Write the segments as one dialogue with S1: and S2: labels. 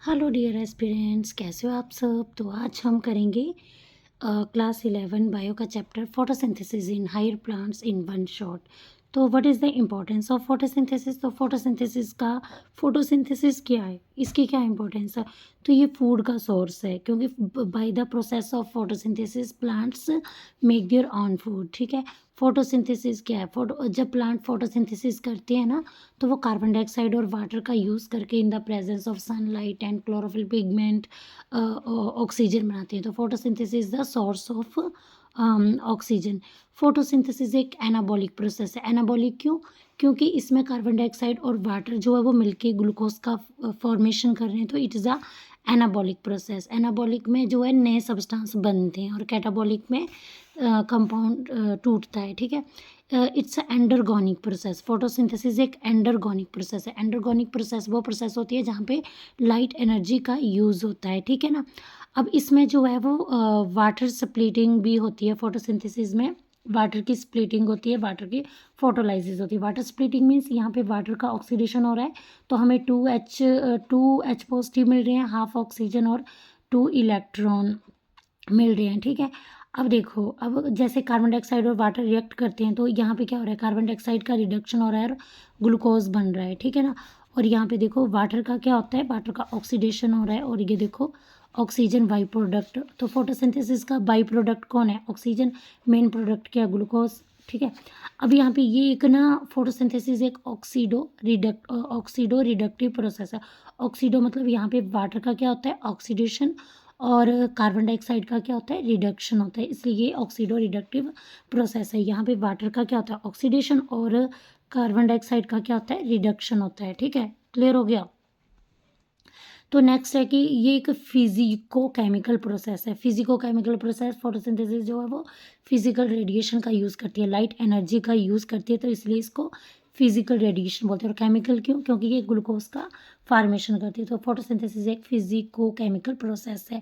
S1: Hello dear aspirants, कैसे हो आप सब। तो आज हम करेंगे क्लास 11 बायो का chapter photosynthesis in higher plants in one shot. तो what is the importance of photosynthesis. तो फोटोसिंथेसिस क्या है, इसकी क्या इम्पोर्टेंस है। तो ये फूड का सोर्स है, क्योंकि by the process of photosynthesis plants make their on food. ठीक है। फोटोसिंथेसिस क्या है। जब प्लांट फोटोसिंथेसिस करते हैं ना, तो वो कार्बन डाइऑक्साइड और वाटर का यूज़ करके इन the presence of sunlight and chlorophyll pigment oxygen बनाते हैं। तो photosynthesis the source of oxygen. Photosynthesis एक एनाबॉलिक प्रोसेस है। एनाबॉलिक क्यों? क्योंकि इसमें कार्बन डाइऑक्साइड और वाटर जो है वो मिलके ग्लूकोज का फॉर्मेशन कर रहे हैं। तो it is a anabolic process. Anabolic में जो है नए सब्सटेंस बनते हैं और कैटाबॉलिक में कंपाउंड टूटता है। ठीक है। It's endergonic process. फोटोसिंथेसिस एक एंडरगोनिक प्रोसेस है। एंडरगोनिक प्रोसेस वो प्रोसेस होती है जहाँ पे लाइट एनर्जी का यूज़ होता है। ठीक है ना। अब इसमें जो है वो वाटर स्प्लिटिंग भी होती है। फोटोसिंथेसिस में वाटर की स्प्लिटिंग होती है, वाटर की फोटोलाइसिस होती है। वाटर स्प्लिटिंग मीन्स यहाँ पे वाटर का ऑक्सीडेशन हो रहा है, तो हमें टू एच पॉजिटिव मिल रहे हैं, हाफ ऑक्सीजन और 2 इलेक्ट्रॉन मिल रहे हैं। ठीक है। अब देखो, अब जैसे कार्बन डाइऑक्साइड और वाटर रिएक्ट करते हैं, तो यहाँ पे क्या हो रहा है, कार्बन डाइऑक्साइड का रिडक्शन हो रहा है और ग्लूकोज बन रहा है। ठीक है ना। और यहाँ पे देखो वाटर का क्या होता है, वाटर का ऑक्सीडेशन हो रहा है और ये देखो ऑक्सीजन बाई प्रोडक्ट। तो फोटोसिंथेसिस का बाई प्रोडक्ट कौन है, ऑक्सीजन। मेन प्रोडक्ट क्या, ग्लूकोज। ठीक है। अब यहाँ पे ये एक ना फोटोसिंथेसिस एक ऑक्सीडो रिडक्टिव प्रोसेस है। ऑक्सीडो मतलब यहाँ पे वाटर का क्या होता है, ऑक्सीडेशन, और कार्बन डाइऑक्साइड का क्या होता है, रिडक्शन होता है। इसलिए ये ऑक्सीडो रिडक्टिव प्रोसेस है। यहाँ पे वाटर का क्या होता है, ऑक्सीडेशन, और कार्बन डाइऑक्साइड का क्या होता है, रिडक्शन होता है। ठीक है, क्लियर हो गया। तो नेक्स्ट है कि ये एक फिजिको केमिकल प्रोसेस है। फिजिको केमिकल प्रोसेस, फोटोसिंथेसिस जो है वो फिजिकल रेडिएशन का यूज़ करती है, लाइट एनर्जी का यूज़ करती है, तो इसलिए इसको फिजिकल रेडिएशन बोलते हैं। और केमिकल क्यों, क्योंकि ये ग्लूकोज का फॉर्मेशन करती है। तो फोटोसिंथेसिस एक फिजिको केमिकल प्रोसेस है।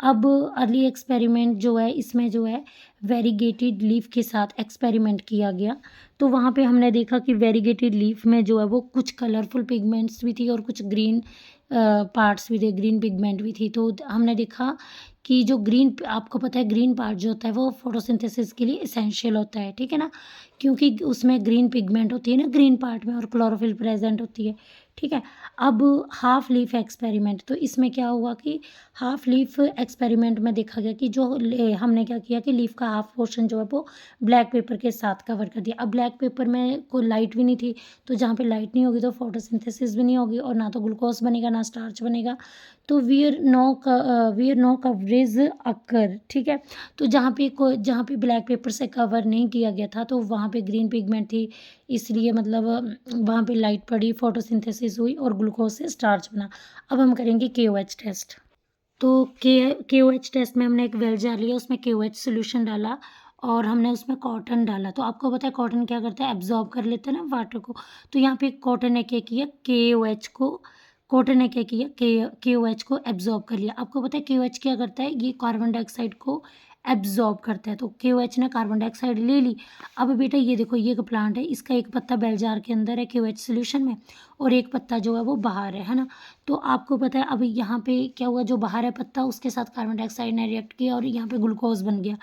S1: अब अर्ली एक्सपेरिमेंट जो है, इसमें जो है वेरीगेटेड लीफ के साथ एक्सपेरिमेंट किया गया। तो वहाँ पे हमने देखा कि वेरीगेटेड लीफ में जो है वो कुछ कलरफुल पिगमेंट्स भी थी और कुछ ग्रीन पार्ट्स भी थे, ग्रीन पिगमेंट भी थी। तो हमने देखा कि जो ग्रीन, आपको पता है ग्रीन पार्ट जो होता है वो फोटोसिंथेसिस के लिए एसेंशियल होता है। ठीक है ना। क्योंकि उसमें ग्रीन पिगमेंट होती है ना ग्रीन पार्ट में, और क्लोरोफिल प्रेजेंट होती है। ठीक है। अब हाफ लीफ एक्सपेरिमेंट, तो इसमें क्या हुआ कि हाफ लीफ एक्सपेरिमेंट में देखा गया कि जो हमने क्या किया कि लीफ का हाफ पोर्शन जो है वो ब्लैक पेपर के साथ कवर कर दिया। अब ब्लैक पेपर में कोई लाइट भी नहीं थी, तो जहाँ पे लाइट नहीं होगी तो फोटोसिंथेसिस भी नहीं होगी, और ना तो ग्लूकोज बनेगा ना स्टार्च बनेगा। तो वियर नो कवरेज अकर। ठीक है। तो जहाँ पे ब्लैक पेपर से कवर नहीं किया गया था, तो वहाँ पे ग्रीन पिगमेंट थी, इसलिए मतलब वहाँ पे लाइट पड़ी, फोटोसिंथेसिस हुई और ग्लूकोज से स्टार्च बना। अब हम करेंगे KOH टेस्ट। तो KOH टेस्ट में हमने एक वेल जार लिया, उसमें KOH सोल्यूशन डाला और हमने उसमें कॉटन डाला। तो आपको पता है कॉटन क्या करता है, एब्जॉर्ब कर लेता है ना वाटर को। तो यहाँ पे कॉटन ने क्या किया, KOH को, कॉटन ने क्या किया, KOH को एब्जॉर्ब कर लिया। आपको पता है KOH क्या करता है, ये कार्बन डाइऑक्साइड को एब्जॉर्ब करता है। तो KOH ने कार्बन डाइऑक्साइड ले ली। अब बेटा ये देखो, ये एक प्लांट है, इसका एक पत्ता बेल जार के अंदर है KOH सोल्यूशन में, और एक पत्ता जो है वो बाहर है ना। तो आपको पता है अब यहाँ पे क्या हुआ, जो बाहर है पत्ता उसके साथ कार्बन डाइऑक्साइड ने रिएक्ट किया और यहाँ पे ग्लूकोज बन गया।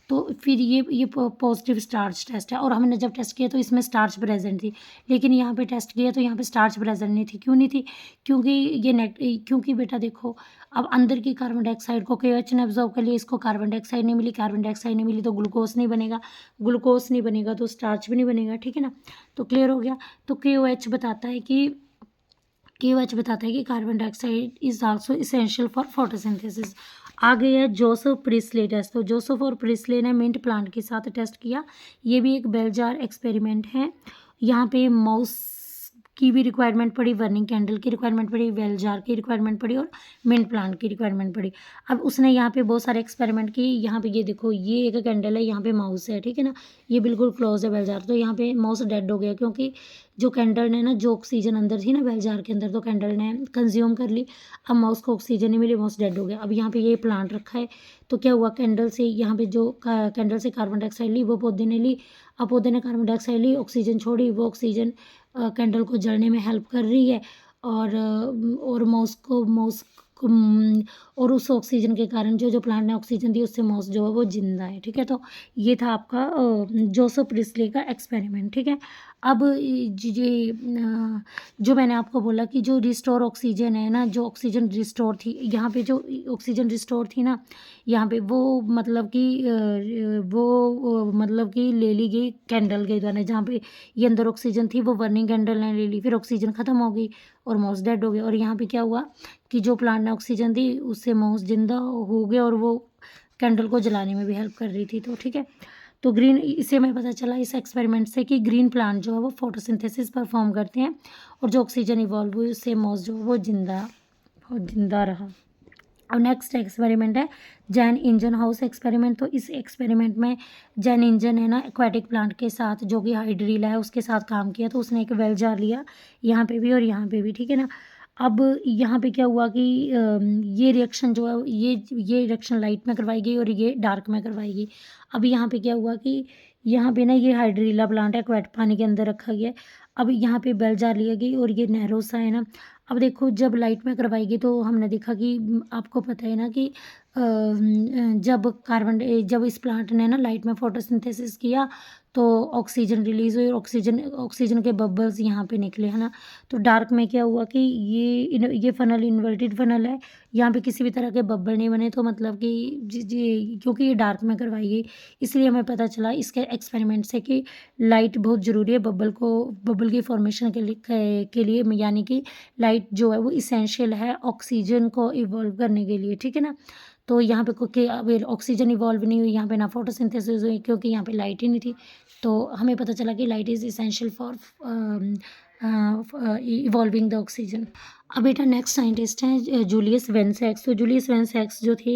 S1: तो फिर ये पॉजिटिव स्टार्च टेस्ट है। और हमने जब टेस्ट किया तो इसमें स्टार्च प्रेजेंट थी, लेकिन यहाँ पे टेस्ट किया तो यहाँ पे स्टार्च प्रेजेंट नहीं थी। क्यों नहीं थी? क्योंकि क्योंकि बेटा देखो, अब अंदर की कार्बन डाइऑक्साइड को KOH ने एब्जॉर्ब कर लिया, इसको कार्बन डाइऑक्साइड नहीं मिली, कार्बन डाइऑक्साइड नहीं मिली तो ग्लूकोज नहीं बनेगा, ग्लूकोज नहीं बनेगा तो स्टार्च भी नहीं बनेगा। ठीक है ना। तो क्लियर हो गया। तो KOH बताता है कि carbon dioxide is also essential for photosynthesis. आगे है जोसेफ प्रिस्ले टेस्ट। तो जोसेफ और प्रिस्ले ने मिंट प्लांट के साथ टेस्ट किया। ये भी एक बेल जार एक्सपेरिमेंट है। यहाँ पे माउस की भी रिक्वायरमेंट पड़ी, बर्निंग कैंडल की रिक्वायरमेंट पड़ी, वेल जार की रिक्वायरमेंट पड़ी और मिंट प्लांट की रिक्वायरमेंट पड़ी। अब उसने यहाँ पे बहुत सारे एक्सपेरिमेंट किए। यहाँ पे ये देखो, ये एक कैंडल है, यहाँ पे माउस है। ठीक है ना। ये बिल्कुल क्लोज है बेल जार। तो यहाँ पे माउस डेड हो गया, क्योंकि जो कैंडल ने ना, जो ऑक्सीजन अंदर थी ना बेल जार के अंदर, तो कैंडल ने कंज्यूम कर ली। अब माउस को ऑक्सीजन नहीं मिली, माउस डेड हो गया। अब यहाँ पे ये प्लांट रखा है, तो क्या हुआ, कैंडल से यहाँ पे जो कैंडल से कार्बन डाइऑक्साइड ली वो पौधे ने ली। अब पौधे ने कार्बन डाइऑक्साइड ली, ऑक्सीजन छोड़ी, वो ऑक्सीजन कैंडल को जलने में हेल्प कर रही है। और माउस और उस ऑक्सीजन के कारण जो प्लांट ने ऑक्सीजन दी उससे मॉस जो है वो ज़िंदा है, ठीक है। तो ये था आपका जोसेफ प्रिस्ली का एक्सपेरिमेंट, ठीक है। अब जो मैंने आपको बोला कि जो रिस्टोर ऑक्सीजन है ना, जो ऑक्सीजन रिस्टोर थी यहाँ पे, जो ऑक्सीजन रिस्टोर थी ना यहाँ पे, वो मतलब कि मतलब कि ले ली गई कैंडल के द्वारा। जहाँ पे ये अंदर ऑक्सीजन थी वो बर्निंग कैंडल ने ले ली, फिर ऑक्सीजन ख़त्म हो गई और मॉस डेड हो गए। और यहाँ पे क्या हुआ कि जो प्लांट ने ऑक्सीजन दी उससे मॉस जिंदा हो गए और वो कैंडल को जलाने में भी हेल्प कर रही थी। तो ठीक है, तो ग्रीन, इससे हमें पता चला इस एक्सपेरिमेंट से कि ग्रीन प्लांट जो है वो फोटोसिंथेसिस परफॉर्म करते हैं और जो ऑक्सीजन इवॉल्व हुई उससे मॉस जो है वो जिंदा रहा। अब नेक्स्ट एक्सपेरिमेंट है जैन इंजन हाउस एक्सपेरिमेंट। तो इस एक्सपेरिमेंट में जैन इंजन है ना एक्वाटिक प्लांट के साथ, जो कि हाइड्रीला है, उसके साथ काम किया। तो उसने एक वेल जार लिया यहाँ पे भी और यहाँ पे भी, ठीक है ना। अब यहाँ पे क्या हुआ कि ये रिएक्शन जो है ये रिएक्शन लाइट में करवाई गई और ये डार्क में करवाई गई। अब यहाँ पे क्या हुआ कि यहाँ पे ना ये हाइड्रीला प्लांट है, एक्वाटिक पानी के अंदर रखा गया। अब यहाँ पे बेल जार लिया गई और ये नहरों सा है ना। अब देखो जब लाइट में करवाई गई तो हमने देखा कि आपको पता है ना कि जब इस प्लांट ने ना लाइट में फोटोसिंथेसिस किया तो ऑक्सीजन रिलीज हुई और ऑक्सीजन के बबल्स यहाँ पे निकले, है ना। तो डार्क में क्या हुआ कि ये फनल इन्वर्टेड फनल है, यहाँ पे किसी भी तरह के बबल नहीं बने। तो मतलब कि जी क्योंकि ये डार्क में करवाई गई इसलिए हमें पता चला इसके एक्सपेरिमेंट से कि लाइट बहुत ज़रूरी है बबल की फॉर्मेशन के लिए, यानी कि लाइट जो है वो इसेंशियल है ऑक्सीजन को इवॉल्व करने के लिए, ठीक है ना। तो यहाँ पे क्योंकि अब ऑक्सीजन इवॉल्व नहीं हुई, यहाँ पे ना फोटोसिंथेसिस हुई क्योंकि यहाँ पे लाइट ही नहीं थी। तो हमें पता चला कि light is essential for evolving the oxygen. अब बेटा नेक्स्ट साइंटिस्ट हैं जूलियस वेंसेक्स। तो जूलियस वेंसेक्स जो थे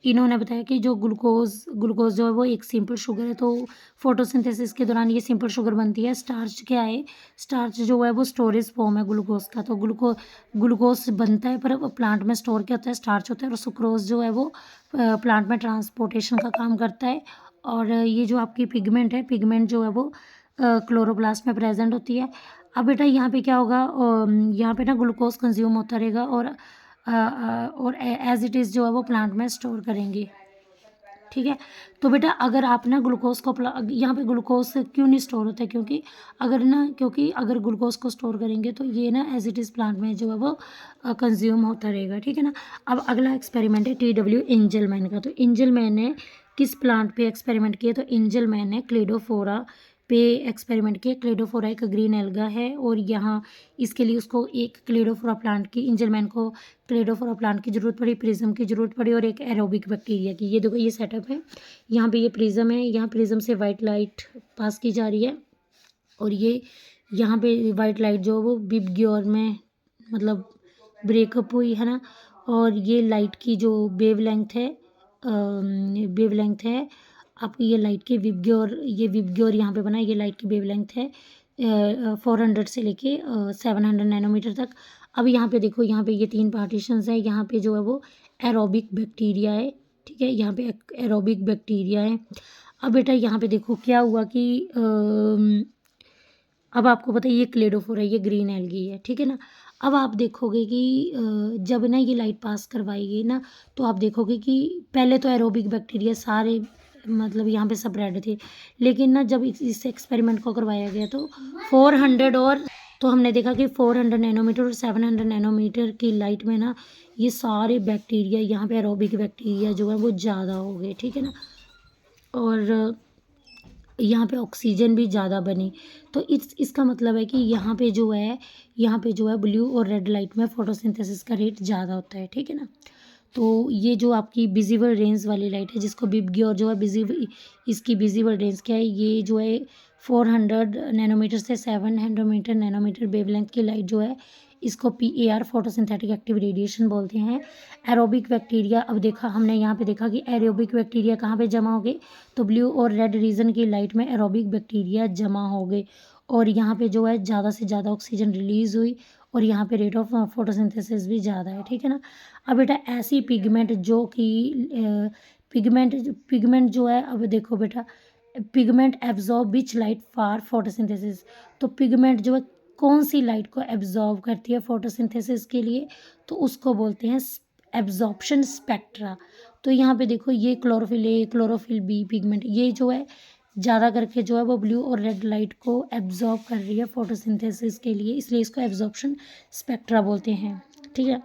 S1: इन्होंने बताया कि जो ग्लूकोज जो है वो एक सिंपल शुगर है। तो फोटोसिंथेसिस के दौरान ये सिंपल शुगर बनती है। स्टार्च क्या है, स्टार्च जो है वो स्टोरेज फॉर्म है ग्लूकोज का। तो ग्लूकोज बनता है पर प्लांट में स्टोर क्या होता है, स्टार्च होता है। और सुक्रोज जो है वो प्लांट में ट्रांसपोर्टेशन का काम करता है। और ये जो आपकी पिगमेंट है, पिगमेंट जो है वो क्लोरोप्लास्ट में प्रेजेंट होती है। अब बेटा यहाँ पे क्या होगा, यहाँ पे ना ग्लूकोज कंज्यूम होता रहेगा और एज इट इज़ जो है वो प्लांट में स्टोर करेंगे, ठीक है। तो बेटा अगर आप ना ग्लूकोज को यहाँ पे ग्लूकोज क्यों नहीं स्टोर होता है, क्योंकि अगर ग्लूकोज को स्टोर करेंगे तो ये ना एज इट इज़ प्लांट में जो है वो कंज्यूम होता रहेगा, ठीक है ना। अब अगला एक्सपेरिमेंट है TW एंजलमैन का। तो एंजलमैन ने किस प्लांट पे एक्सपेरिमेंट किया, तो एंजलमैन ने क्लेडोफोरा पे एक्सपेरिमेंट किया। क्लेडोफोरा एक ग्रीन एल्गा है और यहाँ इसके लिए उसको एक क्लेडोफोरा प्लांट की, एंजलमैन को क्लेडोफोरा प्लांट की ज़रूरत पड़ी, प्रिज्म की ज़रूरत पड़ी और एक एरोबिक बैक्टीरिया की। ये देखो ये सेटअप है, यहाँ पे ये प्रिज्म है, यहाँ प्रिज्म से वाइट लाइट पास की जा रही है और ये यहाँ पे वाइट लाइट जो है वो विबग्योर में मतलब ब्रेकअप हुई, है ना। और ये लाइट की जो वेवलेंथ है आपकी, ये लाइट की विबग्योर यहाँ पे बना, ये लाइट की वेवलेंथ है 400 से लेके 700 नैनोमीटर तक। अब यहाँ पे देखो, यहाँ पे ये 3 पार्टीशंस है, यहाँ पे जो है वो एरोबिक बैक्टीरिया है, ठीक है, यहाँ पे एरोबिक बैक्टीरिया है। अब बेटा यहाँ पे देखो क्या हुआ कि अब आपको पता है ये क्लेडोफोरा है, ये ग्रीन एल्गी है, ठीक है ना। अब आप देखोगे कि जब ना ये लाइट पास करवाएगी ना तो आप देखोगे कि पहले तो एरोबिक बैक्टीरिया सारे मतलब यहाँ पे स्प्रेड थे, लेकिन ना जब इस एक्सपेरिमेंट को करवाया गया तो 400 और तो हमने देखा कि 400 नैनोमीटर और 700 नैनोमीटर की लाइट में ना ये सारे बैक्टीरिया, यहाँ पे एरोबिक बैक्टीरिया जो है वो ज़्यादा हो गए, ठीक है ना। और यहाँ पे ऑक्सीजन भी ज़्यादा बनी। तो इसका मतलब है कि यहाँ पे जो है ब्लू और रेड लाइट में फोटोसिंथेसिस का रेट ज़्यादा होता है, ठीक है ना। तो ये जो आपकी विजिबल रेंज वाली लाइट है जिसको विबग्योर जो है इसकी विजिबल रेंज क्या है, ये जो है 400 नैनोमीटर से 700 नैनोमीटर वेवलेंथ की लाइट जो है इसको PAR फोटोसिंथेटिक एक्टिव रेडिएशन बोलते हैं। एरोबिक बैक्टीरिया, अब देखा हमने यहाँ पे देखा कि एरोबिक बैक्टीरिया कहाँ पे जमा हो गए, तो ब्लू और रेड रीजन की लाइट में एरोबिक बैक्टीरिया जमा हो गए और यहाँ पे जो है ज़्यादा से ज़्यादा ऑक्सीजन रिलीज हुई और यहाँ पे रेट ऑफ फोटोसिंथेसिस भी ज़्यादा है, ठीक है ना। अब बेटा ऐसी पिगमेंट जो कि पिगमेंट जो है, अब देखो बेटा pigment absorb which light for photosynthesis. तो पिगमेंट जो है कौन सी लाइट को एब्जॉर्ब करती है फोटोसिंथेसिस के लिए, तो उसको बोलते हैं एब्जॉर्प्शन स्पेक्ट्रा। तो यहाँ पे देखो ये chlorophyll A, chlorophyll B pigment, ये जो है ज़्यादा करके जो है वो ब्लू और रेड लाइट को एब्जॉर्ब कर रही है फोटोसिंथेसिस के लिए, इसलिए इसको एब्जॉर्प्शन स्पेक्ट्रा बोलते हैं। ठीक है,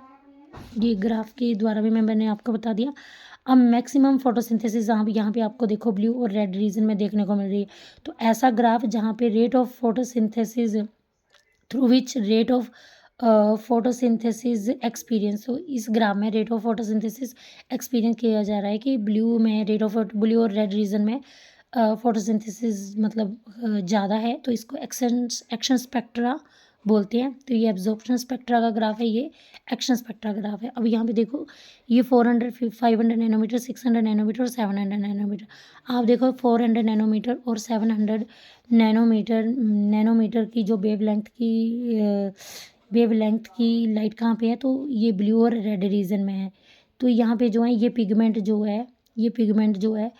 S1: ये ग्राफ के द्वारा भी मैंने आपको बता दिया। अब मैक्सिमम फोटोसिंथेसिस जहाँ पे यहाँ पे आपको देखो ब्लू और रेड रीजन में देखने को मिल रही है। तो ऐसा ग्राफ जहाँ पे rate of photosynthesis through which rate of photosynthesis experience, तो इस ग्राफ में रेट ऑफ फोटोसिंथेसिस एक्सपीरियंस किया जा रहा है कि ब्लू में रेट ऑफ ब्लू और रेड रीजन में फोटोसिंथेसिस मतलब ज़्यादा है, तो इसको एक्शन स्पेक्ट्रा बोलते हैं। तो ये एब्जॉर्प्शन स्पेक्ट्रा का ग्राफ है, ये एक्शन स्पेक्ट्रा का ग्राफ है। अब यहाँ पे देखो ये 400 500 नैनोमीटर, 600 नैनोमीटर और 700 नैनोमीटर। आप देखो 400 नैनोमीटर और 700 नैनोमीटर की जो वेवलेंथ की लाइट कहाँ पे है, तो ये ब्लू और रेड रीजन में है। तो यहाँ पे जो है ये पिगमेंट जो है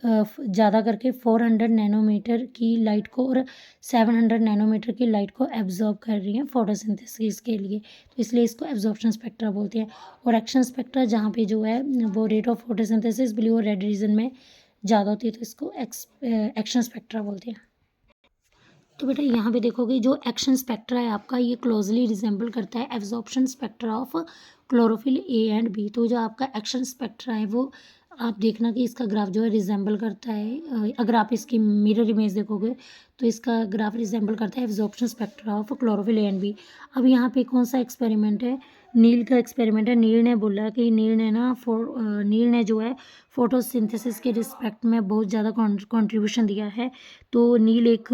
S1: ज़्यादा करके 400 नैनोमीटर की लाइट को और 700 नैनोमीटर की लाइट को एब्जॉर्ब कर रही हैं फोटोसिंथेसिस के लिए, तो इसलिए इसको एब्जॉर्प्शन स्पेक्ट्रा बोलते हैं। और एक्शन स्पेक्ट्रा जहाँ पे जो है वो रेट ऑफ फोटोसिंथेसिस ब्लू और रेड रीजन में ज़्यादा होती है, तो इसको एक्शन स्पेक्ट्रा बोलते हैं। तो बेटा यहाँ पे देखोगे जो एक्शन स्पेक्ट्रा है आपका, ये क्लोजली रिजेंबल करता है absorption spectra of chlorophyll A and B. तो जो आपका एक्शन स्पेक्ट्रा है वो आप देखना कि इसका ग्राफ जो है रिजेंबल करता है, अगर आप इसकी मिरर इमेज देखोगे तो इसका ग्राफ रिजेंबल करता है absorption spectra of chlorophyll A and B. अब यहाँ पे कौन सा एक्सपेरिमेंट है, नील का एक्सपेरिमेंट है। नील ने जो है फोटोसिंथेसिस के रिस्पेक्ट में बहुत ज़्यादा कंट्रीब्यूशन दिया है। तो नील एक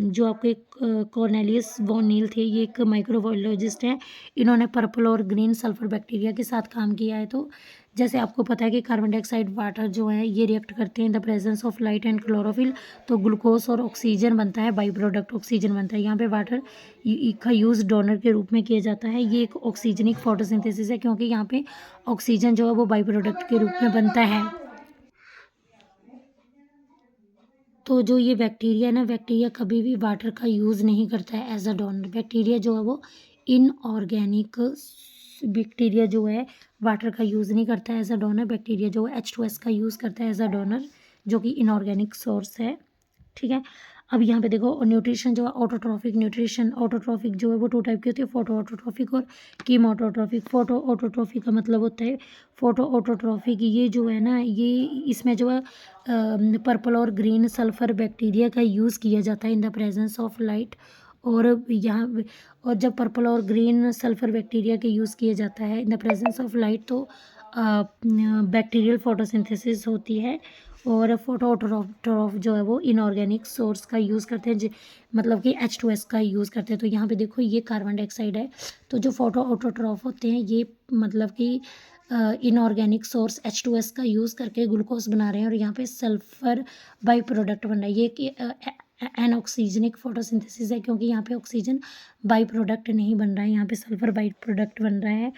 S1: जो आपके कॉर्नेलियस वॉन नील थे, ये एक माइक्रोबायोलॉजिस्ट हैं। इन्होंने पर्पल और ग्रीन सल्फर बैक्टीरिया के साथ काम किया है। तो जैसे आपको पता है कि कार्बन डाइऑक्साइड वाटर जो है ये रिएक्ट करते हैं इन the presence of light and chlorophyll, तो ग्लूकोज और ऑक्सीजन बनता है, बाई प्रोडक्ट ऑक्सीजन बनता है। यहाँ पे वाटर का यूज़ डोनर के रूप में किया जाता है। ये एक ऑक्सीजनिक फोटोसिंथेसिस है क्योंकि यहाँ पे ऑक्सीजन जो है वो बाई प्रोडक्ट के रूप में बनता है। तो जो ये बैक्टीरिया है ना, बैक्टीरिया कभी भी वाटर का यूज़ नहीं करता है एज अ डोनर। बैक्टीरिया जो है वो इनऑर्गेनिक बैक्टीरिया जो है वाटर का यूज़ नहीं करता है एज अ डोनर। बैक्टीरिया जो है H2S का यूज़ करता है एज अ डोनर, जो कि इनऑर्गेनिक सोर्स है। ठीक है, अब यहाँ पे देखो न्यूट्रिशन जो है ऑटोट्रॉफिक न्यूट्रिशन। ऑटोट्रॉफिक जो है वो 2 टाइप की होती है, फोटो ऑटोट्रॉफिक और कीमो ऑटोट्रॉफिक। फोटो ऑटोट्रॉफिक का मतलब होता है फोटो ऑटोट्रॉफिक, ये जो है ना ये इसमें जो है पर्पल और ग्रीन सल्फर बैक्टीरिया का यूज़ किया जाता है in the presence of light. और यहाँ और जब पर्पल और ग्रीन सल्फर बैक्टीरिया के यूज़ किया जाता है in the presence of light, तो बैक्टीरियल फोटोसिंथेसिस होती है। और फोटो ऑटोट्रॉफ जो है वो इनऑर्गेनिक सोर्स का यूज़ करते हैं, मतलब कि H2S का यूज़ करते हैं। तो यहाँ पे देखो ये कार्बन डाइऑक्साइड है। तो जो फोटो ऑटोट्रॉफ होते हैं ये मतलब कि इनऑर्गेनिक सोर्स H2S का यूज़ करके ग्लूकोज बना रहे हैं, और यहाँ पे सल्फर बाई प्रोडक्ट बन रहा है। ये कि एन ऑक्सीजनिक फोटोसिंथेसिस है क्योंकि यहाँ पे ऑक्सीजन बाई प्रोडक्ट नहीं बन रहा है, यहाँ पे सल्फर बाई प्रोडक्ट बन रहा है।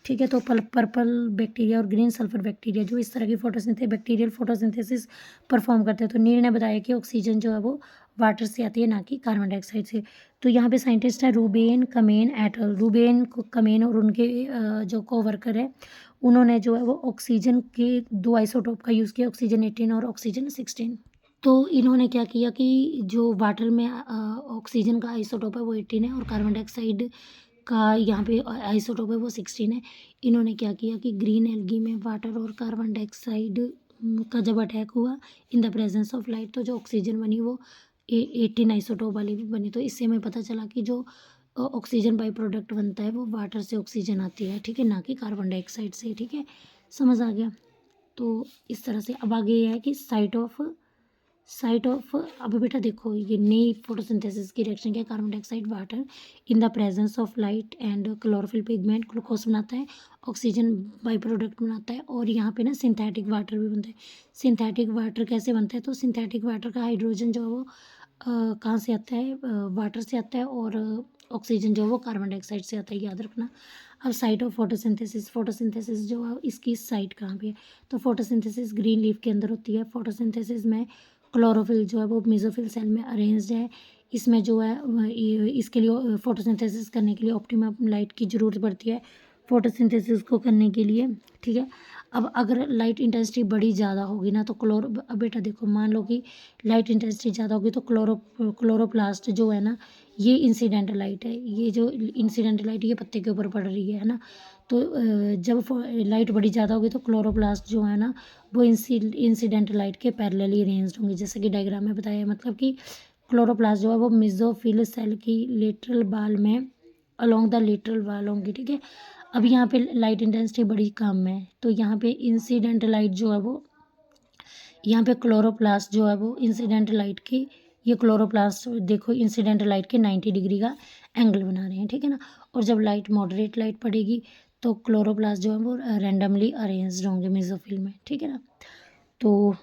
S1: ठीक है, तो पर्पल बैक्टीरिया और ग्रीन सल्फर बैक्टीरिया जो इस तरह की बैक्टीरियल फोटोसिंथेसिस परफॉर्म करते हैं। तो नील ने बताया कि ऑक्सीजन जो है वो वाटर से आती है, ना कि कार्बन डाइऑक्साइड से। तो यहाँ पे साइंटिस्ट है रूबेन कमेन एटल। कमेन और उनके जो कोवर्कर है, उन्होंने जो है वो ऑक्सीजन के 2 आइसोटोप का यूज़ किया, ऑक्सीजन 18 और ऑक्सीजन 16। तो इन्होंने क्या किया कि जो वाटर में ऑक्सीजन का आइसोटोप है वो 18 है और कार्बन डाइऑक्साइड का यहाँ पे आइसोटोप है वो 16 है। इन्होंने क्या किया कि ग्रीन एल्गी में वाटर और कार्बन डाइऑक्साइड का जब अटैक हुआ इन द प्रेजेंस ऑफ लाइट, तो जो ऑक्सीजन बनी वो 18 आइसोटोप वाली भी बनी। तो इससे हमें पता चला कि जो ऑक्सीजन बाई प्रोडक्ट बनता है वो वाटर से ऑक्सीजन आती है, ठीक है, ना कि कार्बन डाइऑक्साइड से। ठीक है, समझ आ गया। तो इस तरह से अब आगे ये है कि साइट ऑफ अब बेटा देखो ये नई फोटोसिंथेसिस की रिएक्शन क्या है, carbon dioxide water in the presence of light and chlorophyll pigment glucose बनाता है, ऑक्सीजन बाई प्रोडक्ट बनाता है, और यहाँ पे ना सिंथेटिक वाटर भी बनता है। सिंथेटिक वाटर कैसे बनता है, तो सिंथेटिक वाटर का हाइड्रोजन जो है वो कहाँ से आता है, वाटर से आता है, और ऑक्सीजन जो है वो कार्बन डाइऑक्साइड से आता है, याद रखना। अब साइट ऑफ फोटोसिंथेसिस जो है इसकी साइट कहाँ पे है, तो फोटोसिंथेसिस ग्रीन लीफ के अंदर होती है। फोटोसिंथेसिस में क्लोरोफिल जो है वो मेसोफिल सेल में अरेंज्ड है। इसमें जो है इसके लिए फोटोसिंथेसिस करने के लिए ऑप्टिमम लाइट की ज़रूरत पड़ती है। फोटोसिंथेसिस को करने के लिए, ठीक है। अब अगर लाइट इंटेंसिटी बड़ी ज़्यादा होगी ना तो अब बेटा देखो, मान लो कि लाइट इंटेंसिटी ज़्यादा होगी तो क्लोरोप्लास्ट जो है ना, ये इंसिडेंट लाइट है, ये जो इंसिडेंट लाइट ये पत्ते के ऊपर पड़ रही है ना। तो जब लाइट बड़ी ज़्यादा होगी तो क्लोरोप्लास्ट जो है ना वो इंसिडेंट लाइट के पैरेलली अरेंज्ड होंगे, जैसे कि डायग्राम में बताया। मतलब कि क्लोरोप्लास्ट जो है वो मेसोफिल सेल की लेटरल बाल में अलोंग द लेटरल वाल होंगी, ठीक है। अब यहाँ पे लाइट इंटेंसिटी बड़ी कम है तो यहाँ पे इंसिडेंट लाइट जो है वो, यहाँ पे क्लोरोप्लास्ट जो है वो इंसिडेंट लाइट की, ये क्लोरोप्लास्ट देखो इंसिडेंट लाइट के 90 डिग्री का एंगल बना रहे हैं, ठीक है ना। और जब लाइट मॉडरेट लाइट पड़ेगी तो क्लोरोप्लास्ट जो है वो रैंडमली अरेंज्ड होंगे मेसोफिल में, ठीक है ना। तो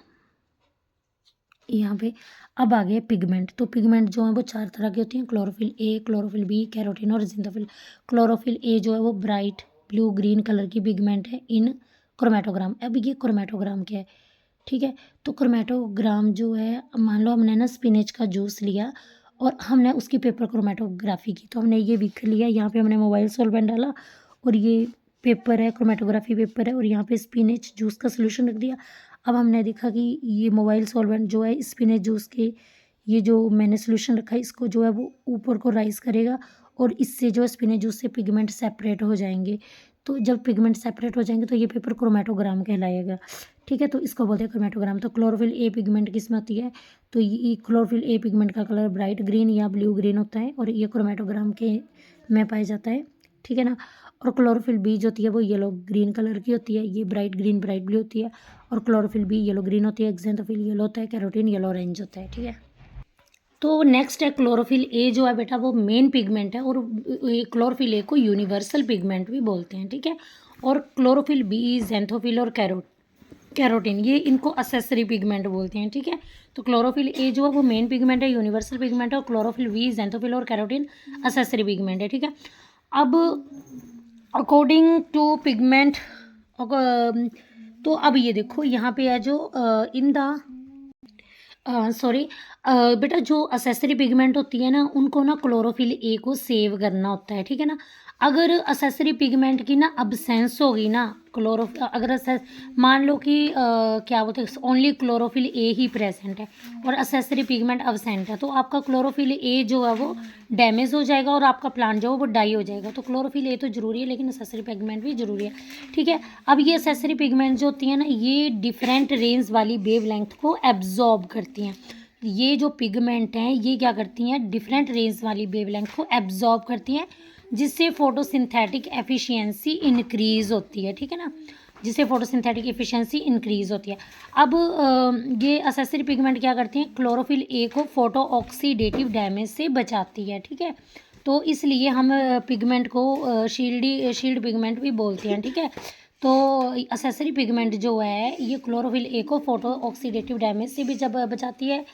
S1: यहाँ पे अब आ गए पिगमेंट। तो पिगमेंट जो है वो 4 तरह की होती हैं, chlorophyll A, chlorophyll B, carotene और जिंथोफिल। क्लोरोफिल ए जो है वो ब्राइट ब्लू ग्रीन कलर की पिगमेंट है इन क्रोमेटोग्राम। अब ये क्रोमेटोग्राम क्या है, ठीक है। तो क्रोमेटोग्राम जो है, मान लो हमने ना स्पिनच का जूस लिया और हमने उसकी पेपर क्रोमेटोग्राफी की, तो हमने ये विक लिया, यहाँ पे हमने मोबाइल सॉल्वेंट डाला और ये पेपर है, क्रोमेटोग्राफी पेपर है, और यहाँ पे स्पिनच जूस का सोल्यूशन रख दिया। अब हमने देखा कि ये मोबाइल सॉल्वेंट जो है स्पिनच जूस के, ये जो मैंने सोल्यूशन रखा है इसको जो है वो ऊपर को राइज करेगा और इससे जो है स्पिनच जूस से पिगमेंट सेपरेट हो जाएंगे। तो जब पिगमेंट सेपरेट हो जाएंगे तो ये पेपर क्रोमेटोग्राम कहलाएगा, ठीक है। तो इसको बोलते हैं क्रोमेटोग्राम। तो क्लोरोफिल ए पिगमेंट किसमें होती है, तो ये क्लोरोफिल ए पिगमेंट का कलर ब्राइट ग्रीन या ब्लू ग्रीन होता है और ये क्रोमेटोग्राम के में पाया जाता है, ठीक है ना। और क्लोरोफिल बी जो होती है वो येलो ग्रीन कलर की होती है, ये ब्राइट ग्रीन ब्राइट ब्लू होती है। और क्लोरोफिल बी येलो ग्रीन होती है, एक्जेंथोफिल येलो होता है, कैरोटीन येलो ऑरेंज होता है, ठीक है। तो नेक्स्ट है क्लोरोफिल ए जो है बेटा वो मेन पिगमेंट है और क्लोरोफिल ए को यूनिवर्सल पिगमेंट भी बोलते हैं, ठीक है। और क्लोरोफिल बी, जेंथोफिल और कैरोटीन ये इनको असेसरी पिगमेंट बोलते हैं, ठीक है। तो क्लोरोफिल ए जो है वो मेन पिगमेंट है, यूनिवर्सल पिगमेंट है, और क्लोरोफिल बी, जेंथोफिल और कैरोटीन असेसरी पिगमेंट है, ठीक है। अब अकॉर्डिंग टू पिगमेंट, तो अब ये देखो यहाँ पे है जो इन द सॉरी बेटा जो असेसरी पिगमेंट होती है ना उनको ना क्लोरोफिल ए को सेव करना होता है, ठीक है ना। अगर असेसरी पिगमेंट की ना अब्सेंस होगी ना, अगर मान लो कि क्या बोलते हैं only chlorophyll A he present है और असेसरी पिगमेंट अब्सेंट है, तो आपका क्लोरोफिल ए जो है वो डैमेज हो जाएगा और आपका प्लांट जो है वो डाई हो जाएगा। तो क्लोरोफिल ए तो ज़रूरी है लेकिन असेसरी पिगमेंट भी ज़रूरी है, ठीक है। अब ये असेसरी पिगमेंट जो होती है ना ये डिफरेंट रेंज वाली वेव लेंथ को एब्जॉर्ब करती हैं। ये जो पिगमेंट हैं ये क्या करती हैं, डिफरेंट रेंज वाली वेवलेंथ को एब्जॉर्ब करती हैं, जिससे फोटोसिंथेटिक एफिशिएंसी इंक्रीज होती है, ठीक है ना, जिससे फोटोसिंथेटिक एफिशिएंसी इंक्रीज होती है। अब ये असेसरी पिगमेंट क्या करती हैं, क्लोरोफिल ए को फोटो ऑक्सीडेटिव डैमेज से बचाती है, ठीक है। तो इसलिए हम पिगमेंट को शील्ड पिगमेंट भी बोलते हैं, ठीक है। तो असेसरी पिगमेंट जो है ये क्लोरोफिल ए को फोटो ऑक्सीडेटिव डैमेज से भी जब बचाती है,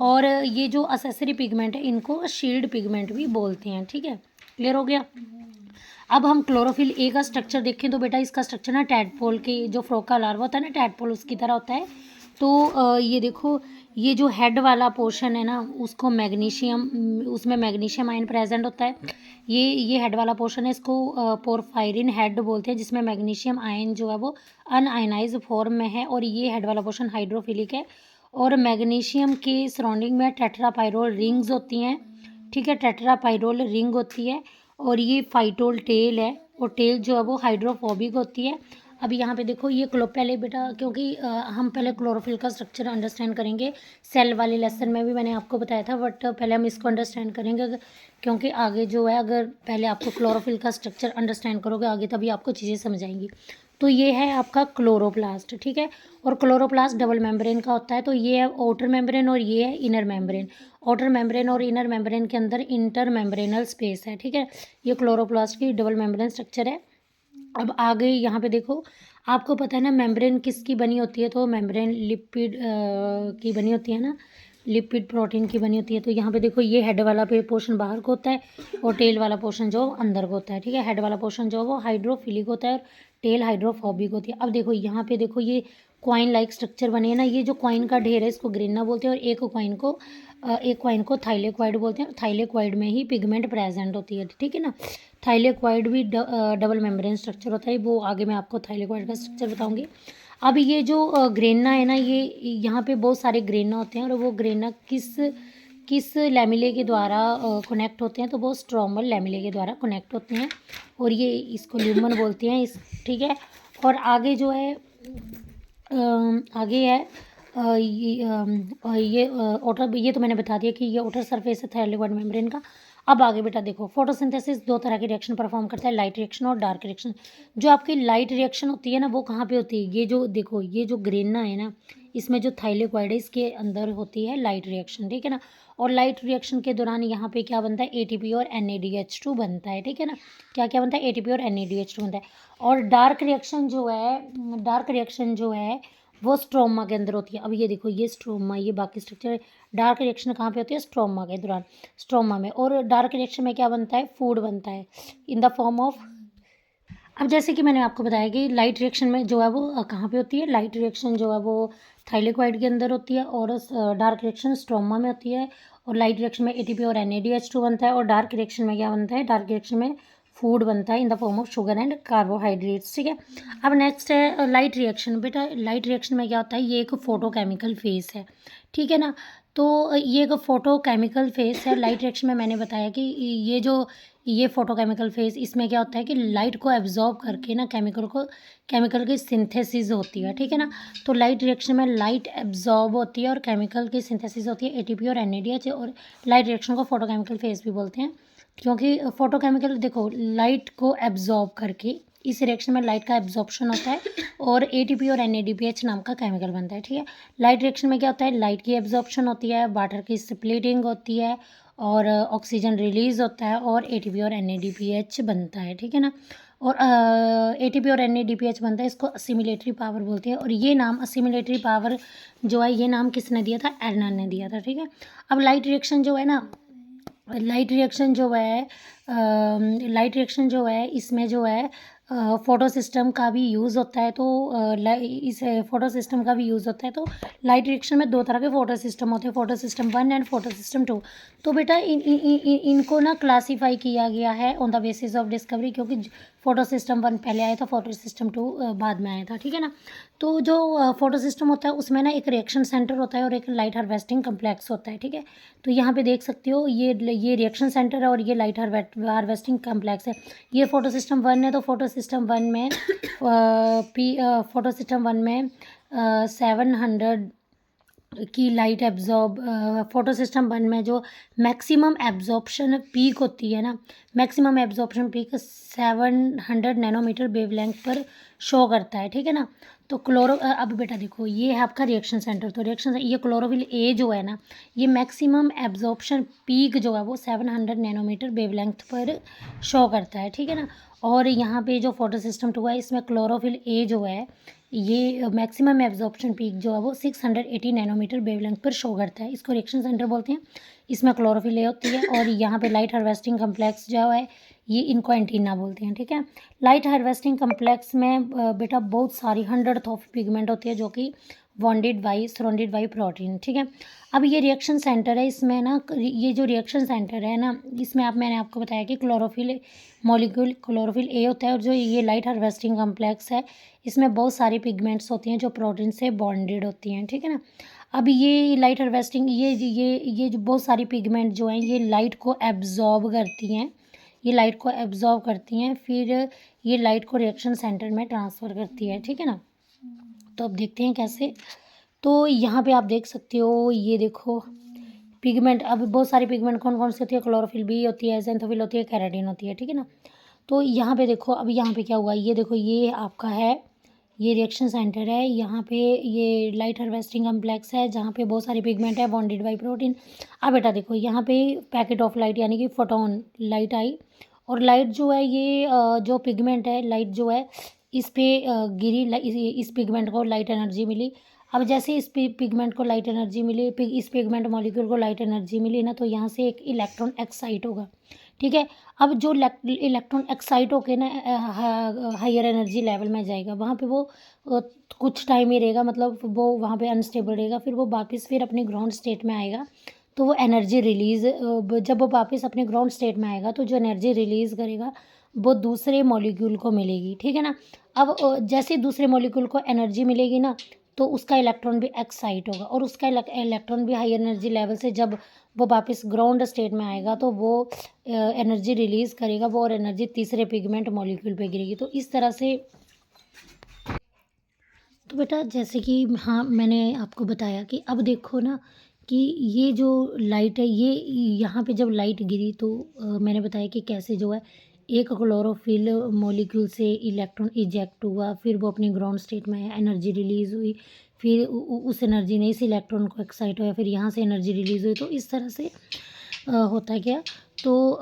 S1: और ये जो असेसरी पिगमेंट है इनको शील्ड पिगमेंट भी बोलते हैं, ठीक है। क्लियर हो गया। अब हम क्लोरोफिल ए का स्ट्रक्चर देखें तो बेटा इसका स्ट्रक्चर ना टैडपोल के जो फ्रॉग का लार्वा होता है ना टैडपोल उसकी तरह होता है। तो ये देखो ये जो हेड वाला पोर्शन है ना उसको मैग्नीशियम, उसमें मैग्नीशियम आयन प्रेजेंट होता है। ये हेड वाला पोर्शन है, इसको पोरफायरिन हेड बोलते हैं, जिसमें मैग्नीशियम आयन जो है वो अनआयनाइज फॉर्म में है, और ये हेड वाला पोर्शन हाइड्रोफिलिक है। और मैग्नीशियम के सराउंडिंग में टेट्रापाइरोल रिंग्स होती हैं, ठीक है, टेट्रापाइरोल रिंग होती है। और ये फाइटोल टेल है, और टेल जो है वो हाइड्रोफोबिक होती है। अब यहाँ पे देखो ये पहले बेटा क्योंकि हम पहले क्लोरोफिल का स्ट्रक्चर अंडरस्टैंड करेंगे, सेल वाले लेसन में भी मैंने आपको बताया था, बट पहले हम इसको अंडरस्टैंड करेंगे क्योंकि आगे जो है अगर पहले आपको क्लोरोफिल का स्ट्रक्चर अंडरस्टैंड करोगे आगे तभी आपको चीज़ें समझ आएंगी। तो ये है आपका क्लोरोप्लास्ट, ठीक है। और क्लोरोप्लास्ट डबल मेम्ब्रेन का होता है, तो ये है आउटर मेम्ब्रेन और ये है इनर मेम्ब्रेन। आउटर मेम्ब्रेन और इनर मेम्ब्रेन के अंदर इंटर मेम्ब्रेनल स्पेस है, ठीक है। ये क्लोरोप्लास्ट की डबल मेम्ब्रेन स्ट्रक्चर है। अब आगे यहाँ पे देखो आपको पता है ना मेम्ब्रेन किसकी बनी होती है, तो मेम्ब्रेन लिपिड की बनी होती है ना, लिपिड प्रोटीन की बनी होती है। तो यहाँ पे देखो ये हेड वाला पोर्शन बाहर को होता है और टेल वाला पोर्शन जो अंदर को होता है, ठीक है। हेड वाला पोर्शन जो वो हाइड्रोफिलिक होता है और टेल हाइड्रोफोबिक होती है। अब देखो यहाँ पे देखो ये कॉइन लाइक स्ट्रक्चर बने है ना, ये जो कॉइन का ढेर है इसको ग्रेना बोलते हैं और एक कॉइन को एक्वाइन को थाइलेक्वाइड बोलते हैं। थाइलेक्वाइड में ही पिगमेंट प्रेजेंट होती है, ठीक है ना। थाइलेक्वाइड भी डबल मेम्ब्रेन स्ट्रक्चर होता है, वो आगे मैं आपको थाइलेक्वाइड का स्ट्रक्चर बताऊंगी। अब ये जो ग्रेना है ना, ये यहाँ पे बहुत सारे ग्रेना होते हैं, और वो ग्रेना किस किस लैमिले के द्वारा कनेक्ट होते हैं, तो वो स्ट्रोमल लैमिले के द्वारा कनेक्ट होते हैं, और ये इसको ल्यूमन बोलते हैं ठीक है। और आगे जो है आगे है ये outer, ये तो मैंने बता दिया कि ये outer सरफेस है थायरॉइड मेम्ब्रेन का। अब आगे बेटा देखो, फोटोसिंथेसिस दो तरह की रिएक्शन परफॉर्म करता है, लाइट रिएक्शन और डार्क रिएक्शन। जो आपकी लाइट रिएक्शन होती है ना, वो कहाँ पे होती है, ये जो देखो, ये जो ग्रेना है ना, इसमें जो थाइलेक्वाइड है, इसके अंदर होती है लाइट रिएक्शन, ठीक है ना। और लाइट रिएक्शन के दौरान यहाँ पे क्या बनता है, ATP और NADH2 बनता है, ठीक है ना। क्या क्या बनता है, ATP और NADH2 बनता है। और डार्क रिएक्शन जो है वो स्ट्रोमा के अंदर होती है। अब ये देखो, ये स्ट्रोमा, ये बाकी स्ट्रक्चर। डार्क रिएक्शन कहाँ पे होती है, स्ट्रोमा के दौरान, स्ट्रोमा में। और डार्क रिएक्शन में क्या बनता है, फूड बनता है इन द फॉर्म ऑफ। अब जैसे कि मैंने आपको बताया कि लाइट रिएक्शन में जो है वो कहाँ पे होती है, लाइट रिएक्शन जो है वो थाइलेक्वाइड के अंदर होती है, और डार्क रिएक्शन स्ट्रोमा में होती है। और लाइट रिएक्शन में ATP और NADH2 बनता है, और डार्क रिएक्शन में क्या बनता है, डार्क रिएक्शन में फूड बनता है in the form of sugar and carbohydrates, ठीक है। अब नेक्स्ट है लाइट रिएक्शन। बेटा लाइट रिएक्शन में क्या होता है, ये एक फोटोकेमिकल फेस है, ठीक है ना। तो ये एक फोटोकेमिकल फेस है लाइट रिएक्शन में। मैंने बताया कि ये फोटोकेमिकल फेस, इसमें क्या होता है कि लाइट को एब्जॉर्ब करके ना केमिकल की सिंथेसिस होती है, ठीक है ना। तो लाइट रिएक्शन में लाइट एब्जॉर्ब होती है और केमिकल की सिंथेसिस होती है, ATP और NADH। और लाइट रिएक्शन को फोटोकेमिकल फेस भी बोलते हैं, क्योंकि फोटोकेमिकल देखो, लाइट को एब्जॉर्ब करके, इस रिएक्शन में लाइट का एब्जॉर्प्शन होता है और ATP और NADPH नाम का केमिकल बनता है, ठीक है। लाइट रिएक्शन में क्या होता है, लाइट की एब्जॉर्प्शन होती है, वाटर की स्प्लिटिंग होती है, और ऑक्सीजन रिलीज होता है, और ATP और NADPH बनता है, ठीक है ना। और ATP और NADPH बनता है, इसको असिमिलेटरी पावर बोलते हैं। और ये नाम असिमिलेटरी पावर जो है, ये नाम किसने दिया था, एर्नन ने दिया था, ठीक है। अब लाइट रिएक्शन जो है ना, लाइट रिएक्शन जो है इसमें जो है फोटो सिस्टम का भी यूज़ होता है। तो इस फोटो सिस्टम का भी यूज़ होता है। तो लाइट रिएक्शन में दो तरह के फोटो सिस्टम होते हैं, photo system 1 and photo system 2। तो बेटा इनको ना क्लासीफाई किया गया है on the basis of discovery, क्योंकि फोटो सिस्टम 1 पहले आया था, फोटो सिस्टम 2 बाद में आया था, ठीक है ना। तो जो फोटो सिस्टम होता है उसमें ना एक रिएक्शन सेंटर होता है और एक लाइट हार्वेस्टिंग कम्प्लेक्स होता है, ठीक है। तो यहाँ पे देख सकते हो, ये रिएक्शन सेंटर है और ये लाइट हार्वेस्टिंग कम्प्लेक्स है। ये फोटो सिस्टम 1 है। तो फोटो सिस्टम 1 में फोटो सिस्टम 1 में 700 की लाइट एब्जॉर्ब, फोटो सिस्टम 1 में जो मैक्सिमम एब्जॉर्प्शन पीक होती है ना, maximum absorption peak 700 nanometre wavelength पर शो करता है, ठीक है ना। तो अब बेटा देखो, ये है आपका रिएक्शन सेंटर। तो ये क्लोरोफिल A जो है ना, ये मैक्सिमम एब्जॉर्प्शन पीक जो है वो 700 नैनोमीटर वेवलेंथ पर शो करता है, ठीक है ना। और यहाँ पे जो फोटो सिस्टम 2 है, इसमें क्लोरोफिल A जो है, ये मैक्सिमम एब्जॉर्प्शन पीक जो है वो 680 नैनोमीटर वेवलेंथ पर शो करता है। इसको रिएक्शन सेंटर बोलते हैं। इसमें क्लोरोफिल A होती है, और यहाँ पे लाइट हार्वेस्टिंग कम्प्लेक्स जो है, ये इनको एंटीना बोलते हैं, ठीक है। लाइट हार्वेस्टिंग कम्प्लेक्स में बेटा बहुत सारी 100 ऑफ पिगमेंट होती है, जो कि सराउंडेड बाई प्रोटीन, ठीक है। अब ये रिएक्शन सेंटर है, इसमें ना ये जो रिएक्शन सेंटर है ना, इसमें मैंने आपको बताया कि क्लोरोफिल मॉलिक्यूल क्लोरोफिल A होता है, और जो ये लाइट हार्वेस्टिंग कम्प्लेक्स है, इसमें बहुत सारी पिगमेंट्स होती हैं जो प्रोटीन से बॉन्डेड होती हैं, ठीक है ना। अब ये लाइट हार्वेस्टिंग, ये जो बहुत सारी पिगमेंट जो हैं, ये लाइट को एब्जॉर्ब करती हैं, फिर ये लाइट को रिएक्शन सेंटर में ट्रांसफ़र करती है, ठीक है ना। तो अब देखते हैं कैसे। तो यहाँ पे आप देख सकते हो, ये देखो पिगमेंट। अब बहुत सारी पिगमेंट कौन कौन सी होती है, क्लोरोफिल B होती है, ज़ैंथोफिल होती है, केराटिन होती है, ठीक है ना। तो यहाँ पे देखो, अब यहाँ पे क्या हुआ, ये देखो, ये आपका है, ये रिएक्शन सेंटर है। यहाँ पे ये लाइट हार्वेस्टिंग कम्प्लेक्स है, जहाँ पे बहुत सारी पिगमेंट है बॉन्डेड बाई प्रोटीन। अब बेटा देखो, यहाँ पे पैकेट ऑफ लाइट यानी कि फोटोन लाइट आई, और लाइट जो है ये जो पिगमेंट है, लाइट जो है इस पे गिरी, इस पिगमेंट को लाइट एनर्जी मिली। अब जैसे इस पिगमेंट को लाइट एनर्जी मिली, इस पिगमेंट मॉलिक्यूल को लाइट एनर्जी मिली ना, तो यहाँ से एक इलेक्ट्रॉन एक्साइट होगा, ठीक है। अब जो इलेक्ट्रॉन एक्साइट होके ना हायर एनर्जी लेवल में जाएगा, वहाँ पे वो कुछ टाइम ही रहेगा, मतलब वो वहाँ पे अनस्टेबल रहेगा, फिर वो वापस फिर अपनी ग्राउंड स्टेट में आएगा। तो वो एनर्जी रिलीज़ जब वो वापस अपने ग्राउंड स्टेट में आएगा तो जो एनर्जी रिलीज़ करेगा वो दूसरे मॉलिक्यूल को मिलेगी, ठीक है ना। अब जैसे ही दूसरे मॉलिक्यूल को एनर्जी मिलेगी ना, तो उसका इलेक्ट्रॉन भी एक्साइट होगा और उसका इलेक्ट्रॉन भी हाई एनर्जी लेवल से जब वो वापस ग्राउंड स्टेट में आएगा तो वो एनर्जी रिलीज़ करेगा वो, और एनर्जी तीसरे पिगमेंट मॉलिक्यूल पे गिरेगी। तो इस तरह से तो बेटा जैसे कि हाँ मैंने आपको बताया कि अब देखो ना कि ये जो लाइट है ये यहाँ पे जब लाइट गिरी तो मैंने बताया कि कैसे जो है एक क्लोरोफिल मॉलिक्यूल से इलेक्ट्रॉन इजेक्ट हुआ, फिर वो अपने ग्राउंड स्टेट में आया, एनर्जी रिलीज़ हुई, फिर उस एनर्जी ने इस इलेक्ट्रॉन को एक्साइट हुआ, फिर यहाँ से एनर्जी रिलीज़ हुई। तो इस तरह से होता है क्या। तो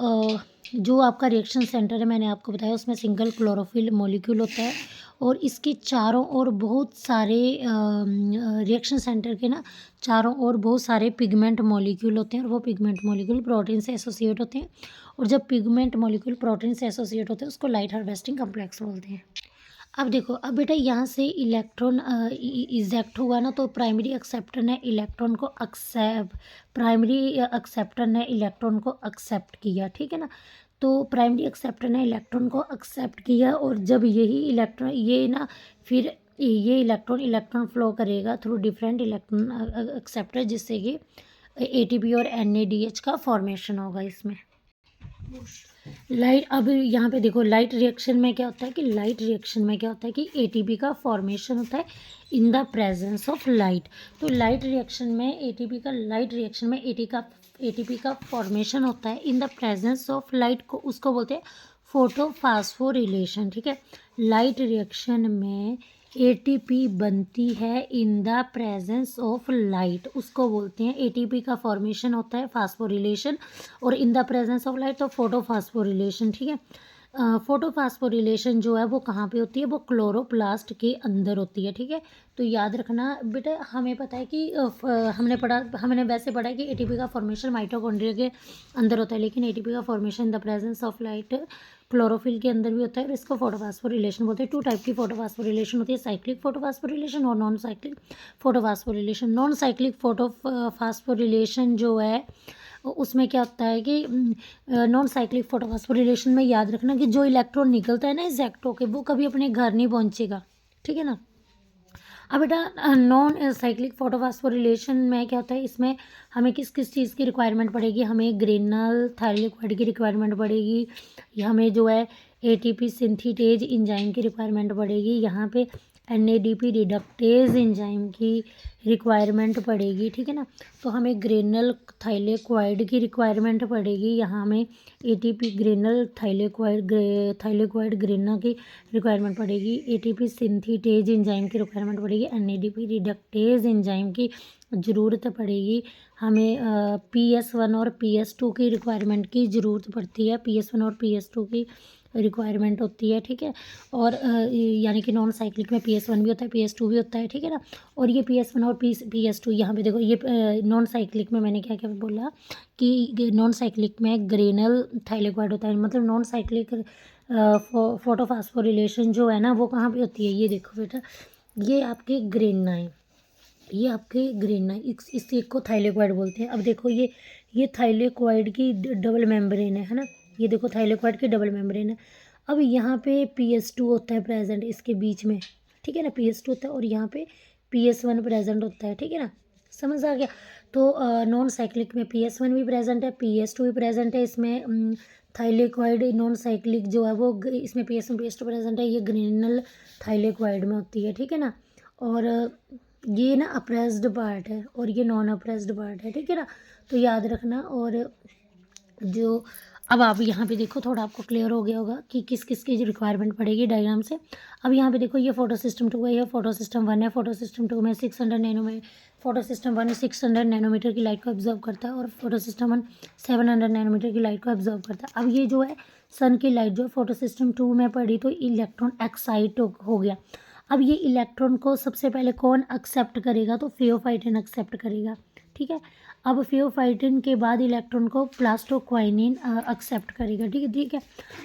S1: जो आपका रिएक्शन सेंटर है मैंने आपको बताया उसमें सिंगल क्लोरोफिल मॉलिक्यूल होता है और इसके चारों ओर बहुत सारे रिएक्शन सेंटर के ना चारों ओर बहुत सारे पिगमेंट मॉलिक्यूल होते हैं और वो पिगमेंट मॉलिक्यूल प्रोटीन से एसोसिएट होते हैं। और जब पिगमेंट मॉलिक्यूल प्रोटीन से एसोसिएट होते हैं उसको लाइट हार्वेस्टिंग कम्प्लेक्स बोलते हैं। अब देखो, अब बेटा यहाँ से इलेक्ट्रॉन इजेक्ट हुआ ना, तो प्राइमरी एक्सेप्टर ने इलेक्ट्रॉन को एक्सेप्ट किया, ठीक है ना। तो प्राइमरी एक्सेप्टर ने इलेक्ट्रॉन को एक्सेप्ट किया और जब यही इलेक्ट्रॉन ये ना फिर ये इलेक्ट्रॉन फ्लो करेगा थ्रू डिफरेंट इलेक्ट्रॉन एक्सेप्टर, जिससे कि एटीपी और एनएडीएच का फॉर्मेशन होगा इसमें। लाइट, अब यहाँ पे देखो लाइट रिएक्शन में क्या होता है कि एटीपी का फॉर्मेशन होता है in the presence of light. तो लाइट रिएक्शन में एटीपी का फॉर्मेशन होता है in the presence of light, को उसको बोलते हैं फोटोफास्फोरिलेशन, ठीक है। लाइट रिएक्शन में एटीपी बनती है in the presence of light, उसको बोलते हैं एटीपी का फॉर्मेशन होता है फास्फोरिलेशन, और इन द प्रेजेंस ऑफ लाइट तो फोटोफास्फोरिलेशन, ठीक है। फोटोफास्फोरिलेशन जो है वो कहाँ पे होती है, वो क्लोरोप्लास्ट के अंदर होती है, ठीक है। तो याद रखना बेटा, हमें पता है कि हमने वैसे पढ़ा है कि एटीपी का फॉर्मेशन माइटोकॉन्ड्रिया के अंदर होता है, लेकिन एटीपी का formation in the presence of light chlorophyll के अंदर भी होता है और इसको फोटोफास्फोरिलेशन बोलते हैं। 2 टाइप की फोटोफास्फोरिलेशन होती है, साइक्लिक फोटोफास्फोरिलेशन और non cyclic photophosphorylation. Non cyclic photophosphorylation जो है उसमें क्या होता है कि नॉन साइक्लिक फोटोफास्फोरिलेशन में याद रखना कि जो इलेक्ट्रॉन निकलता है ना इजेक्ट होके, वो कभी अपने घर नहीं पहुंचेगा, ठीक है ना। अब बेटा नॉन साइक्लिक फोटोफास्फोरिलेशन में क्या होता है, इसमें हमें किस किस चीज़ की रिक्वायरमेंट पड़ेगी, हमें ग्रेनल थायरोइड की रिक्वायरमेंट पड़ेगी, या हमें जो है एटीपी सिंथेटेज एंजाइम की रिक्वायरमेंट पड़ेगी, यहाँ पे एनएडीपी रिडक्टेज एंजाइम की रिक्वायरमेंट पड़ेगी, ठीक है ना। तो हमें ग्रेनल थाइलेक्वाइड की रिक्वायरमेंट पड़ेगी, यहाँ हमें एटीपी ग्रेनल थाइलेक्वाइड ग्रेना की रिक्वायरमेंट पड़ेगी, एटीपी सिंथेटेज एंजाइम की रिक्वायरमेंट पड़ेगी, एनएडीपी रिडक्टेज एंजाइम की ज़रूरत पड़ेगी, हमें PS1 और PS2 की रिक्वायरमेंट की ज़रूरत पड़ती है, PS1 और PS2 की रिक्वायरमेंट होती है, ठीक है। और यानी कि नॉन साइक्लिक में PS1 भी होता है, PS2 भी होता है, ठीक है ना। और ये PS1 और PS2 यहाँ पे देखो, ये नॉन साइक्लिक में मैंने क्या क्या बोला कि नॉन साइक्लिक में ग्रेनल थाइलेक्वाइड होता है, मतलब नॉन साइक्लिक फोटोफास्फोरिलेशन जो है ना वो कहाँ पे होती है, ये देखो बेटा, ये आपके ग्रेना है, इस एक को थाइलेक्वाइड बोलते हैं। अब देखो ये थाइलेक्वाइड की डबल मेम्ब्रेन है ना, ये देखो थाइलेक्वाइड की डबल मेम्ब्रेन है। अब यहाँ पे PS2 होता है प्रेजेंट इसके बीच में, ठीक है ना, PS2 होता है और यहाँ पे PS1 प्रेजेंट होता है, ठीक है ना, समझ आ गया। तो नॉन साइक्लिक में PS1 भी प्रेजेंट है, PS2 भी प्रेजेंट है, इसमें थाइलेक्वाइड नॉन साइक्लिक जो है वो इसमें PS1 PS2 प्रेजेंट है, ये ग्रेनल थाइलेक्वाइड में होती है, ठीक है ना। और ये ना अप्रेस्ड पार्ट है और ये नॉन अप्रेस्ड पार्ट है, ठीक है ना। तो याद रखना। और जो अब आप यहाँ पे देखो, थोड़ा आपको क्लियर हो गया होगा कि किस किस की रिक्वायरमेंट पड़ेगी डायग्राम से। अब यहाँ पे देखो, ये फोटो सिस्टम 2 है, ये फोटो सिस्टम 1 है। फोटो सिस्टम 2 में 600 नैनोमीटर, फोटो सिस्टम 1 600 नैनोमीटर की लाइट को ऑब्जर्व करता है और फोटो सिस्टम 1 700 नैनोमीटर की लाइट को ऑब्जर्व करता है। अब ये जो है सन की लाइट जो फोटो सिस्टम 2 में पड़ी तो इलेक्ट्रॉन एक्साइट हो गया। अब ये इलेक्ट्रॉन को सबसे पहले कौन एक्सेप्ट करेगा, तो फियोफाइटिन एक्सेप्ट करेगा, ठीक है। अब फियोफाइटिन के बाद इलेक्ट्रॉन को प्लास्टोक्वाइनिन एक्सेप्ट करेगा, ठीक है।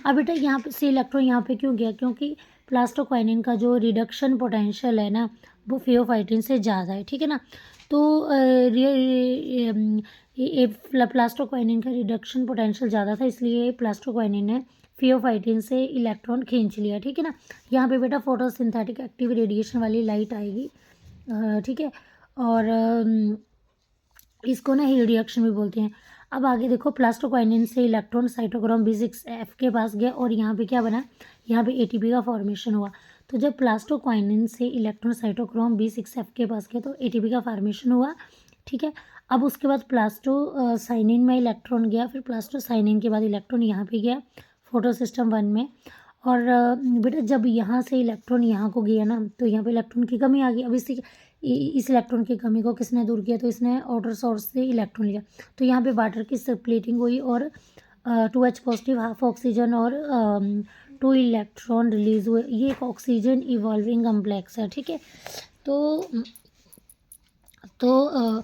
S1: अब बेटा यहाँ पे से इलेक्ट्रॉन यहाँ पे क्यों गया, क्योंकि प्लास्टोक्वाइनिन का जो रिडक्शन पोटेंशियल है ना वो फियोफाइटिन से ज़्यादा है, ठीक है ना। तो ये प्लास्टोक्वाइनिन का रिडक्शन पोटेंशियल ज़्यादा था, इसलिए प्लास्टोक्वाइनिन ने फियोफाइटिन से इलेक्ट्रॉन खींच लिया, ठीक है ना। यहाँ पे बेटा फोटोसिंथेटिक एक्टिव रेडिएशन वाली लाइट आएगी, ठीक है। और इसको ना हीट रिएक्शन भी बोलते हैं। अब आगे देखो, प्लास्टोक्वाइनिन से इलेक्ट्रॉन साइटोक्रोम B6F के पास गया और यहाँ पे क्या बना, यहाँ पे ATP का फॉर्मेशन हुआ। तो जब प्लास्टोक्वाइनिन से इलेक्ट्रॉन साइटोक्रोम B6F के पास गया तो ATP का फॉर्मेशन हुआ, ठीक है। अब उसके बाद प्लास्टोसाइनिन में इलेक्ट्रॉन गया, फिर प्लास्टोसाइनिन के बाद इलेक्ट्रॉन यहाँ पे गया फोटो सिस्टम 1 में। और बेटा जब यहाँ से इलेक्ट्रॉन यहाँ को गया ना, तो यहाँ पे इलेक्ट्रॉन की कमी आ गई। अब इस इलेक्ट्रॉन की कमी को किसने दूर किया, तो इसने आउटर सोर्स से इलेक्ट्रॉन लिया। तो यहाँ पे वाटर की सर्कुलेटिंग हुई और 2H पॉजिटिव हाफ ऑक्सीजन और 2 इलेक्ट्रॉन रिलीज हुए। ये एक ऑक्सीजन इवॉल्विंग कम्प्लेक्स है, ठीक है। तो तो अ,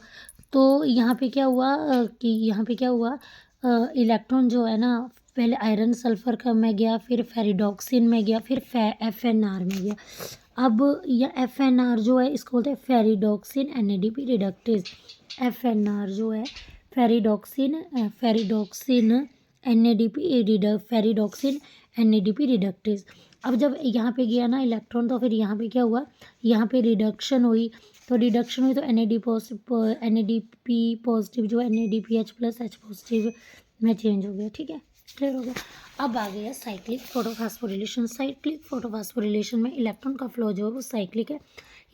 S1: तो यहाँ पे क्या हुआ कि यहाँ पे क्या हुआ, इलेक्ट्रॉन जो है ना पहले आयरन सल्फर का में गया, फिर फेरिडॉक्सिन में गया, फिर FNR में गया। अब यह FNR जो है इसको बोलते हैं फेरिडॉक्सिन NADP रिडक्टेज। FNR जो है फेरिडॉक्सिन NADP रिडक्टेज। अब जब यहाँ पे गया ना इलेक्ट्रॉन, तो फिर यहाँ पे क्या हुआ, यहाँ पे रिडक्शन हुई। तो रिडक्शन हुई तो NADP पॉजिटिव जो NADPH प्लस H पॉजिटिव में चेंज हो गया, ठीक है, क्लियर हो गया। अब आ गया साइक्लिक फोटोफॉस्फोरिलेशन। साइक्लिक फोटोफॉस्फोरिलेशन में इलेक्ट्रॉन का फ्लो जो है वो साइक्लिक है।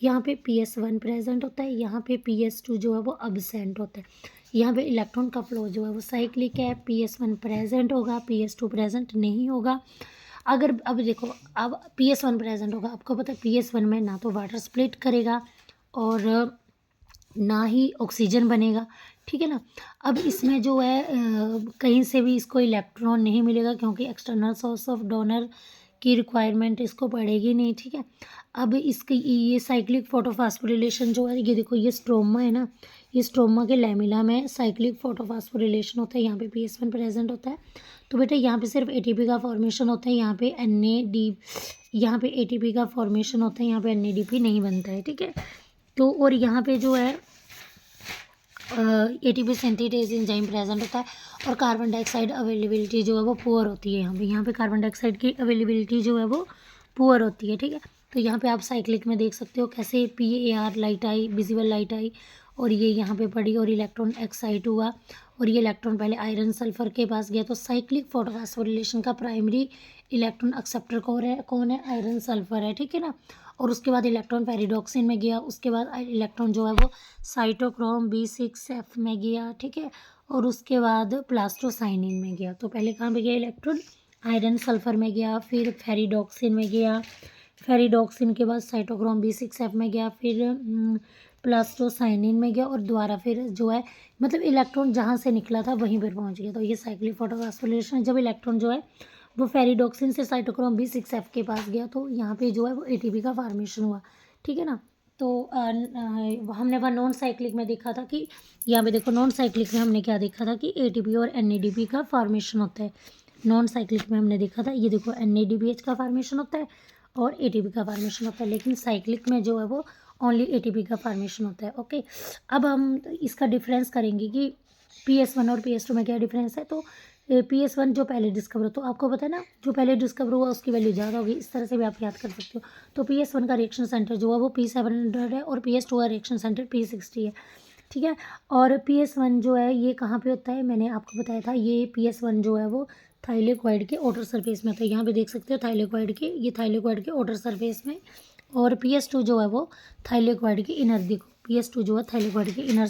S1: यहाँ पे PS1 प्रेजेंट होता है, यहाँ पे PS2 जो है वो अब्सेंट होता है। यहाँ पे इलेक्ट्रॉन का फ्लो जो है वो साइक्लिक है, PS1 प्रेजेंट होगा, PS2 प्रेजेंट नहीं होगा। अगर अब देखो, अब PS1 प्रेजेंट होगा, आपको पता है PS1 में ना तो वाटर स्प्लिट करेगा और ना ही ऑक्सीजन बनेगा, ठीक है ना। अब इसमें जो है कहीं से भी इसको इलेक्ट्रॉन नहीं मिलेगा, क्योंकि एक्सटर्नल सोर्स ऑफ डोनर की रिक्वायरमेंट इसको पड़ेगी नहीं, ठीक है। अब इसकी ये साइक्लिक फोटोफॉस्फोरिलेशन जो है, ये देखो ये स्ट्रोमा है ना, ये स्ट्रोमा के लैमिला में साइक्लिक फोटोफॉस्फोरिलेशन होता है। यहाँ पे PS1 प्रेजेंट होता है। तो बेटा यहाँ पे सिर्फ ATP का फॉर्मेशन होता है, यहाँ पे यहाँ पे ATP का फॉर्मेशन होता है, यहाँ पे NADP नहीं बनता है, ठीक है। तो और यहाँ पे जो है ATP सिंथेटेज एंजाइम प्रेजेंट होता है और कार्बन डाइऑक्साइड अवेलेबिलिटी जो है वो पुअर होती है। यहाँ पे कार्बन डाइऑक्साइड की अवेलेबिलिटी जो है वो पुअर होती है, ठीक है। तो यहाँ पे आप साइक्लिक में देख सकते हो कैसे PAR लाइट आई, विजिबल लाइट आई और ये यहाँ पे पड़ी और इलेक्ट्रॉन एक्साइट हुआ और ये इलेक्ट्रॉन पहले आयरन सल्फर के पास गया। तो साइक्लिक फोटोफॉस्फोरिलेशन का प्राइमरी इलेक्ट्रॉन एक्सेप्टर कौन है, आयरन सल्फर है, ठीक है ना। और उसके बाद इलेक्ट्रॉन पेरिडॉक्सिन में गया, उसके बाद इलेक्ट्रॉन जो है वो साइटोक्रोम B6F में गया, ठीक है। और उसके बाद प्लास्टोसाइनिन में गया। तो पहले कहाँ पे गया इलेक्ट्रॉन, आयरन सल्फर में गया, फिर फेरिडॉक्सिन में गया, फेरिडॉक्सिन के बाद साइटोक्रोम B6F में गया, फिर प्लास्टोसाइनिन में गया और दोबारा फिर जो है मतलब इलेक्ट्रॉन जहाँ से निकला था वहीं पर पहुँच गया। तो ये साइक्लिक फोटोफॉस्फोरिलेशन, जब इलेक्ट्रॉन जो है वो फेरिडॉक्सिन से साइटोक्रोम B6F के पास गया तो यहाँ पे जो है वो ATP का फॉर्मेशन हुआ, ठीक है ना। तो हमने वह नॉन साइक्लिक में देखा था कि यहाँ पे देखो, नॉन साइक्लिक में हमने क्या देखा था कि ATP और NADP का फॉर्मेशन होता है। नॉन साइक्लिक में हमने देखा था, ये देखो NADPH का फॉर्मेशन होता है और ATP का फॉर्मेशन होता है, लेकिन साइक्लिक में जो है वो ओनली ATP का फॉर्मेशन होता है, ओके। अब हम इसका डिफरेंस करेंगे कि PS1 और PS2 में क्या डिफरेंस है। तो PS1 जो पहले डिस्कवर हो, तो आपको पता है ना जो पहले डिस्कवर हुआ उसकी वैल्यू ज़्यादा होगी, इस तरह से भी आप याद कर सकते हो। तो PS1 का रिएक्शन सेंटर जो है वो P700 है और PS2 का रिएक्शन सेंटर P60 है, ठीक है। और PS1 जो है ये कहाँ पे होता है, मैंने आपको बताया था, ये PS1 जो है वो थाइलेक्वाइड के आउटर सरफेस में होता है। यहाँ पे देख सकते हो थाइलेक्वाइड के, ये थाइलेक्वाइड के आउटर सरफेस में। और PS2 जो है वो थाइलेक्वाइड के इनर, देखो PS2 जो है थाइलेक्वाइड के इनर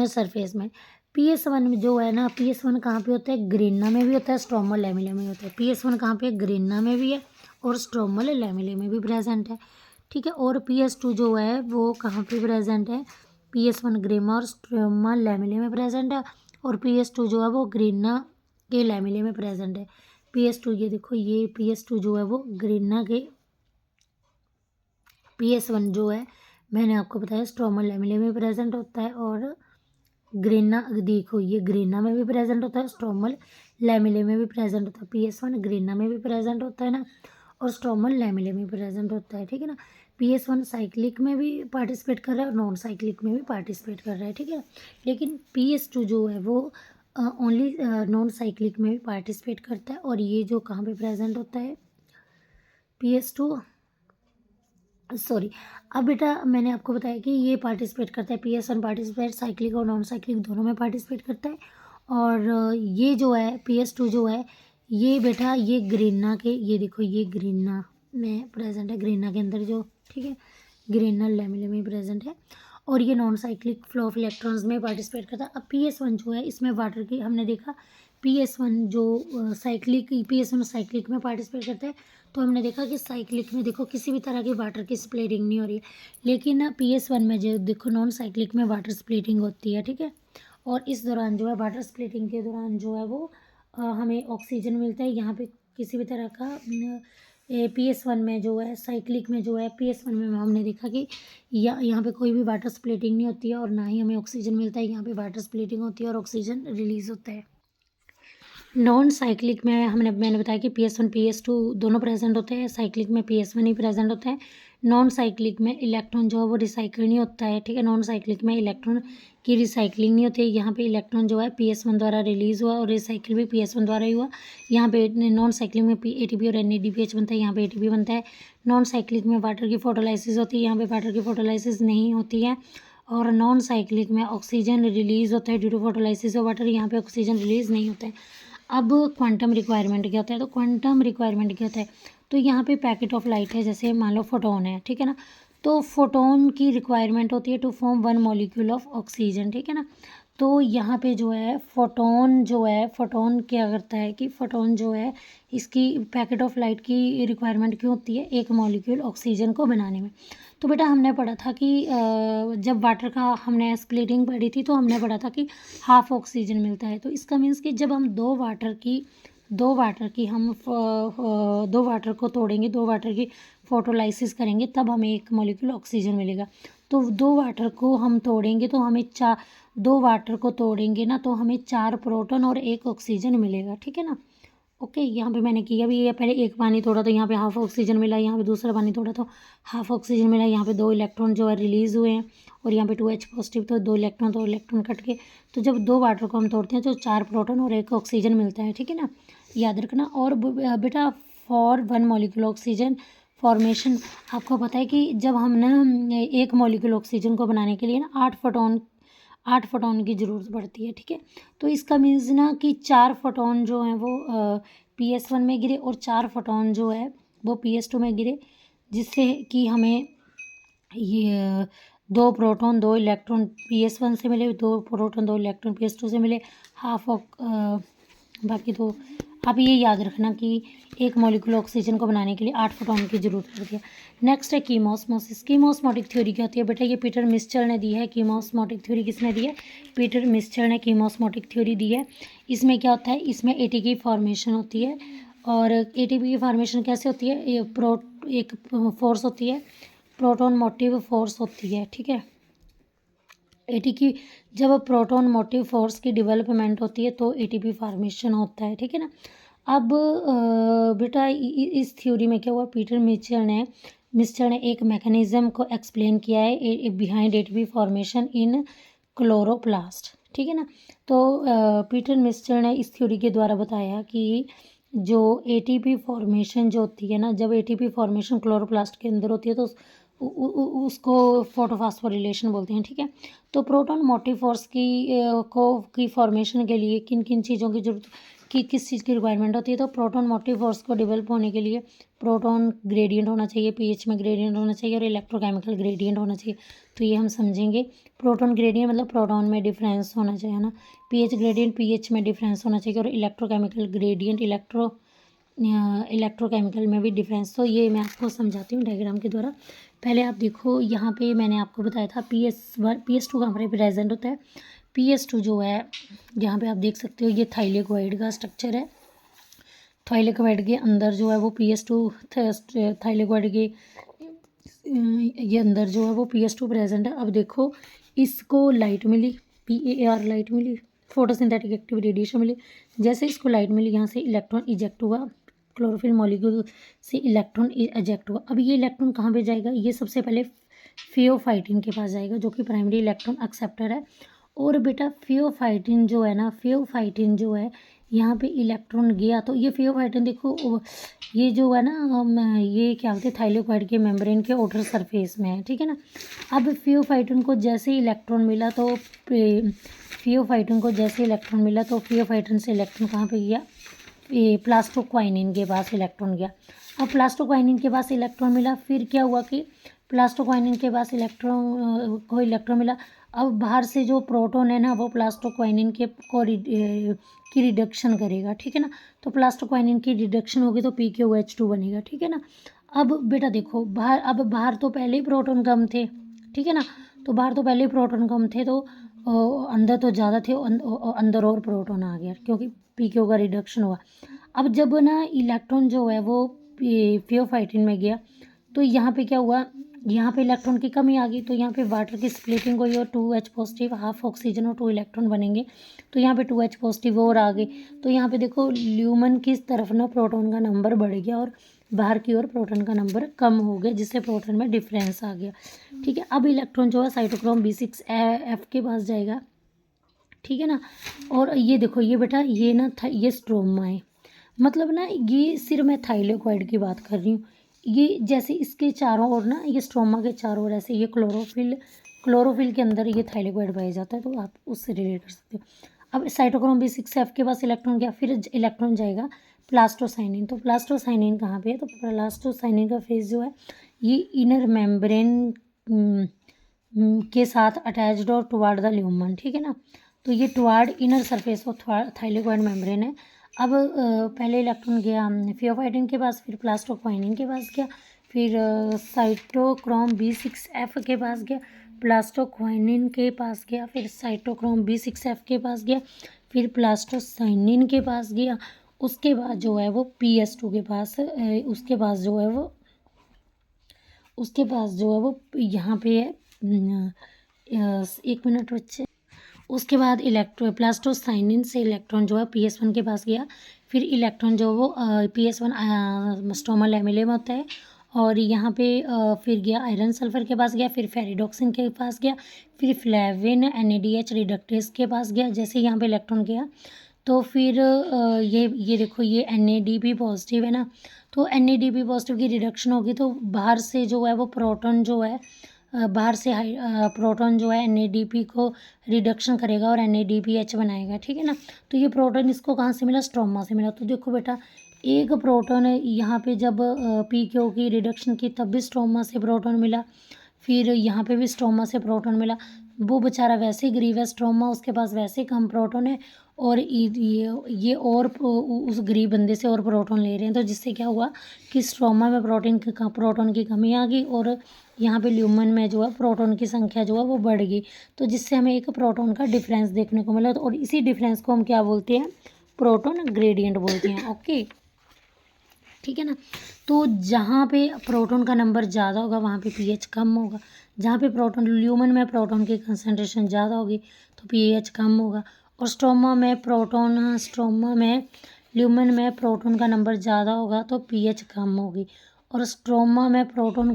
S1: सरफेस में। PS1 में जो है ना, PS1 कहाँ पे होता है, ग्रेना में भी होता है, स्ट्रोमल लैमेला में होता है। PS1 कहाँ पे, ग्रेना में भी है और स्ट्रोमल लैमेला में भी प्रेजेंट है, ठीक है। और PS2 जो है वो कहाँ पे प्रेजेंट है, PS1 ग्रेमा और स्ट्रोमा लैमेला में प्रेजेंट है और PS2 जो है वो ग्रेना के लैमेला में प्रेजेंट है। PS2 ये देखो, ये PS2 जो है वो ग्रेना के, PS1 जो है मैंने आपको बताया स्ट्रोमल लैमेला में प्रेजेंट होता है और ग्रेना, देखो ये ग्रेना में भी प्रेजेंट होता है, स्ट्रोमल लैमेले में भी प्रेजेंट होता है। PS1 ग्रेना में भी प्रेजेंट होता है ना और स्ट्रोमल लैमेले में प्रेजेंट होता है, ठीक है ना। PS1 साइक्लिक में भी पार्टिसिपेट कर रहा है और नॉन साइक्लिक में भी पार्टिसिपेट कर रहा है, ठीक है। लेकिन PS2 जो है वो ओनली नॉन साइक्लिक में भी पार्टिसिपेट करता है, और ये जो कहाँ पे प्रेजेंट होता है PS2, सॉरी। अब बेटा मैंने आपको बताया कि ये पार्टिसिपेट करता है, PS1 पार्टिसिपेट साइक्लिक और नॉन साइक्लिक दोनों में पार्टिसिपेट करता है। और ये जो है PS2 जो है ये बेटा ये ग्रीना के, ये देखो ये ग्रीना में प्रेजेंट है, ग्रीना के अंदर जो, ठीक है, ग्रीनल लैमेले में प्रेजेंट है। और ये non cyclic flow of electrons में पार्टिसिपेट करता है। अब PS1 जो है इसमें वाटर की हमने देखा, PS1 जो PS1 साइक्लिक में पार्टिसिपेट करता है, तो हमने देखा कि साइक्लिक में देखो किसी भी तरह की वाटर की स्प्लिटिंग नहीं हो रही है। लेकिन PS1 में जो देखो नॉन साइक्लिक में वाटर स्प्लिटिंग होती है, ठीक है। और इस दौरान जो है वाटर स्प्लिटिंग के दौरान जो है वो हमें ऑक्सीजन मिलता है। यहाँ पे किसी भी तरह का PS1 में जो है साइक्लिक में जो है PS1 में हमने देखा कि यहाँ पे कोई भी वाटर स्प्लिटिंग नहीं होती है और ना ही हमें ऑक्सीजन मिलता है। यहाँ पे वाटर स्प्लिटिंग होती है और ऑक्सीजन रिलीज होता है। नॉन साइक्लिक में मैंने बताया कि PS1 PS2 दोनों प्रेजेंट होते हैं, साइक्लिक में PS1 ही प्रेजेंट होता है। नॉन साइक्लिक में इलेक्ट्रॉन जो है वो रिसाइकिल नहीं होता है, ठीक है। नॉन साइक्लिक में इलेक्ट्रॉन की रिसाइकलिंग नहीं होती है। यहाँ पे इलेक्ट्रॉन जो है PS1 द्वारा रिलीज हुआ और रिसाइकिल भी PS1 द्वारा ही हुआ। यहाँ पे नॉन साइक्लिक में ATP और NADPH बनता है, यहाँ पे ATP बनता है। नॉन साइक्लिक में वाटर की फोटोलाइसिस होती है, यहाँ पे वाटर की फोटोलाइसिस नहीं होती है। और नॉन साइक्लिक में ऑक्सीजन रिलीज होता है due to photolysis of water, यहाँ पे ऑक्सीजन रिलीज नहीं होता है। अब क्वांटम रिक्वायरमेंट क्या होता है, तो क्वांटम रिक्वायरमेंट क्या होता है, तो यहाँ पे पैकेट ऑफ लाइट है, जैसे मान लो फोटोन है, ठीक है ना। तो फोटोन की रिक्वायरमेंट होती है to form 1 molecule of oxygen, ठीक है ना। तो यहाँ पे जो है फोटोन क्या करता है कि फोटोन जो है इसकी पैकेट ऑफ लाइट की रिक्वायरमेंट क्यों होती है, एक मॉलिक्यूल ऑक्सीजन को बनाने में। तो बेटा हमने पढ़ा था कि जब वाटर का हमने स्प्लिटिंग पढ़ी थी तो हमने पढ़ा था कि हाफ ऑक्सीजन मिलता है। तो इसका मीन्स कि जब हम दो वाटर की दो वाटर को तोड़ेंगे, दो वाटर की फोटोलाइसिस करेंगे, तब हमें एक मॉलिक्यूल ऑक्सीजन मिलेगा। तो दो वाटर को हम तोड़ेंगे तो हमें दो वाटर को तोड़ेंगे ना तो हमें 4 प्रोटॉन और 1 ऑक्सीजन मिलेगा, ठीक है ना। ओके, यहाँ पे मैंने किया भी, ये पहले एक पानी तोड़ा तो यहाँ पे हाफ ऑक्सीजन मिला, यहाँ पे दूसरा पानी तोड़ा तो हाफ ऑक्सीजन मिला। यहाँ पे 2 इलेक्ट्रॉन जो है रिलीज हुए हैं और यहाँ पे 2H पॉजिटिव, तो 2 इलेक्ट्रॉन, तो इलेक्ट्रॉन कट के, तो जब 2 वाटर को हम तोड़ते हैं तो 4 प्रोटॉन और 1 ऑक्सीजन मिलता है, ठीक है ना, याद रखना। और बेटा फॉर 1 मॉलिक्यूल ऑक्सीजन फॉर्मेशन, आपको पता है कि जब हम ना एक मॉलिक्यूल ऑक्सीजन को बनाने के लिए ना 8 फोटोन की ज़रूरत पड़ती है, ठीक है। तो इसका मीन्स ना कि 4 फोटोन जो हैं वो PS1 में गिरे और 4 फोटोन जो है वो PS2 में गिरे, जिससे कि हमें ये 2 प्रोटॉन 2 इलेक्ट्रॉन PS1 से मिले, 2 प्रोटॉन 2 इलेक्ट्रॉन PS2 से मिले, हाफ बाकी तो आप ये याद रखना कि एक मॉलिक्यूल ऑक्सीजन को बनाने के लिए 8 फोटोन की जरूरत पड़ती है। नेक्स्ट है कीमोस्मोसिस। कीमोस्मोटिक थ्योरी क्या होती है बेटा, ये पीटर मिस्चर ने दी है। कीमोस्मोटिक थ्योरी किसने दी है, पीटर मिस्चर ने कीमोस्मोटिक थ्योरी दी है। इसमें क्या होता है, इसमें ATP की फॉर्मेशन होती है। और ATP की फॉर्मेशन कैसे होती है, एक फोर्स होती है, प्रोटॉन मोटिव फोर्स होती है, ठीक है। ATP जब प्रोटॉन मोटिव फोर्स की डेवलपमेंट होती है तो ATP फॉर्मेशन होता है, ठीक है ना। अब बेटा इस थ्योरी में क्या हुआ, पीटर मिस्चर ने एक मैकेनिज्म को एक्सप्लेन किया है बिहाइंड ATP फॉर्मेशन इन क्लोरोप्लास्ट, ठीक है ना। तो पीटर मिस्चर ने इस थ्योरी के द्वारा बताया कि जो ATP फॉर्मेशन जो होती है ना, जब ATP फॉर्मेशन क्लोरोप्लास्ट के अंदर होती है तो उसको फोटोफॉस्फोरिलेशन बोलते हैं, ठीक है। तो प्रोटॉन मोटिव फोर्स की फॉर्मेशन के लिए किन किन चीज़ों की जरूरत, किस चीज़ की रिक्वायरमेंट होती है, तो प्रोटॉन मोटिव फोर्स को डेवलप होने के लिए प्रोटॉन ग्रेडियंट होना चाहिए, pH में ग्रेडियंट होना चाहिए और इलेक्ट्रोकेमिकल ग्रेडियंट होना चाहिए। तो ये हम समझेंगे, प्रोटॉन ग्रेडियंट मतलब प्रोटॉन में डिफरेंस होना चाहिए ना, pH ग्रेडियंट pH में डिफरेंस होना चाहिए और इलेक्ट्रोकेमिकल ग्रेडियंट इलेक्ट्रोकेमिकल में भी डिफरेंस। तो ये मैं आपको समझाती हूँ डायग्राम के द्वारा। पहले आप देखो, यहाँ पे मैंने आपको बताया था PS2 कहाँ पर प्रेजेंट होता है। PS2 जो है यहाँ पे आप देख सकते हो, ये थाइलेकोइड का स्ट्रक्चर है। थाइलेकोइड के अंदर जो है वो PS2 थाइलेकोइड के ये अंदर जो है वो PS2 प्रेजेंट है। अब देखो, इसको लाइट मिली, PAR लाइट मिली, फोटोसिंथेटिक एक्टिव रेडिएशन मिली। जैसे इसको लाइट मिली, यहाँ से इलेक्ट्रॉन इजेक्ट हुआ क्लोरोफिल मॉलिक्यूल से इलेक्ट्रॉन एजेक्ट हुआ। अब ये इलेक्ट्रॉन कहाँ पे जाएगा, ये सबसे पहले फियोफाइटिन के पास जाएगा जो कि प्राइमरी इलेक्ट्रॉन एक्सेप्टर है। और बेटा फियोफाइटिन जो है ना, फियोफाइटिन जो है यहाँ पे इलेक्ट्रॉन गया तो ये फियोफाइटिन देखो ये जो है ना ये क्या बोलते हैं थाइलोक्वाइड के मेम्ब्रेन के आउटर सरफेस में है, ठीक है ना। अब फियोफाइटिन को जैसे ही इलेक्ट्रॉन मिला तो फियोफाइटिन को जैसे इलेक्ट्रॉन मिला तो फियोफाइटिन से इलेक्ट्रॉन कहाँ पे गया, ये प्लास्टोक्वाइनिन के पास इलेक्ट्रॉन गया। अब प्लास्टोक्वाइनिन के पास इलेक्ट्रॉन मिला, फिर क्या हुआ कि प्लास्टोक्वाइनिन के पास इलेक्ट्रॉन को इलेक्ट्रॉन मिला। अब बाहर से जो प्रोटॉन है ना वो प्लास्टोक्वाइनिन के की रिडक्शन करेगा, ठीक है ना। तो प्लास्टोक्वाइनिन की रिडक्शन होगी तो PKOH2 बनेगा, ठीक है ना। अब बेटा देखो बाहर तो पहले ही प्रोटॉन कम थे, ठीक है ना। तो बाहर तो पहले ही प्रोटॉन कम थे तो अंदर तो ज़्यादा थे, अंदर और प्रोटॉन आ गया क्योंकि PKO का रिडक्शन हुआ। अब जब ना इलेक्ट्रॉन जो है वो फियोफाइटिन में गया तो यहाँ पे क्या हुआ, यहाँ पे इलेक्ट्रॉन की कमी आ गई तो यहाँ पे वाटर की स्प्लिटिंग हुई और 2H पॉजिटिव हाफ ऑक्सीजन और 2 इलेक्ट्रॉन बनेंगे। तो यहाँ पे 2H पॉजिटिव और आ गए तो यहाँ पे देखो ल्यूमन की तरफ ना प्रोटॉन का नंबर बढ़ गया और बाहर की ओर प्रोटॉन का नंबर कम हो गया जिससे प्रोटॉन में डिफरेंस आ गया, ठीक है। अब इलेक्ट्रॉन जो है साइटोक्रोम B6F के पास जाएगा, ठीक है ना। और ये देखो ये बेटा ये ना था ये स्ट्रोमा है, मतलब ना ये सिर्फ मैं थाइलोक्वाइड की बात कर रही हूँ। ये जैसे इसके चारों ओर ना ये स्ट्रोमा के चारों ओर ऐसे ये क्लोरोफिल के अंदर ये थाइलोक्वाइड पाया जाता है तो आप उससे रिलेट कर सकते हो। अब साइटोक्रोम B6F के पास इलेक्ट्रॉन गया, फिर इलेक्ट्रॉन जाएगा प्लास्टोसाइनिन। तो प्लास्टोसाइनिन कहाँ पे है, तो प्लास्टोसाइनिन का फेज जो है ये इनर मेम्ब्रेन के साथ अटैच्ड और टुवार्ड द ल्यूमन, ठीक है ना। तो ये toward inner surface of thylakoid membrane है। अब पहले इलेक्ट्रॉन गया फियोफाइटिन के पास, फिर प्लास्टोक्वाइनिन के पास गया, फिर साइटोक्रोम B6F के पास गया, प्लास्टोक्वाइनिन के पास गया, फिर साइटोक्रोम B6F के पास गया, फिर प्लास्टोसाइनिन के पास गया। उसके बाद जो है वो PS2 के पास उसके पास जो है वो यहाँ पे है एक मिनट बच्चे। उसके बाद प्लास्टोसाइनिन से इलेक्ट्रॉन जो है PS1 के पास गया, फिर इलेक्ट्रॉन जो वो PS1 स्ट्रोमा लैमेले में होता है और यहाँ पे फिर गया आयरन सल्फर के पास गया, फिर फेरिडोक्सिन के पास गया, फिर फ्लेविन NADH रिडक्टेस के पास गया। जैसे यहाँ पे इलेक्ट्रॉन गया तो फिर ये देखो ये NADP पॉजिटिव है ना, तो NADP पॉजिटिव की रिडक्शन होगी तो बाहर से जो है वो प्रोटॉन जो है बाहर से प्रोटॉन जो है NADP को रिडक्शन करेगा और NADPH बनाएगा, ठीक है ना। तो ये प्रोटॉन इसको कहाँ से मिला, स्ट्रोमा से मिला। तो देखो बेटा एक प्रोटॉन है यहाँ पे जब PKO की रिडक्शन की तब भी स्ट्रोमा से प्रोटॉन मिला, फिर यहाँ पे भी स्ट्रोमा से प्रोटॉन मिला। वो बेचारा वैसे ही गरीब है, स्ट्रोमा उसके पास वैसे ही कम प्रोटॉन है और ये और उस गरीब बंदे से और प्रोटॉन ले रहे हैं तो जिससे क्या हुआ कि स्ट्रोमा में प्रोटॉन की कमी आ गई और यहाँ पे ल्यूमन में जो है प्रोटॉन की संख्या जो है वो बढ़ गई तो जिससे हमें एक प्रोटॉन का डिफरेंस देखने को मिला। तो और इसी डिफरेंस को हम क्या बोलते हैं, प्रोटॉन ग्रेडियंट बोलते हैं, ओके, ठीक है ना। तो जहाँ पे प्रोटॉन का नंबर ज़्यादा होगा वहाँ पे pH कम होगा, जहाँ पे प्रोटॉन ल्यूमन में प्रोटॉन की कंसनट्रेशन ज़्यादा होगी तो pH कम होगा, और स्ट्रोमा में ल्यूमन में प्रोटॉन का नंबर ज़्यादा होगा तो pH कम होगी, और स्ट्रोमा में प्रोटॉन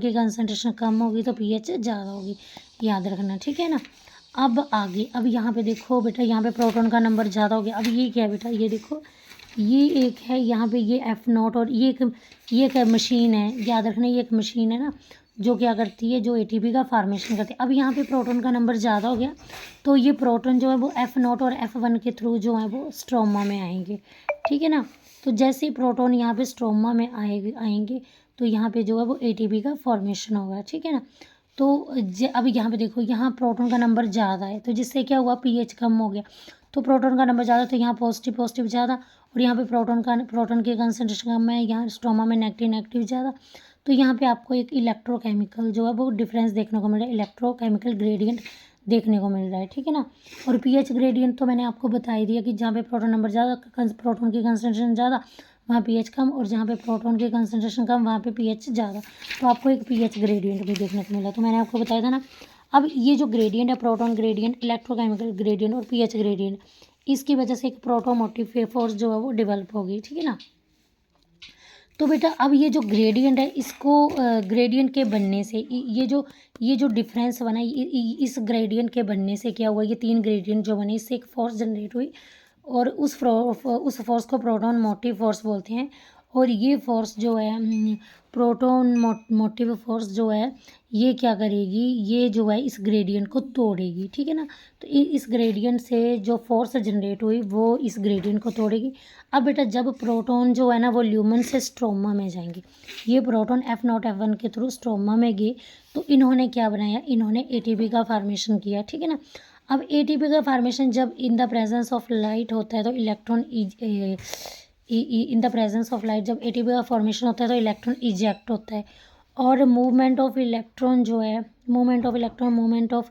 S1: की कंसनट्रेशन कम होगी तो pH ज़्यादा होगी, याद रखना, ठीक है ना। अब आगे अब यहाँ पे देखो बेटा यहाँ पे प्रोटॉन का नंबर ज़्यादा हो गया। अब ये क्या है बेटा, ये देखो ये एक है यहाँ पे ये F0 और ये एक मशीन है, याद रखना ये एक मशीन है ना जो क्या करती है, जो ATP का फार्मेशन करती है। अब यहाँ पे प्रोटॉन का नंबर ज़्यादा हो गया तो ये प्रोटॉन जो है वो F0 और F1 के थ्रू जो है वो स्ट्रोमा में आएंगे, ठीक है ना। तो जैसे ही प्रोटॉन यहाँ पे स्ट्रोमा में आएंगे तो यहाँ पे जो है वो ATP का फॉर्मेशन होगा, ठीक है ना। तो अब यहाँ पे देखो यहाँ प्रोटॉन का नंबर ज़्यादा है तो जिससे क्या हुआ pH कम हो गया, तो प्रोटॉन का नंबर ज़्यादा तो यहाँ पॉजिटिव ज़्यादा और यहाँ पे प्रोटॉन की कंसनट्रेशन कम है, यहाँ स्ट्रोमा में नेगेटिव ज़्यादा। तो यहाँ पे आपको एक इलेक्ट्रोकेमिकल जो है वो डिफरेंस देखने को मिल रहा है, इलेक्ट्रोकेमिकल ग्रेडियंट देखने को मिल रहा है, ठीक है ना। और pH ग्रेडियंट तो मैंने आपको बता ही दिया कि जहाँ पे प्रोटॉन नंबर ज़्यादा, प्रोटॉन की कंसनट्रेशन ज़्यादा वहाँ pH कम, और जहाँ पे प्रोटॉन की कंसनट्रेशन कम वहाँ पे pH ज़्यादा। तो आपको एक pH ग्रेडियंट भी देखने को मिला, तो मैंने आपको बताया था ना। अब ये जो ग्रेडियंट है प्रोटॉन ग्रेडियंट, इलेक्ट्रोकेमिकल ग्रेडियंट और pH ग्रेडियंट, इसकी वजह से एक प्रोटोमोटिव फोर्स जो है वो डेवलप होगी, ठीक है ना। तो बेटा अब ये जो ग्रेडियंट है इसको ग्रेडियंट के बनने से ये जो डिफरेंस बना इस ग्रेडियंट के बनने से क्या हुआ, ये 3 ग्रेडियंट जो बने इससे एक फोर्स जनरेट हुई और उस फोर्स को प्रोटोन मोटिव फोर्स बोलते हैं। और ये फोर्स जो है प्रोटोन मोटिव फोर्स जो है ये क्या करेगी, ये जो है इस ग्रेडियंट को तोड़ेगी, ठीक है ना। तो इस ग्रेडियंट से जो फोर्स जनरेट हुई वो इस ग्रेडियंट को तोड़ेगी। अब बेटा जब प्रोटॉन जो है ना वो ल्यूमन से स्ट्रोमा में जाएंगे, ये प्रोटॉन F0 F1 के थ्रू स्ट्रोमा में गए तो इन्होंने क्या बनाया, इन्होंने ATP का फॉर्मेशन किया, ठीक है ना। अब ATP का फॉर्मेशन जब इन द प्रेजेंस ऑफ लाइट होता है तो electron in the presence of light जब ATP का फॉर्मेशन होता है तो इलेक्ट्रॉन इजेक्ट होता है। और मूवमेंट ऑफ इलेक्ट्रॉन जो है मूवमेंट ऑफ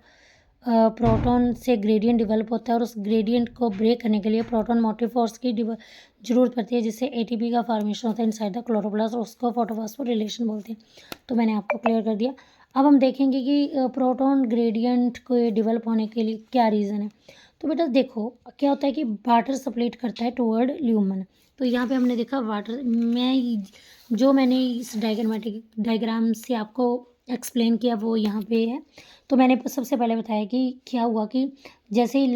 S1: प्रोटॉन से ग्रेडियंट डेवलप होता है और उस ग्रेडियंट को ब्रेक करने के लिए प्रोटॉन मोटिव फोर्स की ज़रूरत पड़ती है, जिससे ATP का फॉर्मेशन होता है इनसाइड द क्लोरोप्लास्ट और उसको फोटोफॉस्फोरिलेशन बोलते हैं। तो मैंने आपको क्लियर कर दिया। अब हम देखेंगे कि प्रोटॉन ग्रेडियंट को डेवलप होने के लिए क्या रीज़न है। तो बेटा देखो क्या होता है कि वाटर स्प्लिट करता है टुवर्ड ल्यूमन। तो यहाँ पे हमने देखा वाटर मैंने इस डायग्राम से आपको एक्सप्लेन किया वो यहाँ पे है। तो मैंने सबसे पहले बताया कि क्या हुआ कि जैसे ही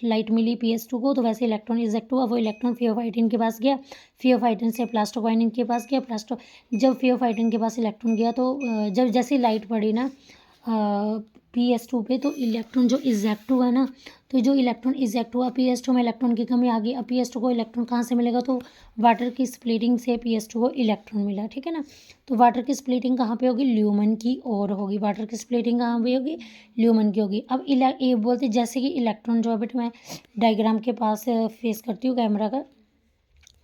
S1: लाइट मिली PS2 को, तो वैसे इलेक्ट्रॉन इजेक्ट हुआ। वो इलेक्ट्रॉन फियोफाइटिन के पास गया, फियोफाइटिन से प्लास्टोक्वाइनिन के पास गया। जब फियोफाइटिन के पास इलेक्ट्रॉन गया तो जब जैसे लाइट पड़ी ना PS2 पे तो इलेक्ट्रॉन जो इजेक्ट हुआ ना, तो जो इलेक्ट्रॉन इजेक्ट हुआ PS2 में इलेक्ट्रॉन की कमी आ गई। अब PS2 को इलेक्ट्रॉन कहाँ से मिलेगा, तो वाटर की स्प्लिटिंग से PS2 को इलेक्ट्रॉन मिला, ठीक है ना। तो वाटर की स्प्लिटिंग कहाँ पे होगी, ल्यूमन की ओर होगी। वाटर की स्प्लिटिंग कहाँ पे होगी, ल्यूमन की होगी। अब ये बोलते जैसे कि इलेक्ट्रॉन जो है बेटा मैं डायग्राम के पास फेस करती हूँ कैमरा का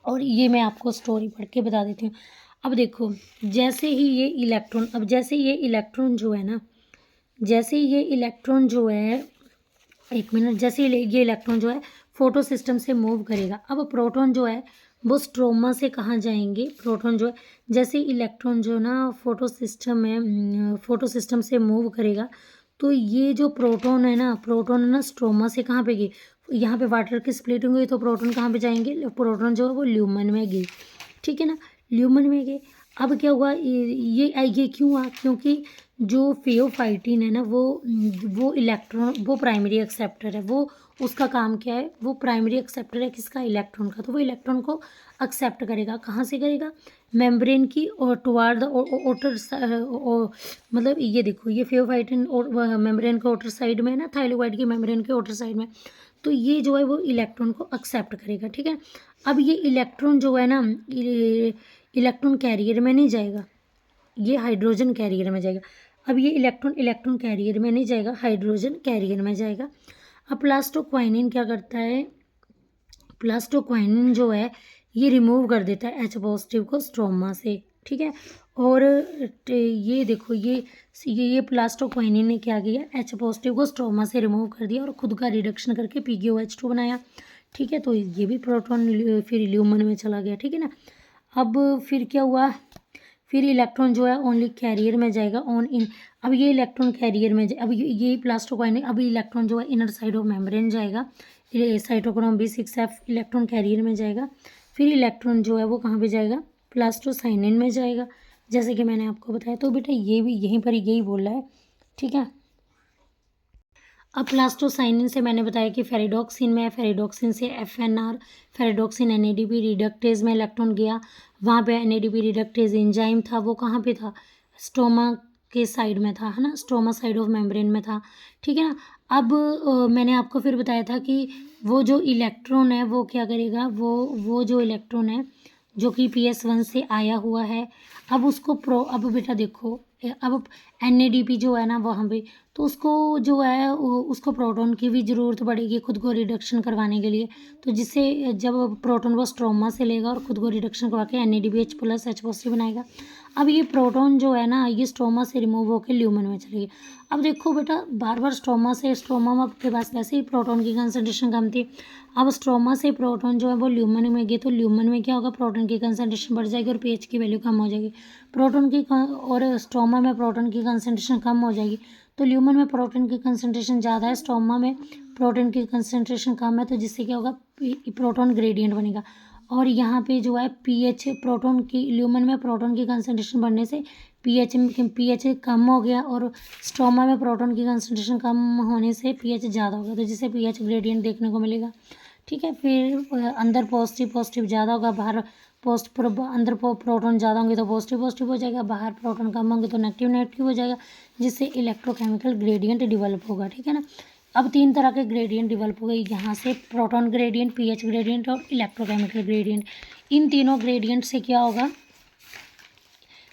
S1: और ये मैं आपको स्टोरी पढ़ के बता देती हूँ। अब देखो जैसे ही ये इलेक्ट्रॉन जो है ना, जैसे ये इलेक्ट्रॉन जो है एक मिनट, जैसे ये इलेक्ट्रॉन जो है फोटो सिस्टम से मूव करेगा। अब प्रोटॉन जो है वो स्ट्रोमा से कहाँ जाएंगे, प्रोटॉन जो है जैसे इलेक्ट्रॉन जो ना फोटो सिस्टम से मूव करेगा तो ये जो प्रोटॉन है ना स्ट्रोमा से कहाँ पे गई, यहाँ पे वाटर की स्प्लिटिंग हुई तो प्रोटॉन कहाँ पे जाएंगे, प्रोटॉन जो है वो ल्यूमन में गई, ठीक है ना, ल्यूमन में गए। अब क्या हुआ, ये क्यों हुआ, क्योंकि जो फियोफाइटिन है ना वो इलेक्ट्रॉन वो प्राइमरी एक्सेप्टर है। वो उसका काम क्या है, वो प्राइमरी एक्सेप्टर है किसका, इलेक्ट्रॉन का। तो वो इलेक्ट्रॉन को एक्सेप्ट करेगा, कहाँ से करेगा, मेम्ब्रेन की और टुवार्ड द ओटर, मतलब ये देखो ये फियोफाइटिन और मेम्ब्रेन के ओटर साइड में है ना, थाइरोइड की मेम्ब्रेन के ओटर साइड में। तो ये जो है वो इलेक्ट्रॉन को एक्सेप्ट करेगा, ठीक है। अब ये इलेक्ट्रॉन जो है ना इलेक्ट्रॉन कैरियर में नहीं जाएगा, ये हाइड्रोजन कैरियर में जाएगा। अब ये इलेक्ट्रॉन कैरियर में नहीं जाएगा, हाइड्रोजन कैरियर में जाएगा। अब प्लास्टोक्वाइनिन क्या करता है, प्लास्टोक्वाइनिन जो है ये रिमूव कर देता है H पॉजिटिव को स्ट्रोमा से, ठीक है। और ये देखो ये प्लास्टोक्वाइनिन ने क्या किया, H पॉजिटिव को स्ट्रोमा से रिमूव कर दिया और खुद का रिडक्शन करके PgOH2 बनाया, ठीक है। तो ये भी प्रोटॉन फिर ल्यूमन में चला गया, ठीक है ना। अब फिर क्या हुआ, फिर इलेक्ट्रॉन जो है ओनली कैरियर में जाएगा अब ये इलेक्ट्रॉन कैरियर में अब ये प्लास्टोक्वाइनिन, अब इलेक्ट्रॉन जो है इनर साइड ऑफ मेम्ब्रेन जाएगा, साइटोक्रोम B6F इलेक्ट्रॉन कैरियर में जाएगा। फिर इलेक्ट्रॉन जो है वो कहाँ पे जाएगा, प्लास्टोसाइनिन में जाएगा, जैसे कि मैंने आपको बताया। तो बेटा ये भी यहीं पर यही बोल रहा है, ठीक है। अब प्लास्टोसाइनिन से मैंने बताया कि फेरिडोक्सिन में है, फेरिडोक्सिन से FNR फेरिडोक्सिन NADP रिडक्टेज में इलेक्ट्रॉन गया, वहाँ पे NADP रिडक्टेज एंजाइम था, वो कहाँ पे था, स्टोमा के साइड में था, है ना, स्टोमा साइड ऑफ मेम्ब्रेन में था, ठीक है ना। अब मैंने आपको फिर बताया था कि वो जो इलेक्ट्रॉन है वो क्या करेगा, वो जो इलेक्ट्रॉन है जो कि PS1 से आया हुआ है, अब उसको अब बेटा देखो अब NADP जो है ना वहाँ पे, तो उसको जो है उसको प्रोटॉन की भी ज़रूरत पड़ेगी खुद को रिडक्शन करवाने के लिए। तो जिससे जब प्रोटॉन वो स्ट्रोमा से लेगा और खुद को रिडक्शन करवा के NADPH+ H पॉजिटिव बनाएगा। अब ये प्रोटॉन जो है ना ये स्ट्रोमा से रिमूव होकर ल्यूमन में चलेगी। अब देखो बेटा बार बार स्ट्रोमा में आपके पास वैसे ही प्रोटॉन की कंसनट्रेशन कम थी, अब स्ट्रोमा से प्रोटॉन जो है वो ल्यूमन में गए तो ल्यूमन में क्या होगा, प्रोटॉन की कंसनट्रेशन बढ़ जाएगी और pH की वैल्यू कम हो जाएगी। प्रोटॉन की और स्ट्रोमा में प्रोटॉन की कंसनट्रेशन कम हो जाएगी तो ल्यूमन में प्रोटॉन की कंसनट्रेशन ज़्यादा है, स्ट्रोमा में प्रोटॉन की कंसनट्रेशन कम है तो जिससे क्या होगा, प्रोटॉन ग्रेडियंट बनेगा। और यहाँ पे जो है पीएच, प्रोटॉन की ल्यूमन में प्रोटॉन की कंसनट्रेशन बढ़ने से पीएच कम हो गया, और स्ट्रोमा में प्रोटॉन की कंसनट्रेशन कम होने से पीएच ज़्यादा हो गया, तो जिससे पीएच ग्रेडियंट देखने को मिलेगा। ठीक है, फिर अंदर पॉजिटिव ज़्यादा होगा, बाहर अंदर प्रोटॉन ज़्यादा होंगे तो पॉजिटिव हो जाएगा, बाहर प्रोटॉन कम होंगे तो नेगेटिव हो जाएगा, जिससे इलेक्ट्रोकेमिकल ग्रेडियंट डिवेलप होगा। ठीक है ना। अब 3 तरह के ग्रेडियंट डिवेलप हो गए यहाँ से, प्रोटॉन ग्रेडियंट, पीएच ग्रेडियंट और इलेक्ट्रोकेमिकल ग्रेडियंट। इन तीनों ग्रेडियंट से क्या होगा,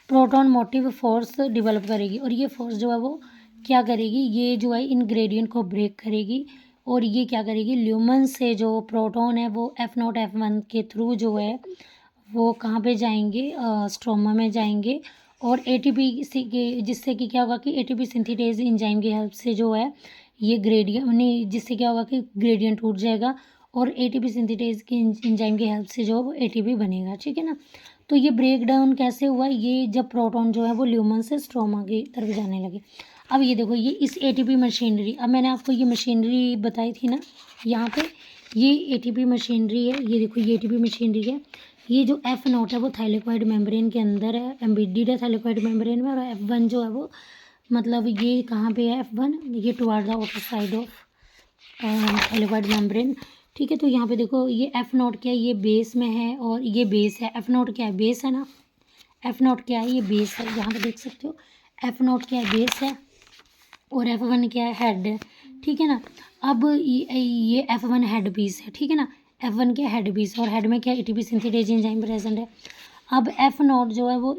S1: प्रोटॉन मोटिव फोर्स डेवलप करेगी, और ये फोर्स जो है वो क्या करेगी, ये जो है इन ग्रेडियंट को ब्रेक करेगी, और ये क्या करेगी, ल्यूमन से जो प्रोटॉन है वो F0 F1 के थ्रू जो है वो कहाँ पे जाएंगे, स्ट्रोमा में जाएंगे, और एटीपी के, जिससे कि क्या होगा कि एटीपी सिंथेटेज एंजाइम की हेल्प से जो है ये ग्रेडियंट नहीं, जिससे क्या होगा कि ग्रेडियंट टूट जाएगा, और एटीपी सिंथेटेज की एंजाइम की हेल्प से जो वो एटीपी बनेगा। ठीक है ना। तो ये ब्रेक डाउन कैसे हुआ, ये जब प्रोटॉन जो है वो ल्यूमन से स्ट्रोमा की तरफ जाने लगे। अब ये देखो, ये इस एटीपी मशीनरी, अब मैंने आपको ये मशीनरी बताई थी ना, यहाँ पे ये एटीपी मशीनरी है, ये देखो ये एटीपी मशीनरी है। ये जो F0 है वो थाइलेकोइड मेम्ब्रेन के अंदर है, एम्बेडेड है थाइलेकोइड मेम्ब्रेन में, और F1 जो है वो मतलब ये कहाँ पे है, F1 ये toward the outer side of thylakoid membrane. ठीक है, तो यहाँ पे देखो ये F0 क्या है, ये बेस में है, और ये बेस है। F0 क्या है, बेस है ना, F0 क्या है, ये बेस है, यहाँ पे देख सकते हो। F0 क्या है, बेस है, और F1 क्या है, हेड है। ठीक है ना। अब ये F1 हेड पीस है। ठीक है ना, F1 क्या हेड पीस, और हेड में क्या एटीपी सिंथेटेज एंजाइम प्रेजेंट है। अब F0 जो है वो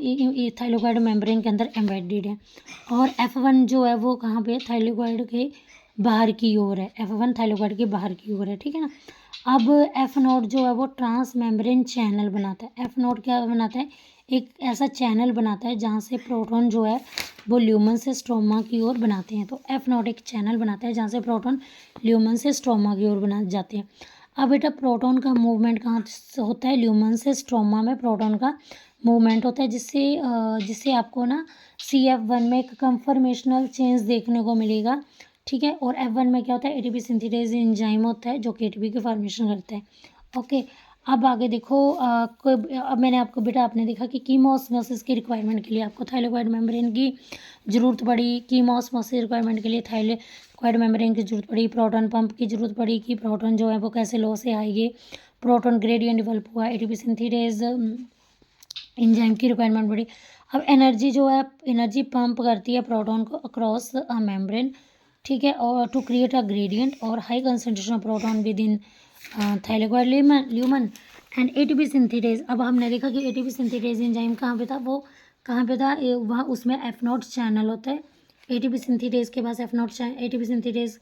S1: थाइलेकोइड मेम्ब्रेन के अंदर एम्बेडेड है, और F1 जो है वो कहाँ पे है, थाइलेकोइड के बाहर की ओर है। F1 थाइलेकोइड के बाहर की ओर है। ठीक है ना। अब F0 जो है वो ट्रांस मेम्ब्रेन चैनल बनाता है। F0 क्या बनाता है, एक ऐसा चैनल बनाता है जहाँ से प्रोटॉन जो है वो ल्यूमन से स्ट्रोमा की ओर बनाते हैं। तो F0 एक चैनल बनाता है जहाँ से प्रोटॉन ल्यूमन से स्ट्रोमा की ओर बना जाते हैं। अब बेटा प्रोटॉन का मूवमेंट कहाँ से होता है, ल्यूमन से स्ट्रोमा में प्रोटॉन का मूवमेंट होता है, जिससे आपको ना CF1 में एक कंफर्मेशनल चेंज देखने को मिलेगा। ठीक है, और F1 में क्या होता है, एटीपी सिंथेटेज एंजाइम होता है जो कि एटीपी की फॉर्मेशन करता है। ओके, अब आगे देखो, अब मैंने आपको बेटा आपने देखा कि कीमोस्मोसिस की रिक्वायरमेंट के लिए आपको थाइलेकोइड मेम्ब्रेन की ज़रूरत पड़ी, कीमोस्मोसिस रिक्वायरमेंट के लिए थाइलेकोइड मेम्ब्रेन की ज़रूरत पड़ी, प्रोटॉन पंप की ज़रूरत पड़ी कि प्रोटॉन जो है वो कैसे लो से आएंगे, प्रोटॉन ग्रेडियंट डेवलप हुआ, एटीपी सिंथेटेज एंजाइम की रिक्वायरमेंट पड़ी। अब एनर्जी जो है, एनर्जी पंप करती है प्रोटॉन को अक्रॉस अ मेम्ब्रेन। ठीक है, और टू क्रिएट अ ग्रेडियंट और high concentration of proton with in thylakoid lumen and ATP synthetase. अब हमने देखा कि एटीपी सिंथेटेज एंजाइम कहाँ पे था, वो कहाँ पे था, वहाँ उसमें F0 चैनल होता है। एटीपी सिंथेटेज के पास एटीपी सिंथेटेज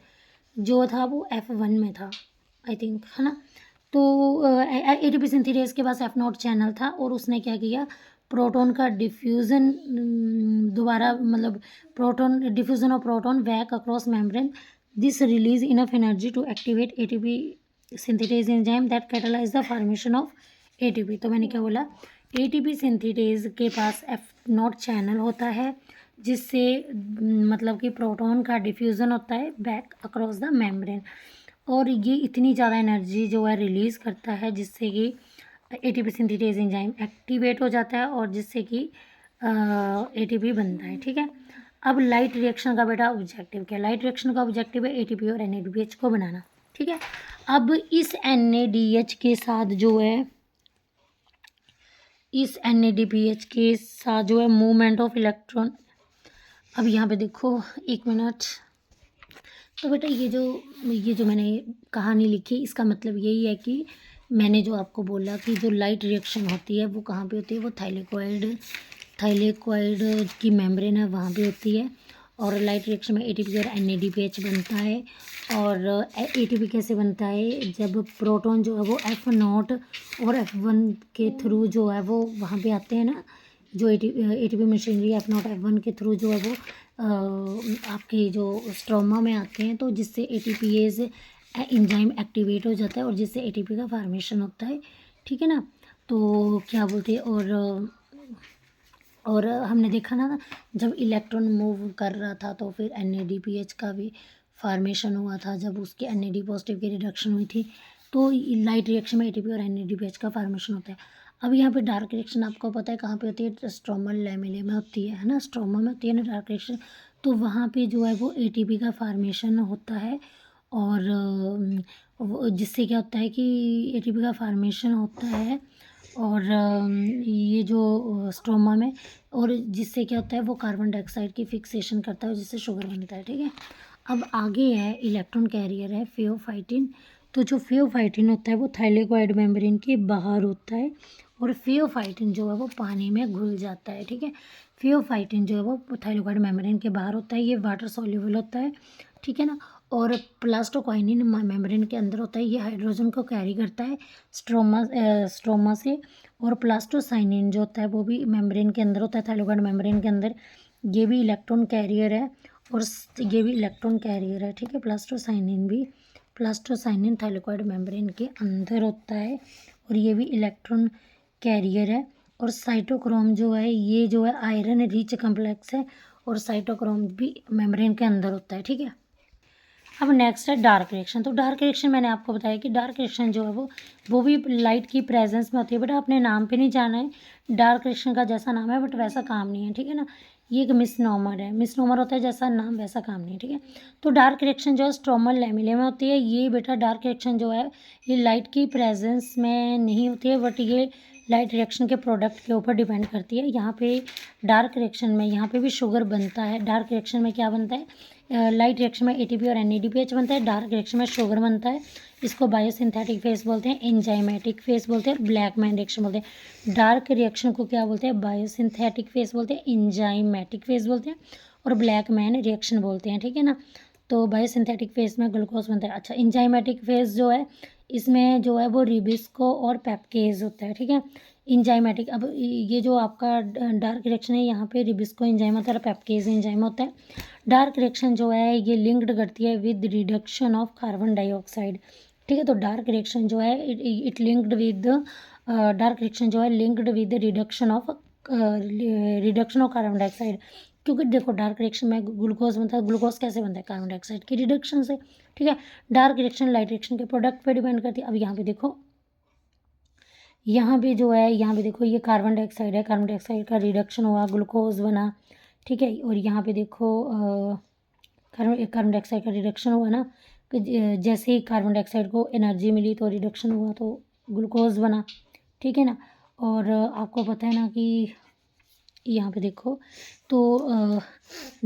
S1: जो था वो F1 में था, आई थिंक, है ना। तो एटीपी सिंथेटेज के पास F0 चैनल था, और उसने क्या किया, प्रोटॉन का डिफ्यूज़न दोबारा, मतलब diffusion of proton back across membrane, this release enough energy to activate ATP synthetase enzyme that catalyse the formation of ATP. तो मैंने क्या बोला, एटीपी सिंथेटेज के पास F0 चैनल होता है, जिससे मतलब कि प्रोटॉन का डिफ्यूज़न होता है बैक अक्रॉस द मेम्ब्रेन, और ये इतनी ज़्यादा एनर्जी जो है रिलीज़ करता है जिससे कि एटीपी सिंथेटेज एंजाइम एक्टिवेट हो जाता है, और जिससे कि एटीपी बनता है। ठीक है, अब लाइट रिएक्शन का बेटा ऑब्जेक्टिव क्या, लाइट रिएक्शन का ऑब्जेक्टिव है एटीपी और NADPH को बनाना। ठीक है, अब इस NADH के साथ जो है, इस NADPH के साथ जो है मूवमेंट ऑफ इलेक्ट्रॉन। अब यहाँ पे देखो, एक मिनट। तो बेटा ये जो मैंने कहानी लिखी, इसका मतलब यही है कि मैंने जो आपको बोला कि जो लाइट रिएक्शन होती है वो कहाँ पे होती है, वो थाइलेकोइड की मेम्ब्रेन है वहाँ पे होती है, और लाइट रिएक्शन में एटीपी और NADPH बनता है। और एटीपी कैसे बनता है, जब प्रोटॉन जो है वो F0 और F1 के थ्रू जो है वो वहाँ पे आते हैं ना, जो एटीपी मशीनरी F0 F1 के थ्रू जो है वो आपके जो स्ट्रोमा में आते हैं, तो जिससे एटीपीएज एंजाइम एक्टिवेट हो जाता है, और जिससे एटीपी का फॉर्मेशन होता है। ठीक है ना। तो क्या बोलते हैं, और हमने देखा ना, जब इलेक्ट्रॉन मूव कर रहा था तो फिर NADPH का भी फार्मेशन हुआ था, जब उसके NAD पॉजिटिव की रिडक्शन हुई थी, तो लाइट रिएक्शन में ATP और NADPH का फार्मेशन होता है। अब यहाँ पे डार्क रिएक्शन आपको पता है कहाँ पे होती है, स्ट्रोमल लैमेले में होती है ना, स्ट्रोमा में होती है ना डार्क रिएक्शन। तो वहाँ पे जो है वो ATP का फार्मेशन होता है, और जिससे क्या होता है कि ATP का फार्मेशन होता है, और ये जो स्ट्रोमा में, और जिससे क्या होता है वो कार्बन डाइऑक्साइड की फिक्सेशन करता है, जिससे शुगर बनता है, ठीक है। अब आगे है इलेक्ट्रॉन कैरियर है फियोफाइटिन। तो जो फियोफाइटिन होता है वो थाइलेकोइड मेम्ब्रेन के बाहर होता है, और फियोफाइटिन जो है वो पानी में घुल जाता है, ठीक है। फियोफाइटिन जो है वो थाइलेकोइड मेम्ब्रेन के बाहर होता है, ये वाटर सॉल्युबल होता है, ठीक है ना। और प्लास्टोक्वाइनिन मेम्ब्रेन के अंदर होता है, ये हाइड्रोजन को कैरी करता है स्ट्रोमा से। और प्लास्टोसाइनिन जो होता है वो भी मेम्ब्रेन के अंदर होता है, थाइलेकोइड मेम्ब्रेन के अंदर, ये भी इलेक्ट्रॉन कैरियर है, और ये भी इलेक्ट्रॉन कैरियर है, ठीक है। प्लास्टोसाइनिन थाइलेकोइड मेम्ब्रेन के अंदर होता है, और ये भी इलेक्ट्रॉन कैरियर है। और साइटोक्रोम जो है, ये जो है आयरन रिच कम्प्लेक्स है, और साइटोक्रोम भी मेम्ब्रेन के अंदर होता है, ठीक है। अब नेक्स्ट है डार्क रिएक्शन। तो डार्क रिएक्शन मैंने आपको बताया कि डार्क रिएक्शन जो है वो भी लाइट की प्रेजेंस में होती है, बट अपने नाम पे नहीं जाना है, डार्क रिएक्शन का जैसा नाम है बट वैसा काम नहीं है, ठीक है ना। ये एक मिसनोमर है, मिसनोमर होता है जैसा नाम वैसा काम नहीं है, ठीक है। तो डार्क रिएक्शन जो है स्ट्रोमल लैमेले में होती है, ये बेटा डार्क रिएक्शन जो है ये लाइट की प्रेजेंस में नहीं होती है, बट ये लाइट रिएक्शन के प्रोडक्ट के ऊपर डिपेंड करती है। यहाँ पे डार्क रिएक्शन में यहाँ पे भी शुगर बनता है, डार्क रिएक्शन में क्या बनता है, लाइट रिएक्शन में ATP और NADPH बनता है, डार्क रिएक्शन में शुगर बनता है, इसको बायोसिंथेटिक फेस बोलते हैं, एंजाइमेटिक फेस बोलते हैं, और ब्लैक मैन रिएक्शन बोलते हैं। डार्क रिएक्शन को क्या बोलते हैं, बायोसिंथेटिक फेस बोलते हैं, एंजाइमेटिक फेस बोलते हैं, और ब्लैक मैन रिएक्शन बोलते हैं, ठीक है ना। तो बायोसिंथेटिक फेस में ग्लूकोज बनता है। अच्छा, एंजाइमेटिक फेस जो है इसमें जो है वो रिबिस्को और पेप्केज होता है, ठीक है। एंजाइमेटिक, अब ये जो आपका डार्क रिएक्शन है यहाँ पे रिबिस्को एंजाइम होता है और पेप्केज एंजाइम होता है। डार्क रिएक्शन जो है ये लिंक्ड करती है with reduction of carbon dioxide, ठीक है। तो डार्क रिएक्शन जो है it linked with dark reaction जो है linked with reduction of carbon dioxide, क्योंकि देखो डार्क रिएक्शन में ग्लूकोज बनता है, ग्लूकोज कैसे बनता है, कार्बन डाइऑक्साइड की रिडक्शन से, ठीक है। डार्क रिएक्शन लाइट रिएक्शन के प्रोडक्ट पे डिपेंड करती है। अब यहाँ पे देखो, यहाँ पे जो है, यहाँ पे देखो ये कार्बन डाइऑक्साइड है, कार्बन डाइऑक्साइड का रिडक्शन हुआ, ग्लूकोज बना, ठीक है। और यहाँ पे देखो कार्बन डाइऑक्साइड का रिडक्शन हुआ ना, कि जैसे ही कार्बन डाइऑक्साइड को एनर्जी मिली तो रिडक्शन हुआ तो ग्लूकोज बना, ठीक है ना। और आपको पता है ना कि यहाँ पे देखो, तो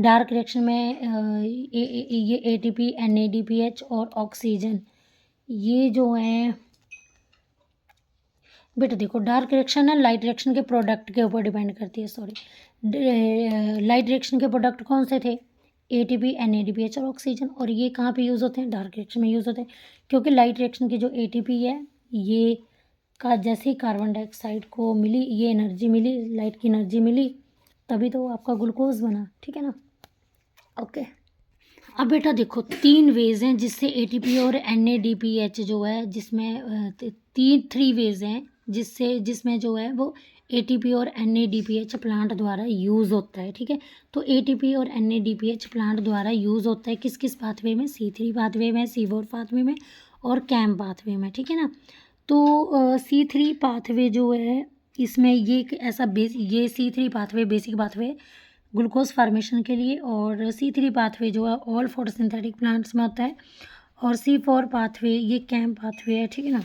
S1: डार्क रिएक्शन में ये ATP NADPH और ऑक्सीजन ये जो हैं बेटा, देखो डार्क रिएक्शन है लाइट रिएक्शन के प्रोडक्ट के ऊपर डिपेंड करती है, सॉरी। लाइट रिएक्शन के प्रोडक्ट कौन से थे, ATP NADPH और ऑक्सीजन, और ये कहाँ पे यूज़ होते हैं, डार्क रिएक्शन में यूज़ होते हैं, क्योंकि लाइट रिएक्शन की जो ATP है ये का जैसे ही कार्बन डाइऑक्साइड को मिली ये एनर्जी मिली, लाइट की एनर्जी मिली, तभी तो आपका ग्लूकोज बना, ठीक है ना। ओके, अब बेटा देखो 3 वेज हैं जिससे ATP और NADPH जो है, जिसमें 3 वेज हैं जिसमें जो है वो ATP और NADPH प्लांट द्वारा यूज़ होता है, ठीक है। तो ATP और NADPH प्लांट द्वारा यूज़ होता है किस किस पाथवे में, C3 पाथवे में, C4 पाथवे में, और CAM पाथवे में, ठीक है ना। तो C3 पाथवे जो है इसमें ये एक ऐसा ये C3 pathway basic pathway glucose formation के लिए, और C3 पाथवे जो है ऑल फोटोसिंथेटिक प्लांट्स में होता है, और C4 पाथवे ये कैम पाथवे है, ठीक है ना।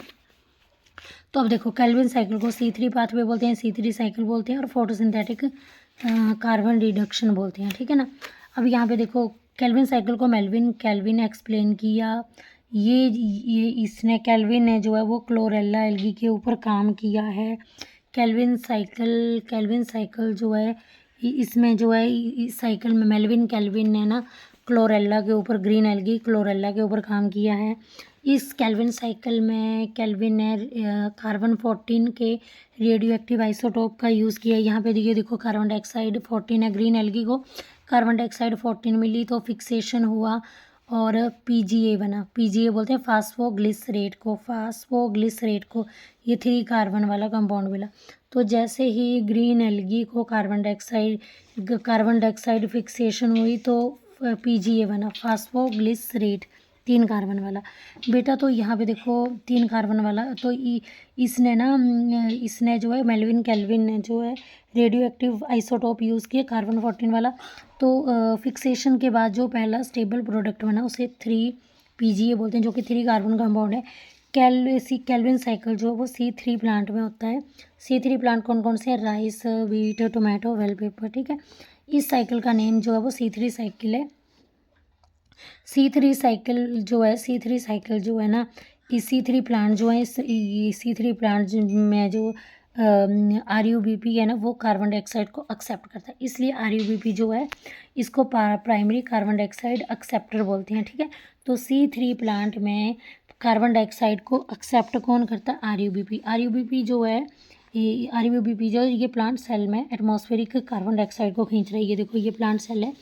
S1: तो अब देखो केल्विन साइकिल को C3 पाथवे बोलते हैं, C3 साइकिल बोलते हैं, और फोटोसिंथेटिक कार्बन रिडक्शन बोलते हैं, ठीक है ना। अब यहाँ पे देखो केल्विन साइकिल को केल्विन एक्सप्लेन किया, ये इसने केल्विन ने जो है वो क्लोरेला एल्गी के ऊपर काम किया है। केल्विन साइकिल जो है इसमें जो है इस साइकिल में मेल्विन केल्विन ने ना क्लोरेला के ऊपर, ग्रीन एल्गी क्लोरेला के ऊपर काम किया है। इस केल्विन साइकिल में केल्विन ने कार्बन 14 के रेडियो एक्टिव आइसोटोप का यूज़ किया। यहाँ पे देखो कार्बन डाइऑक्साइड 14 है, ग्रीन एल्गी को कार्बन डाइऑक्साइड 14 मिली तो फिक्सेशन हुआ और PGA बना। PGA बोलते हैं फास्फोग्लिसरेट को, ये 3 कार्बन वाला कंपाउंड मिला। तो जैसे ही ग्रीन एल्गी को कार्बन डाइऑक्साइड फिक्सेशन हुई तो PGA बना, फास्फोग्लिसरेट 3 कार्बन वाला। बेटा तो यहाँ पे देखो 3 कार्बन वाला तो इसने जो है मेल्विन केल्विन ने जो है रेडियो एक्टिव आइसोटोप यूज़ किया कार्बन 14 वाला। तो फिक्सेशन के बाद जो पहला स्टेबल प्रोडक्ट बना उसे 3 PGA बोलते हैं, जो कि 3 कार्बन कंपाउंड है। केल्विन साइकिल जो है वो C3 प्लांट में होता है। C3 प्लांट कौन कौन से हैं? Rice, wheat, tomato, well paper, ठीक है। इस साइकिल का नेम जो है वो C3 साइकिल है। C3 साइकिल जो है ना, C3 प्लांट जो है C3 प्लांट में जो RUBP है ना वो कार्बन डाइऑक्साइड को एक्सेप्ट करता है, इसलिए RUBP जो है इसको प्राइमरी कार्बन डाइऑक्साइड एक्सेप्टर बोलते हैं, ठीक है। तो C3 प्लांट में कार्बन डाइऑक्साइड को एक्सेप्ट कौन करता है? RUBP जो है ये प्लांट सेल में एटमॉस्फेरिक कार्बन डाइऑक्साइड को खींच रहा है। ये देखो ये प्लांट सेल है,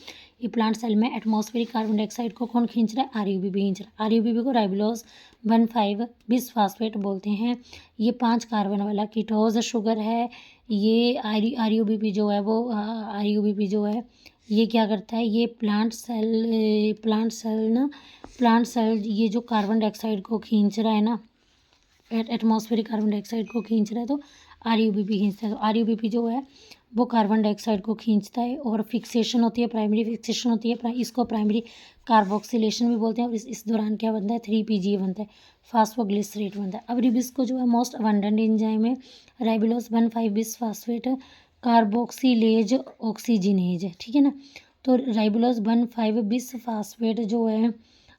S1: ये प्लांट सेल में एटमॉस्फेरिक कार्बन डाइऑक्साइड को कौन खींच रहा है? RUBP खींच रहा है। RUBP को राइबोलोज 1,5 बिसफास्फेट बोलते हैं। ये 5 कार्बन वाला कीटोज शुगर है। ये RUBP जो है वो RUBP जो है ये क्या करता है? ये प्लांट सेल ये जो कार्बन डाइऑक्साइड को खींच रहा है ना, एटमॉस्फेरिक कार्बन डाइऑक्साइड को खींच रहा है तो RUBP खींचता है। तो RUBP जो है वो कार्बन डाइऑक्साइड को खींचता है और फिक्सेशन होती है, प्राइमरी फिक्सेशन होती है, इसको प्राइमरी कार्बोक्सिलेशन भी बोलते हैं। और इस दौरान क्या बनता है? 3 PGA बनता है, फास्फोग्लिसरेट बनता है। अब रिबिस्को जो है मोस्ट अबंडेंट एंजाइम है, राइबोलोज 1,5 बिसफास्फेट कार्बोक्सिलेज ऑक्सीजिनेज है, ठीक है ना। तो राइबोलोज 1,5 बिसफास्फेट जो है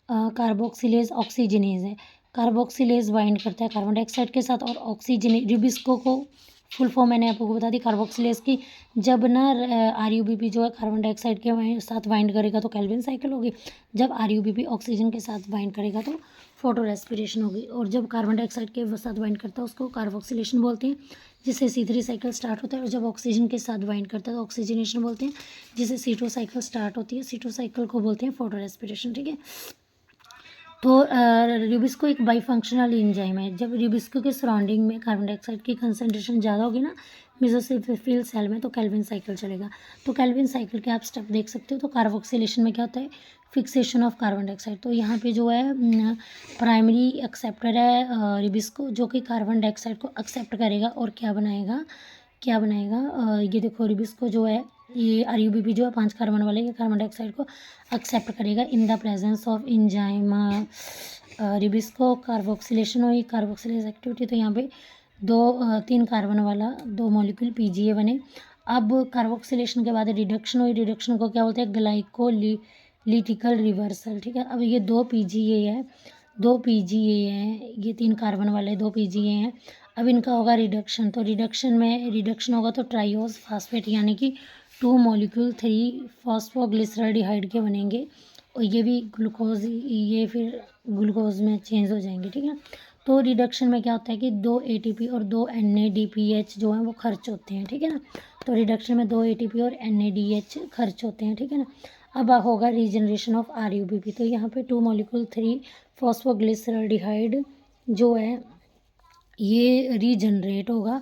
S1: कार्बोक्सिलेज ऑक्सीजिनेज है। कार्बोक्सिलेज बाइंड करता है कार्बन डाइऑक्साइड के साथ और ऑक्सीजन रिबिस्को को फुल फॉर्म मैंने आपको बता दी कार्बोक्सिलेज की। जब ना RUBP जो है कार्बन डाइऑक्साइड के साथ बाइंड करेगा तो केल्विन साइकिल होगी, जब RUBP ऑक्सीजन के साथ बाइंड करेगा तो फोटो रेस्पिरेशन होगी, और जब कार्बन डाइऑक्साइड के साथ बाइंड करता है उसको कार्बोक्सिलेशन बोलते हैं, जिससे C3 साइकिल स्टार्ट होता है। और जब ऑक्सीजन के साथ बाइंड करता है तो ऑक्सीजनेशन बोलते हैं, जिससे C2 साइकिल स्टार्ट होती है। C2 साइकिल को बोलते हैं फोटो रेस्पिरेशन, ठीक है। तो रिबिस्को एक बाईफंक्शनल एंजाइम है। जब रिबिस्को के सराउंडिंग में कार्बन डाइऑक्साइड की कंसनट्रेशन ज़्यादा होगी ना मेसोफिल सेल में तो केल्विन साइकिल चलेगा। तो केल्विन साइकिल के आप स्टेप देख सकते हो। तो कार्बोक्सिलेशन में क्या होता है? Fixation of carbon dioxide. तो यहाँ पे जो है प्राइमरी एक्सेप्टर है रिबिस्को, जो कि कार्बन डाइऑक्साइड को एक्सेप्ट करेगा और क्या बनाएगा? ये देखो रिबिस्को जो है ये RUBP जो है 5 कार्बन वाले ये कार्बन डाइऑक्साइड को एक्सेप्ट करेगा in the presence of enzyme rubisco. Carboxylation हुई, कार्बोक्सिलेज एक्टिविटी, तो यहाँ पे 3 कार्बन वाला 2 मॉलिक्यूल PGA बने। अब कार्बोक्सिलेशन के बाद रिडक्शन हुई, रिडक्शन को क्या बोलते हैं? ग्लाइकोलिटिकल रिवर्सल, ठीक है। अब ये 2 PGA है, ये 3 कार्बन वाले 2 PGA हैं। अब इनका होगा रिडक्शन, तो रिडक्शन होगा तो ट्राइओस फास्फेट यानी कि 2 मॉलिक्यूल 3 फॉस्फोग्लिसराल्डिहाइड के बनेंगे और ये भी ग्लूकोज, ये फिर ग्लूकोज में चेंज हो जाएंगे, ठीक है। तो रिडक्शन में क्या होता है कि 2 ATP और 2 NADPH जो हैं वो खर्च होते हैं, ठीक है ना। तो रिडक्शन में 2 ATP और NADH खर्च होते हैं, ठीक है ना। अब होगा रीजनरेशन ऑफ RUBP। तो यहाँ पे 2 मॉलिक्यूल 3 फॉस्फोग्लिसराल्डिहाइड जो है ये रीजनरेट होगा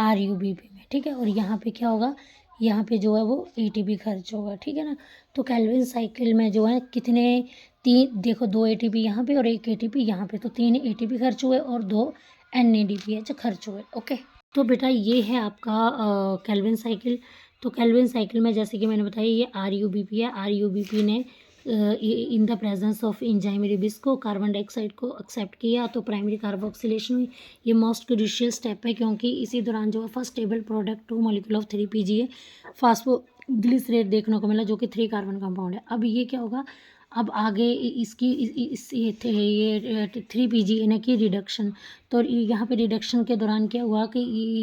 S1: RUBP में, ठीक है। और यहाँ पे क्या होगा? यहाँ पे जो है वो ATP खर्च होगा, ठीक है ना। तो केल्विन साइकिल में जो है कितने 3 देखो 2 ATP यहाँ पे और 1 ATP यहाँ पे, तो 3 ATP खर्च हुए और 2 NADPH खर्च हुए, ओके। तो बेटा ये है आपका केल्विन साइकिल। तो केल्विन साइकिल में जैसे कि मैंने बताया ये RUBP है। RUBP ने in the presence of enzyme rubisco carbon dioxide को एक्सेप्ट किया तो प्राइमरी कार्बोक्सिलेशन हुई। ये मोस्ट क्रूशियल स्टेप है क्योंकि इसी दौरान जो है first stable product 2 molecule of 3 PGA phosphoglycerate देखने को मिला, जो कि 3 कार्बन कंपाउंड है। अब ये क्या होगा? अब आगे इसकी ये 3 PGA ना की रिडक्शन। तो यहाँ पे रिडक्शन के दौरान क्या हुआ कि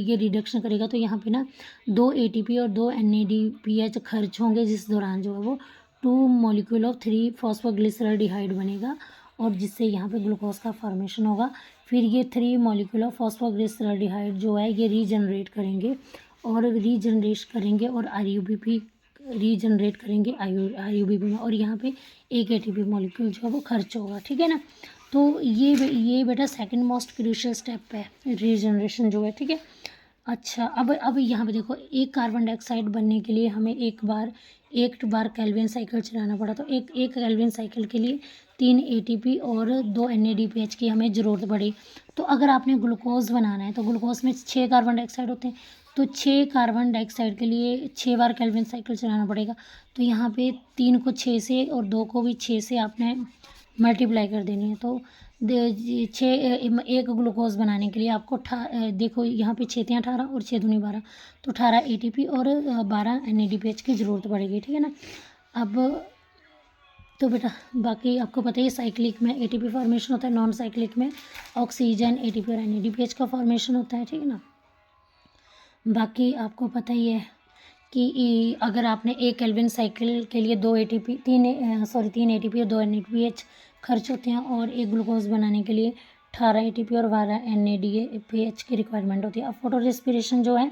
S1: ये रिडक्शन करेगा तो यहाँ पे ना 2 ATP और 2 NADPH खर्च होंगे, जिस दौरान जो है वो 2 मॉलिक्यूल ऑफ 3 फॉस्फोग्लिसराल्डिहाइड बनेगा और जिससे यहाँ पे ग्लूकोज का फॉर्मेशन होगा। फिर ये 3 मॉलिक्यूल ऑफ फॉस्फोग्लिसराल्डिहाइड जो है ये रीजनरेट करेंगे और RUBP रीजनरेट करेंगे RUBP में, और यहाँ पे 1 ATP मॉलिक्यूल जो है वो खर्च होगा, ठीक है ना। तो ये बेटा सेकंड मोस्ट क्रूशियल स्टेप है रीजनरेशन जो है, ठीक है। अच्छा, अब यहाँ पे देखो, एक कार्बन डाइऑक्साइड बनने के लिए हमें एक बार केल्विन साइकिल चलाना पड़ा, तो एक केल्विन साइकिल के लिए 3 एटीपी और 2 एनएडीपीएच की हमें ज़रूरत पड़ी। तो अगर आपने ग्लूकोज़ बनाना है तो ग्लूकोज़ में 6 कार्बन डाइऑक्साइड होते हैं, तो 6 कार्बन डाइऑक्साइड के लिए 6 बार केल्विन साइकिल चलाना पड़ेगा। तो यहाँ पे 3 को 6 से और 2 को भी 6 से आपने मल्टीप्लाई कर देनी है। तो एक ग्लूकोज बनाने के लिए आपको देखो यहाँ पे 6 18 और 6 दूनी 12, तो 18 एटीपी और 12 एनएडीपीएच की ज़रूरत पड़ेगी, ठीक है ना। अब तो बेटा बाकी आपको पता ही है, साइक्लिक में एटीपी फॉर्मेशन होता है, नॉन साइक्लिक में ऑक्सीजन एटीपी और एनएडीपीएच का फॉर्मेशन होता है, ठीक है ना। बाकी आपको पता ही है कि अगर आपने एक केल्विन साइकिल के लिए 2 एटीपी 3 एटीपी और 2 एनएडीपीएच खर्च होते हैं, और एक ग्लूकोज बनाने के लिए 18 एटीपी और 12 एनएडीपीएच की रिक्वायरमेंट होती है। अब फोटो रेस्पिरेशन जो है,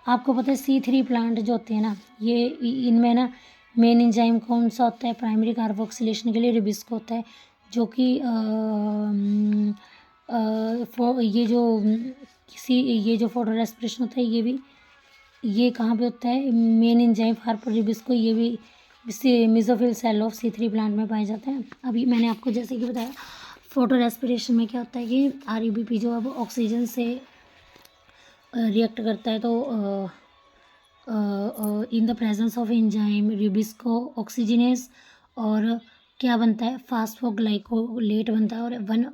S1: आपको पता है C3 प्लांट जो होते हैं ना, ये इनमें ना मेन एंजाइम कौन सा होता है, प्राइमरी कार्बोक्सिलेशन के लिए रिबिस्को होता है, जो कि ये जो फोटो रेस्पिरेशन होता है, ये कहाँ पे होता है, मेन एंजाइम फॉर रिबिस्को, ये भी mesophyll cell of C3 plant में पाए जाते हैं। अभी मैंने आपको जैसे कि बताया, फोटो रेस्पिरेशन में क्या होता है कि RUBP जो है वो ऑक्सीजन से रिएक्ट करता है, तो in the presence of enzyme rubisco oxygenase, और क्या बनता है, फास्फोग्लाइकोलेट बनता है और 1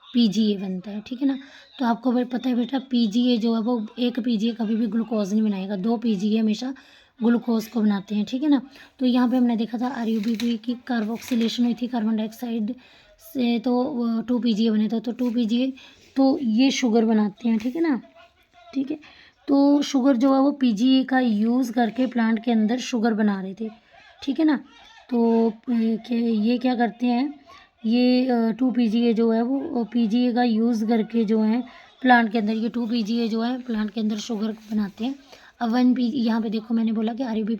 S1: PGA बनता है, ठीक है ना। तो आपको पता है बेटा, PGA जो है वो एक PGA कभी भी ग्लूकोज नहीं बनाएगा, 2 PGA हमेशा ग्लूकोज को बनाते हैं, ठीक है ना। तो यहाँ पे हमने देखा था RUBP की कार्बोक्सिलेशन हुई थी कार्बन डाइऑक्साइड से, तो 2 PGA बने थे, तो 2 PGA तो ये शुगर बनाते हैं, ठीक है ना, ठीक है। तो शुगर जो है वो PGA का यूज़ करके प्लांट के अंदर शुगर बना रहे थे, ठीक है ना। तो ये क्या करते हैं, ये 2 PGA जो है वो PGA का यूज़ करके जो है प्लांट के अंदर, ये 2 PGA जो है प्लांट के अंदर शुगर बनाते हैं। अब 1 PGA, यहाँ पे देखो मैंने बोला कि RUBP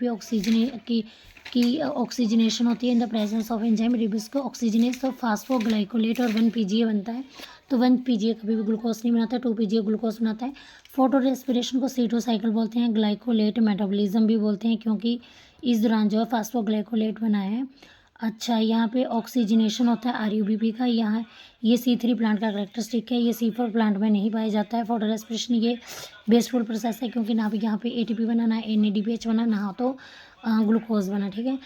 S1: की ऑक्सीजनेशन होती है in the presence of enzyme rubisco oxygenase of phosphoglycolate, और 1 PGA बनता है। तो 1 PGA कभी भी ग्लूकोज नहीं बनाता, 2 PGA ग्लूकोज बनाता है। फोटो रेस्पिरेशन को C2 साइकिल बोलते हैं, ग्लाइकोलेट मेटाबॉलिज्म भी बोलते हैं, क्योंकि इस दौरान जो है फास्फोग्लाइकोलेट बना है। अच्छा, यहाँ पे ऑक्सीजनेशन होता है RUBP का, यहाँ ये C3 प्लांट का करेक्टरिस्टिक है, ये C4 प्लांट में नहीं पाया जाता है। फोटो रेस्पिरेशन ये बेसफुल प्रोसेस है, क्योंकि ना भी यहाँ पे ATP बना, ना NADPH बना, ना तो ग्लूकोज बना, ठीक है।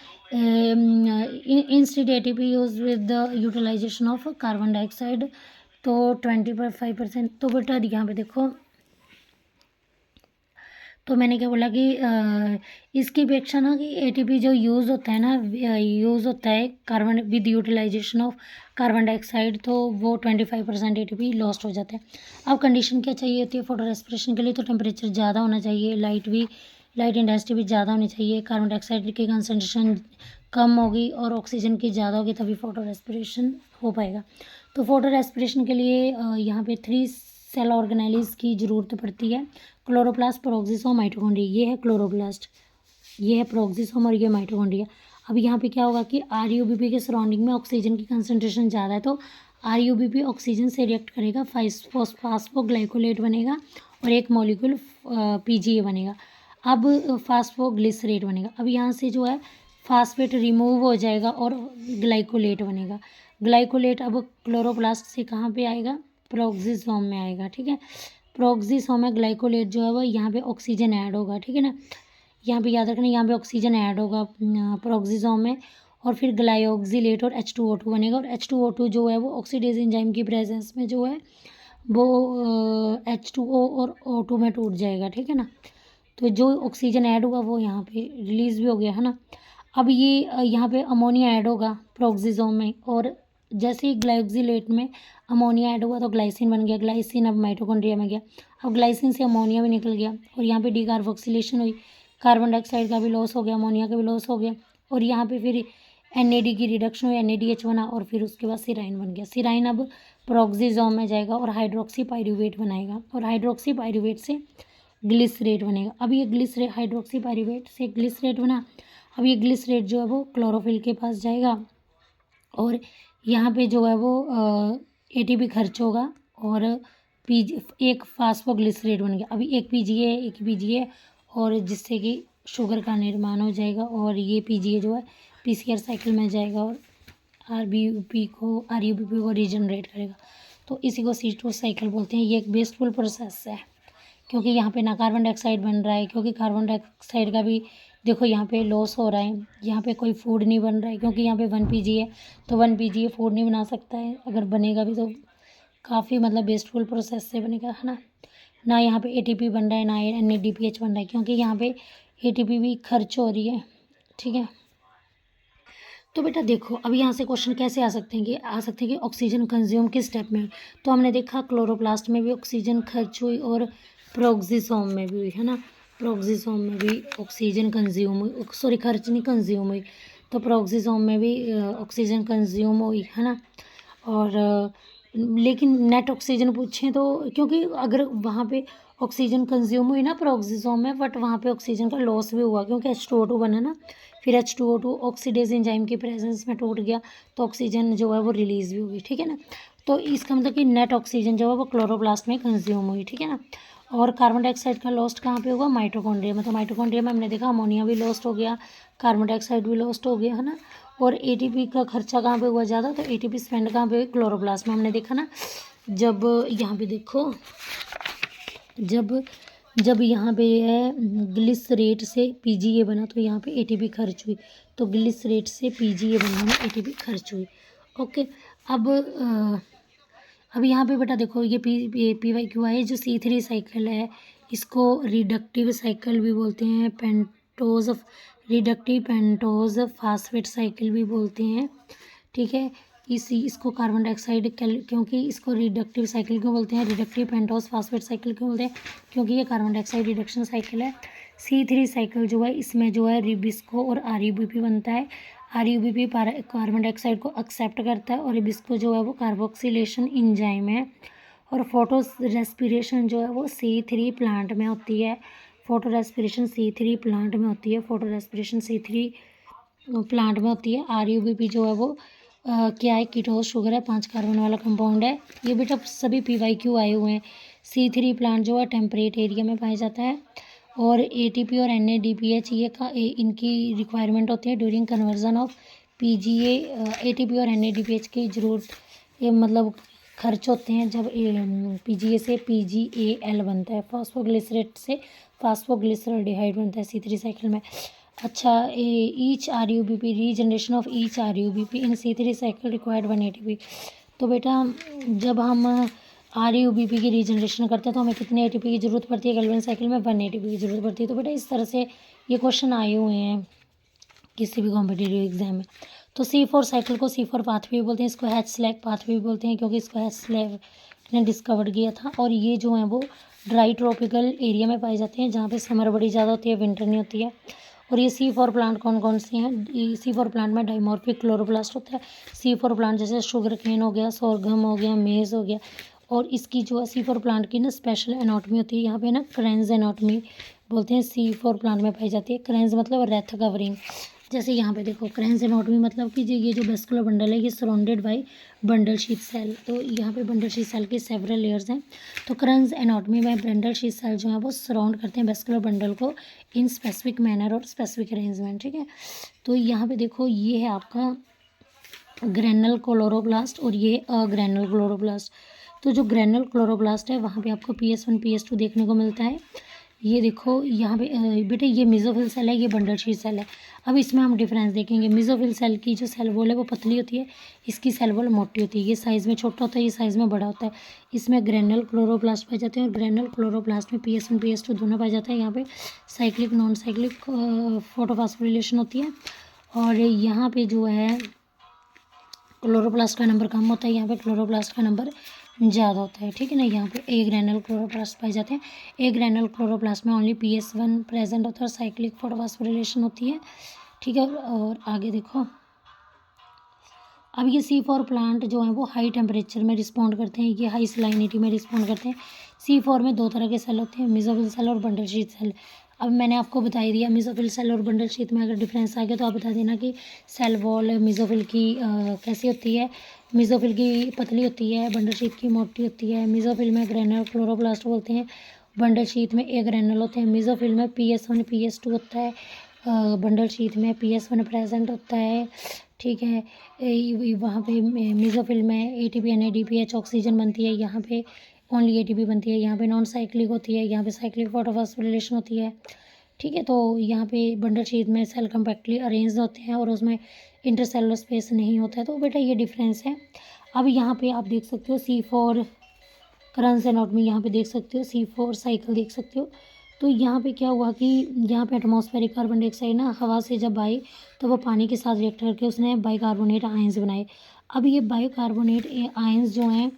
S1: Instead ATP use with the utilisation of carbon dioxide, तो 25%। तो बेटा यहाँ पे देखो, तो मैंने क्या बोला कि इसकी अपेक्षा ना कि ATP जो यूज़ होता है ना, यूज़ होता है carbon with utilisation of carbon dioxide, तो वो 25% ATP लॉस्ट हो जाता है। अब कंडीशन क्या चाहिए होती है फोटो रेस्पिरेशन के लिए, तो टेम्परेचर ज़्यादा होना चाहिए, लाइट इंटेंसिटी भी ज़्यादा होनी चाहिए, कार्बन डाइऑक्साइड की कंसनट्रेशन कम होगी और ऑक्सीजन की ज़्यादा होगी, तभी फोटो रेस्पिरेशन हो पाएगा। तो फोटो रेस्पिरेशन के लिए यहाँ पे 3 सेल ऑर्गेनेलिज की ज़रूरत पड़ती है, क्लोरोप्लास्ट, पेरोक्सिसोम, माइटोकॉन्ड्रिया। ये है क्लोरोप्लास्ट, ये है पेरोक्सिसोम और ये माइटोकॉन्ड्रिया। अब यहाँ पे क्या होगा कि RUBP के सराउंडिंग में ऑक्सीजन की कंसनट्रेशन ज़्यादा है, तो RUBP ऑक्सीजन से रिएक्ट करेगा, फास्फोग्लाइकोलेट बनेगा और एक मॉलिक्यूल PGA बनेगा। अब फास्फोग्लिसरेट बनेगा। अब यहाँ से जो है फास्फेट रिमूव हो जाएगा और ग्लाइकोलेट बनेगा। ग्लाइकोलेट अब क्लोरोप्लास्ट से कहाँ पे आएगा, पेरोक्सिसोम में आएगा, ठीक है। पेरोक्सिसोम में ग्लाइकोलेट जो है वो यहाँ पे ऑक्सीजन ऐड होगा, ठीक है ना। यहाँ पे याद रखना, यहाँ पे ऑक्सीजन ऐड होगा पेरोक्सिसोम में, और फिर ग्लाइओक्सिलेट और H2O2 बनेगा, और H2O2 जो है वो ऑक्सीडेज एंजाइम की प्रेजेंस में जो है वो H2O और O2 में टूट जाएगा, ठीक है ना। तो जो ऑक्सीजन ऐड हुआ वो यहाँ पे रिलीज़ भी हो गया, है ना। अब ये यहाँ पे अमोनिया ऐड होगा पेरोक्सिसोम में, और जैसे ही ग्लाइकोजिलेट में अमोनिया ऐड हुआ तो ग्लाइसिन बन गया, ग्लाइसिन अब माइटोकॉन्ड्रिया में गया। अब ग्लाइसिन से अमोनिया भी निकल गया, और यहाँ पे डीकार्बोक्सिलेशन हुई, कार्बन डाइऑक्साइड का भी लॉस हो गया, अमोनिया का भी लॉस हो गया, और यहाँ पे फिर NAD की रिडक्शन हुई, NADH बना, और फिर उसके बाद सिराइन बन गया। सिराइन अब पेरोक्सिसोम में जाएगा और हाइड्रोक्सी पाइरूवेट बनाएगा, और हाइड्रोक्सी पाइरूवेट से ग्लिसरेट बनेगा। अब ये हाइड्रोक्सी पाइरूवेट से ग्लिसरेट बना। अब ये ग्लिसरेट जो है वो क्लोरोफिल के पास जाएगा, और यहाँ पे जो है वो ATP खर्च होगा, और एक फास्फोग्लिसरेट बन गया। अभी एक पीजीए और जिससे कि शुगर का निर्माण हो जाएगा और ये पीजीए जो है पीसीआर साइकिल में जाएगा और आरयूबीपी को रीजनरेट करेगा। तो इसी को C2 साइकिल बोलते हैं। ये एक वेस्टफुल प्रोसेस है क्योंकि यहाँ पे ना कार्बन डाइऑक्साइड बन रहा है, क्योंकि कार्बन डाइऑक्साइड का भी देखो यहाँ पे लॉस हो रहा है। यहाँ पे कोई फूड नहीं बन रहा है क्योंकि यहाँ पे 1 पीजी है, तो 1 पीजी फूड नहीं बना सकता है। अगर बनेगा भी तो काफ़ी मतलब वेस्टफुल प्रोसेस से बनेगा, है ना। ना यहाँ पे एटीपी बन रहा है, ना NADPH बन रहा है, क्योंकि यहाँ पे एटीपी भी खर्च हो रही है, ठीक है। तो बेटा देखो अब यहाँ से क्वेश्चन कैसे आ सकते हैं कि ऑक्सीजन कंज्यूम किस स्टेप में। तो हमने देखा क्लोरोप्लास्ट में भी ऑक्सीजन खर्च हुई और प्रोक्सिसोम में भी हुई, है ना। प्रोक्सिसोम में भी ऑक्सीजन कंज्यूम हुई, सॉरी खर्च नहीं कंज्यूम हुई। तो प्रोक्सिसोम में भी ऑक्सीजन कंज्यूम हुई, है ना। और लेकिन नेट ऑक्सीजन पूछें तो क्योंकि अगर वहाँ पे ऑक्सीजन कंज्यूम हुई ना प्रोक्सिसोम में, बट वहाँ पे ऑक्सीजन का लॉस भी हुआ क्योंकि H2O2 बना ना, फिर H2O2 ऑक्सीडेज एंजाइम की प्रेजेंस में टूट गया तो ऑक्सीजन जो है वो रिलीज़ भी होगी, ठीक है ना। तो इसका मतलब कि नेट ऑक्सीजन जो है वो क्लोरोप्लास्ट में कंज्यूम हुई, ठीक है ना। और कार्बन डाइऑक्साइड का लॉस्ट कहाँ पे होगा, माइटोकॉन्ड्रिया में। तो माइटोकॉन्ड्रिया में हमने देखा अमोनिया भी लॉस्ट हो गया, कार्बन डाइऑक्साइड भी लॉस्ट हो गया, है ना। और एटीपी का खर्चा कहाँ पे हुआ ज़्यादा, तो एटीपी स्पेंड कहाँ पे हुई, क्लोरोप्लास्ट में। हमने देखा ना जब यहाँ पे देखो जब यहाँ पे है ग्लिसरेट से पीजीए बना तो यहाँ पे एटीपी खर्च हुई। तो ग्लिसरेट से पीजीए बनने में एटीपी खर्च हुई। ओके, अब यहाँ पे बेटा देखो ये PYQ है जो C3 साइकिल है, इसको रिडक्टिव साइकिल भी बोलते हैं, रिडक्टिव पेंटोज फास्फेट साइकिल भी बोलते हैं, ठीक है। इसको कार्बन डाइऑक्साइड क्योंकि इसको रिडक्टिव साइकिल क्यों बोलते हैं, रिडक्टिव पेंटोज फास्फेट साइकिल क्यों बोलते हैं, क्योंकि ये कार्बन डाइऑक्साइड रिडक्शन साइकिल है। C3 साइकिल जो है इसमें जो है रिबिस्को और RUBP बनता है। RUBP कार्बन डाइऑक्साइड को एक्सेप्ट करता है और रिबिस्को जो है वो कार्बोक्सिलेशन एंजाइम है। और फोटो रेस्पिरेशन जो है वो C3 प्लांट में होती है। फोटो रेस्पिरेशन C3 प्लांट में होती है, फोटो रेस्पिरेशन C3 प्लांट में होती है। RUBP जो है वो क्या है, कीटोज शुगर है, 5 कार्बन वाला कंपाउंड है। ये बेटा सभी PYQ आए हुए हैं। C3 प्लांट जो है टेम्परेट एरिया में पाया जाता है और ATP और NADPH इनकी रिक्वायरमेंट होती है during conversion of PGA। ATP और NADPH की ज़रूरत मतलब खर्च होते हैं जब PGA से PGAL बनता है, फॉस्फोग्लिसरेट से फास्फोग्लिसरल्डिहाइड बनता है C3 साइकिल में। अच्छा, each RUBP regeneration of each RUBP in C3 cycle required 1 ATP। तो बेटा जब हम RUBP की रीजनरेशन करते हैं तो हमें कितने ATP की ज़रूरत पड़ती है, गैल्वेन साइकिल में 1 ATP की ज़रूरत पड़ती है। तो बेटा इस तरह से ये क्वेश्चन आए हुए हैं किसी भी कॉम्पिटिटिव एग्जाम में। तो C4 साइकिल को C4 पाथवे भी बोलते हैं, इसको H-SLAC पाथवे भी बोलते हैं क्योंकि इसको H-SLAC ने डिस्कवर किया था। और ये जो है वो ड्राई ट्रॉपिकल एरिया में पाए जाते हैं जहाँ पे समर बड़ी ज़्यादा होती है, विंटर नहीं होती है। और ये C4 प्लांट कौन कौन से हैं, C4 प्लांट में डाइमॉर्फिक क्लोरोप्लास्ट होता है। C4 प्लांट जैसे शुगर केन हो गया, सोरगम हो गया, मेज़ हो गया। और इसकी जो है C4 प्लांट की ना स्पेशल एनाटॉमी होती है, यहाँ पे ना क्रेंज एनाटॉमी बोलते हैं, C4 प्लांट में पाई जाती है। क्रेंज मतलब रेथ कवरिंग। जैसे यहाँ पे देखो क्रेंज एनाटॉमी मतलब कि जो ये जो वेस्कुलर बंडल है ये surrounded by bundle sheath cell. तो यहाँ पे बंडल शीथ सेल के सेवरल लेयर्स हैं। तो क्रेंज एनाटॉमी में बंडल शीथ सेल जो है वो सराउंड करते हैं वेस्कुलर बंडल को इन स्पेसिफिक मैनर और स्पेसिफिक अरेंजमेंट, ठीक है। तो यहाँ पे देखो ये है आपका ग्रेनुल क्लोरोप्लास्ट और ये अग्रेनुल क्लोरोप्लास्ट। तो जो ग्रेनुल क्लोरोप्लास्ट है वहाँ पे आपको PS1 PS2 देखने को मिलता है। ये देखो यहाँ पे बेटे ये मेसोफिल सेल है, ये बंडल शीट सेल है। अब इसमें हम डिफरेंस देखेंगे। मेसोफिल सेल की जो सेल वॉल है वो पतली होती है, इसकी सेल वॉल मोटी होती है। ये साइज़ में छोटा होता है, ये साइज़ में बड़ा होता है। इसमें ग्रेनुल क्लोरोप्लास्ट पाए जाते हैं और ग्रेनुल क्लोरोप्लास्ट में PS1 PS2 दोनों पाए जाते हैं। यहाँ पे साइक्लिक नॉन साइक्लिक फोटोफॉस्फोरिलेशन होती है। और यहाँ पे जो है क्लोरोप्लास्ट का नंबर कम होता है, यहाँ पे क्लोरोप्लास्ट का नंबर ज़्यादा होता है, ठीक है ना। यहाँ पे ए ग्रेनुल क्लोरोप्लास्ट पाए जाते हैं। ए ग्रेनुल क्लोरोप्लास्ट में ओनली PS1 प्रेजेंट होता है और साइक्लिक फोटोफॉस्फोरिलेशन होती है, ठीक है। और आगे देखो अब ये C4 प्लांट जो है वो हाई टेम्परेचर में रिस्पॉन्ड करते हैं, ये हाई सलाइनिटी में रिस्पॉन्ड करते हैं। C4 में 2 तरह के सेल होते हैं, मेसोफिल सेल और बंडल शीथ सेल। अब मैंने आपको बता ही दिया मेसोफिल सेल और बंडल शीथ में अगर डिफरेंस आ गया तो आप बता देना कि सेल वॉल मेसोफिल की कैसी होती है। मेसोफिल की पतली होती है, बंडल शीथ की मोटी होती है। मेसोफिल में ग्रैन्युलर क्लोरोप्लास्ट बोलते हैं, बंडल शीथ में एक ग्रैन्युल होते हैं। मेसोफिल में PS1 PS2 होता है, बंडल शीथ में PS1 प्रेजेंट होता है, ठीक है। वहाँ पे मेसोफिल में ATP NADPH ऑक्सीजन बनती है, यहाँ पे ओनली ATP बनती है। यहाँ पे नॉन साइक्लिक होती है, यहाँ पे साइक्लिक फोटोफॉस्फोरिलेशन होती है, ठीक है। तो यहाँ पे बंडल शीथ में सेल कम्पैक्टली अरेंज होते हैं और उसमें इंटरसेलुलर स्पेस नहीं होता है। तो बेटा ये डिफरेंस है। अब यहाँ पे आप देख सकते हो C4 करंस एनाटॉमी, यहाँ पे देख सकते हो C4 साइकिल देख सकते हो। तो यहाँ पे क्या हुआ कि यहाँ पे एटमॉस्फेरिक कार्बन डाइऑक्साइड ना हवा से जब आई तो वो पानी के साथ रिएक्ट करके उसने बाइकार्बोनेट आयंस बनाए। अब ये बाइकार्बोनेट आयंस जो हैं,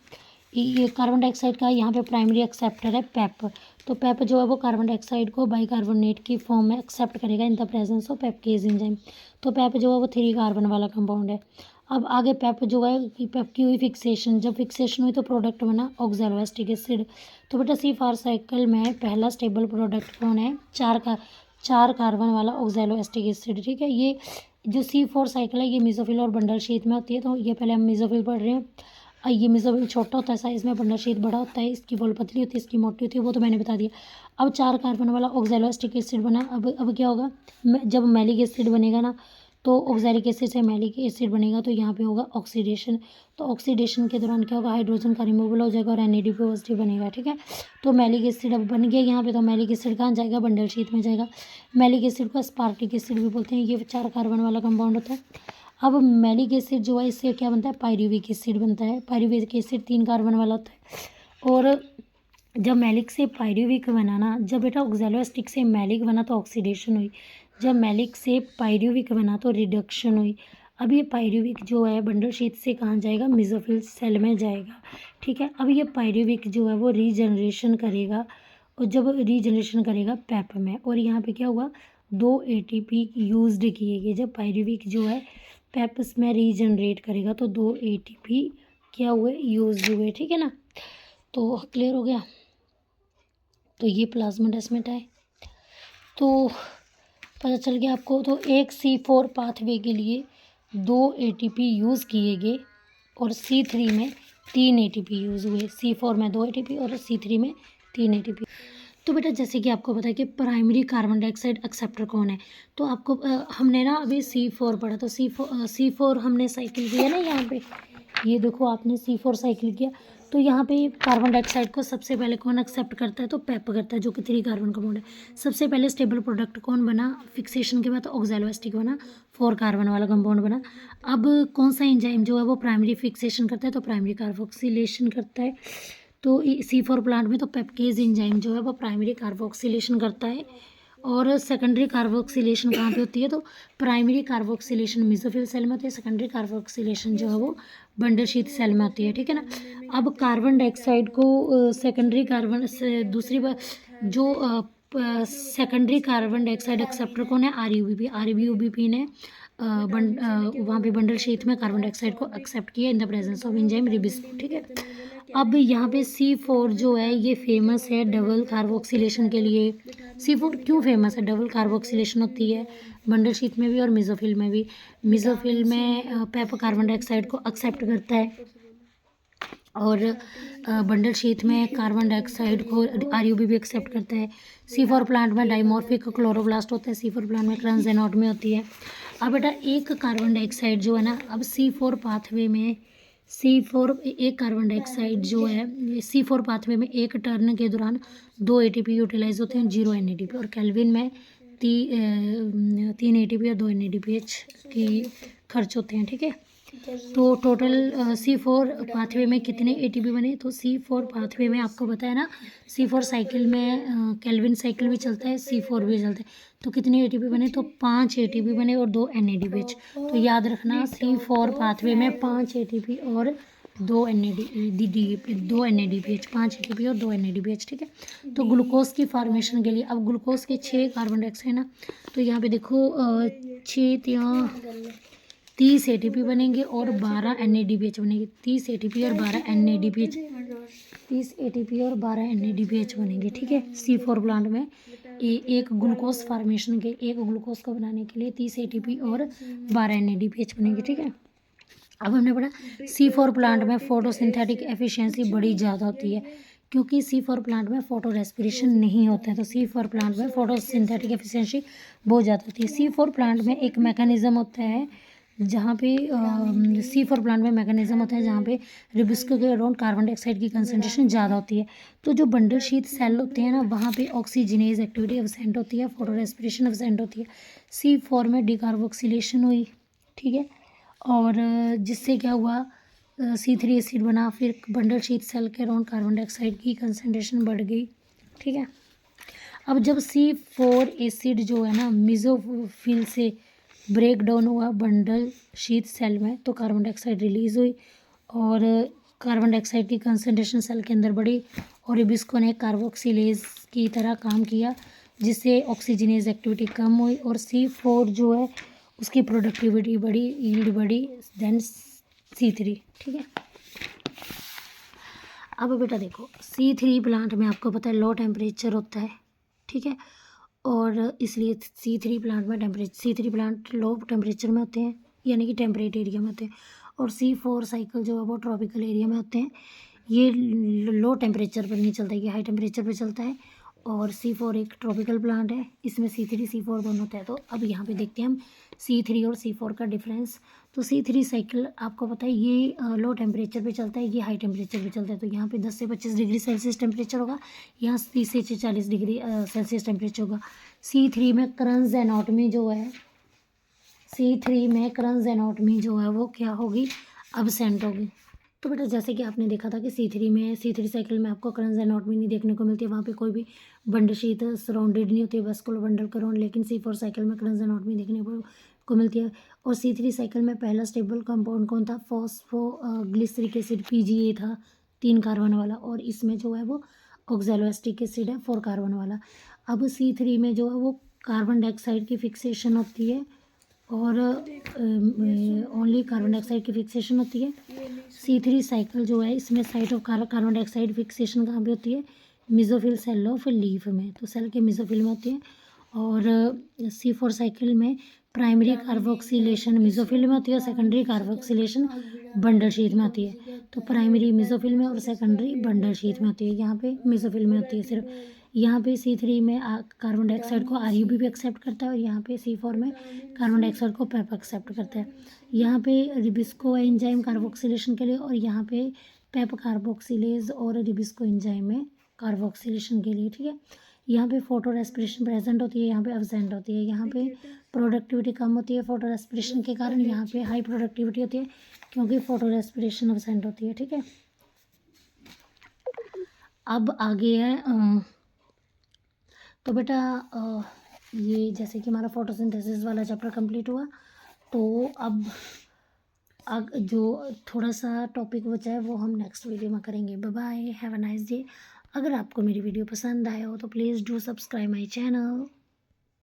S1: ये कार्बन डाइऑक्साइड का यहाँ पे प्राइमरी एक्सेप्टर है पेप। तो पेप जो है वो कार्बन डाइऑक्साइड को बाइकार्बोनेट की फॉर्म में एक्सेप्ट करेगा in the presence of PEPcase enzyme. तो पेप जो है वो 3 कार्बन वाला कंपाउंड है। अब आगे पेप जो है कि पेप की हुई फिक्सेशन, जब फिक्सेशन हुई तो प्रोडक्ट बना ऑक्सैलोएसिटिक एसिड। तो बेटा C4 साइकिल में पहला स्टेबल प्रोडक्ट कौन है? 4 कार्बन वाला ऑक्सैलोएसिटिक एसिड, ठीक है। ये जो C4 साइकिल है ये मेसोफिल और बंडल शीथ में होती है। तो ये पहले हम मेसोफिल पढ़ रहे हैं। ये मेसोफिल छोटा होता है साइज़ में, बंडल शीथ बड़ा होता है, इसकी वॉल पतली होती है, इसकी मोटी होती है, वो तो मैंने बता दिया। अब 4 कार्बन वाला ऑक्सैलोएसिटिक एसिड बना। अब क्या होगा, जब मैलिक एसिड बनेगा ना तो ऑक्सैलिक एसिड से मैलिक एसिड बनेगा, तो यहाँ पे होगा ऑक्सीडेशन। तो ऑक्सीडेशन के दौरान क्या होगा, हाइड्रोजन का रिमूवल हो जाएगा और NAD पॉजिटिव बनेगा, ठीक है। तो मैलिक एसिड अब बन गया यहाँ पे। तो मैलिक एसिड कहाँ जाएगा, बंडल शीथ में जाएगा। मैलिक एसिड को स्पार्टिक एसिड भी बोलते हैं, ये 4 कार्बन वाला कंपाउंड होता है। अब मैलिक एसिड जो है इससे क्या बनता है, पायरुविक एसिड बनता है। पायरुविक एसिड 3 कार्बन वाला होता है। और जब मैलिक से पायरुविक बना ना, जब बेटा ऑक्सैलोएसिटिक से मैलिक बना तो ऑक्सीडेशन हुई, जब मैलिक से पायरुविक बना तो रिडक्शन हुई। अब ये पायरुविक जो है बंडल शीथ से कहाँ जाएगा, मेसोफिल सेल में जाएगा, ठीक है। अब ये पायरुविक जो है वो रीजनरेशन करेगा, और जब रीजनरेशन करेगा पेप में, और यहाँ पे क्या हुआ, 2 ATP यूज्ड किए गए। जब पायरुविक जो है पेप्स में रीजनरेट करेगा तो 2 ATP क्या हुए, यूज हुए, ठीक है ना। तो क्लियर हो गया। तो ये प्लाज्माडेस्माटा है। तो पता चल गया आपको। तो एक C4 पाथवे के लिए 2 ATP यूज़ किए गए और C3 में 3 ATP यूज़ हुए। C4 में 2 ATP और C3 में 3 ATP। तो बेटा जैसे कि आपको पता है कि प्राइमरी कार्बन डाइऑक्साइड एक्सेप्टर कौन है, तो आपको हमने ना अभी C4 पढ़ा। तो C4 हमने साइकिल किया ना, यहाँ पे ये देखो आपने C4 साइकिल किया। तो यहाँ पे कार्बन डाइऑक्साइड को सबसे पहले कौन एक्सेप्ट करता है, तो पेप करता है, जो कि 3 कार्बन कंपाउंड है। सबसे पहले स्टेबल प्रोडक्ट कौन बना, फिक्सेशन के बाद तो ऑक्सैलोएसिटिक बना, 4 कार्बन वाला कंपाउंड बना। अब कौन सा एंजाइम जो है वो प्राइमरी फिक्सेशन करता है, तो प्राइमरी कार्बोक्सिलेशन करता है। तो C4 प्लांट में तो पेपकेज एंजाइम जो है वो प्राइमरी कार्बोक्सिलेशन करता है। और सेकेंडरी कार्बोक्सिलेशन कहाँ पे होती है, तो प्राइमरी कार्बोक्सिलेशन मेसोफिल सेल में होती है, सेकेंडरी कार्बोक्सिलेशन जो है वो बंडल शीथ सेल में होती है, ठीक है ना। अब कार्बन डाइऑक्साइड को सेकेंडरी कार्बन से दूसरी बार जो सेकेंडरी कार्बन डाइऑक्साइड एक्सेप्टर कौन है, RUBP ने वहाँ पे बंडल शीथ में कार्बन डाइऑक्साइड को एक्सेप्ट किया in the presence of enzyme rubisco, ठीक है। अब यहाँ पे C4 जो है ये फेमस है डबल कार्बोक्सिलेशन के लिए। C4 क्यों फेमस है, डबल कार्बोक्सिलेशन होती है बंडल शीथ में भी और मेसोफिल में भी। मेसोफिल में पेप कार्बन डाइऑक्साइड को एक्सेप्ट करता है और बंडल शीथ में कार्बन डाइऑक्साइड को RUBP एक्सेप्ट करता है। C4 प्लांट में डाइमॉर्फिक क्लोरोप्लास्ट होता है, C4 प्लांट में क्रंस एनाटॉमी होती है। अब बेटा एक कार्बन डाइऑक्साइड जो है ना, अब C4 पाथवे में एक कार्बन डाइऑक्साइड जो है C4 पाथवे में एक टर्न के दौरान 2 ATP यूटिलाइज होते हैं, 0 NADP, और केल्विन में 3 ATP और 2 NADPH की खर्च होते हैं, ठीक है। तो टोटल C4 पाथवे में कितने ATP बने, तो C4 पाथवे में आपको पता है ना, C4 साइकिल में केल्विन साइकिल भी चलता है, C4 भी चलता है। तो कितने ATP बने, तो 5 ATP बने और 2 NADPH। तो याद रखना C4 पाथवे में 5 ATP और 2 NADPH, 5 ATP और 2 NADPH, ठीक है। तो ग्लूकोज की फॉर्मेशन के लिए अब ग्लूकोज के 6 कार्बन डाइऑक्साइड ना, तो यहाँ पे देखो 30 ATP बनेंगे और 12 NADPH बनेंगे। 30 ATP और 12 NADPH, 30 ATP और 12 NADPH बनेंगे, ठीक है। C4 प्लांट में एक ग्लूकोज फॉर्मेशन के, एक ग्लूकोज को बनाने के लिए 30 ATP और 12 NADPH बनेंगे, ठीक है। अब हमने पढ़ा C4 प्लांट में फोटोसिंथेटिक एफिशिएंसी बड़ी ज़्यादा होती है, क्योंकि C4 प्लांट में फोटो रेस्पिरेशन नहीं होता है, तो C4 प्लांट में फोटोसिंथेटिक एफिशिएंसी बहुत ज़्यादा होती है। C4 प्लांट में एक मैकेनिज्म होता है जहाँ पे C4 प्लांट में मैकेनिज्म होता है जहाँ पे रिबिस्को के अराउंड कार्बन डाइऑक्साइड की कंसनट्रेशन ज़्यादा होती है। तो जो बंडल शीथ सेल होते हैं ना, वहाँ पे ऑक्सीजनेज एक्टिविटी एब्सेंट होती है, फोटो रेस्पिरेशन एब्सेंट होती है। C4 में डिकार्बोक्सिलेशन हुई, ठीक है, और जिससे क्या हुआ, C3 एसिड बना, फिर बंडल शीथ सेल के अराउंड कार्बन डाइऑक्साइड की कंसनट्रेशन बढ़ गई, ठीक है। अब जब C4 एसिड जो है ना मेसोफिल से ब्रेक डाउन हुआ बंडल शीथ सेल में, तो कार्बन डाइऑक्साइड रिलीज हुई और कार्बन डाइऑक्साइड की कंसनट्रेशन सेल के अंदर बढ़ी और हिबिस्को ने कार्बोक्सिलेज की तरह काम किया, जिससे ऑक्सीजनेज एक्टिविटी कम हुई और C4 जो है उसकी प्रोडक्टिविटी बढ़ी, यील्ड बढ़ी, देन C3, ठीक है। अब बेटा देखो, C3 प्लांट में आपको पता है लो टेम्परेचर होता है, ठीक है, और इसलिए C3 प्लांट में C3 प्लांट लो टेम्परेचर में होते हैं, यानी कि टेम्परेट एरिया में होते हैं, और C4 साइकिल जो है वो ट्रॉपिकल एरिया में होते हैं। ये लो टेम्परेचर पर नहीं चलता है, ये हाई टेम्परेचर पर चलता है, और C4 एक ट्रॉपिकल प्लांट है, इसमें C3 C4 दोनों होता है। तो अब यहाँ पे देखते हैं हम C3 और C4 का डिफरेंस। तो C3 साइकिल आपको पता है ये लो टेम्परेचर पे चलता है, ये हाई टेम्परेचर पे चलता है। तो यहाँ पे 10 से 25 डिग्री सेल्सियस टेम्परेचर होगा, यहाँ 30 से 40 डिग्री सेल्सियस टेम्परेचर होगा। C3 में क्रन्स एनाटॉमी जो है, C3 में क्रन्स एनाटॉमी जो है वो क्या होगी, अब्सेंट होगी। तो बेटा जैसे कि आपने देखा था कि C3 साइकिल में आपको क्रन्स एनाटॉमी नहीं देखने को मिलती है, वहाँ पे कोई भी बंडल शीट सराउंडेड नहीं होती है वेस्कुलर बंडल के अराउंड, लेकिन C4 साइकिल में क्रन्स एनाटॉमी देखने को मिलती है। और C3 साइकिल में पहला स्टेबल कंपाउंड कौन था, फॉस्फोग्लिसरिक एसिड PGA था, 3 कार्बन वाला, और इसमें जो है वो ऑक्सैलोएस्टिक एसिड है, 4 कार्बन वाला। अब C3 में जो है वो कार्बन डाइऑक्साइड की फिक्सेशन होती है और ओनली कार्बन डाइऑक्साइड की फिक्सेशन होती है। C3 साइकिल जो है इसमें site of carbon dioxide fixation कहाँ पे होती है, मेसोफिल सेल ऑफ लीफ में, तो सेल के मेसोफिल में होती है। और C4 साइकिल में प्राइमरी कार्बोक्सिलेशन मेसोफिल में होती है और सेकेंडरी कार्बोक्सिलेशन बंडल शीथ में होती है। तो प्राइमरी मेसोफिल में और सेकेंडरी बंडल शीथ में होती है, यहाँ पे मेसोफिल में होती है सिर्फ। यहाँ पे C3 में कार्बन डाइऑक्साइड को RUB भी एक्सेप्ट करता है और यहाँ पे C4 में कार्बन डाइऑक्साइड को पेप एक्सेप्ट करता है। यहाँ पे रिबिस्को एंजाइम कार्बोक्सिलेशन के लिए और यहाँ पे पेप कार्बोक्सिलेज और रिबिस्को एंजाइम है कार्बोक्सिलेशन के लिए, ठीक है। यहाँ पे फोटो रेस्पिरेशन प्रेजेंट होती है, यहाँ पे एब्सेंट होती है। यहाँ पे प्रोडक्टिविटी कम होती है फोटो रेस्पिरेशन के कारण, यहाँ पे हाई प्रोडक्टिविटी होती है क्योंकि फोटो रेस्पिरेशन एब्सेंट होती है, ठीक है। अब आगे है तो बेटा ये जैसे कि हमारा फोटोसिंथेसिस वाला चैप्टर कंप्लीट हुआ, तो अब जो थोड़ा सा टॉपिक बचा है वो हम नेक्स्ट वीडियो में करेंगे। Bye bye, have a nice day. अगर आपको मेरी वीडियो पसंद आया हो तो please do subscribe my channel.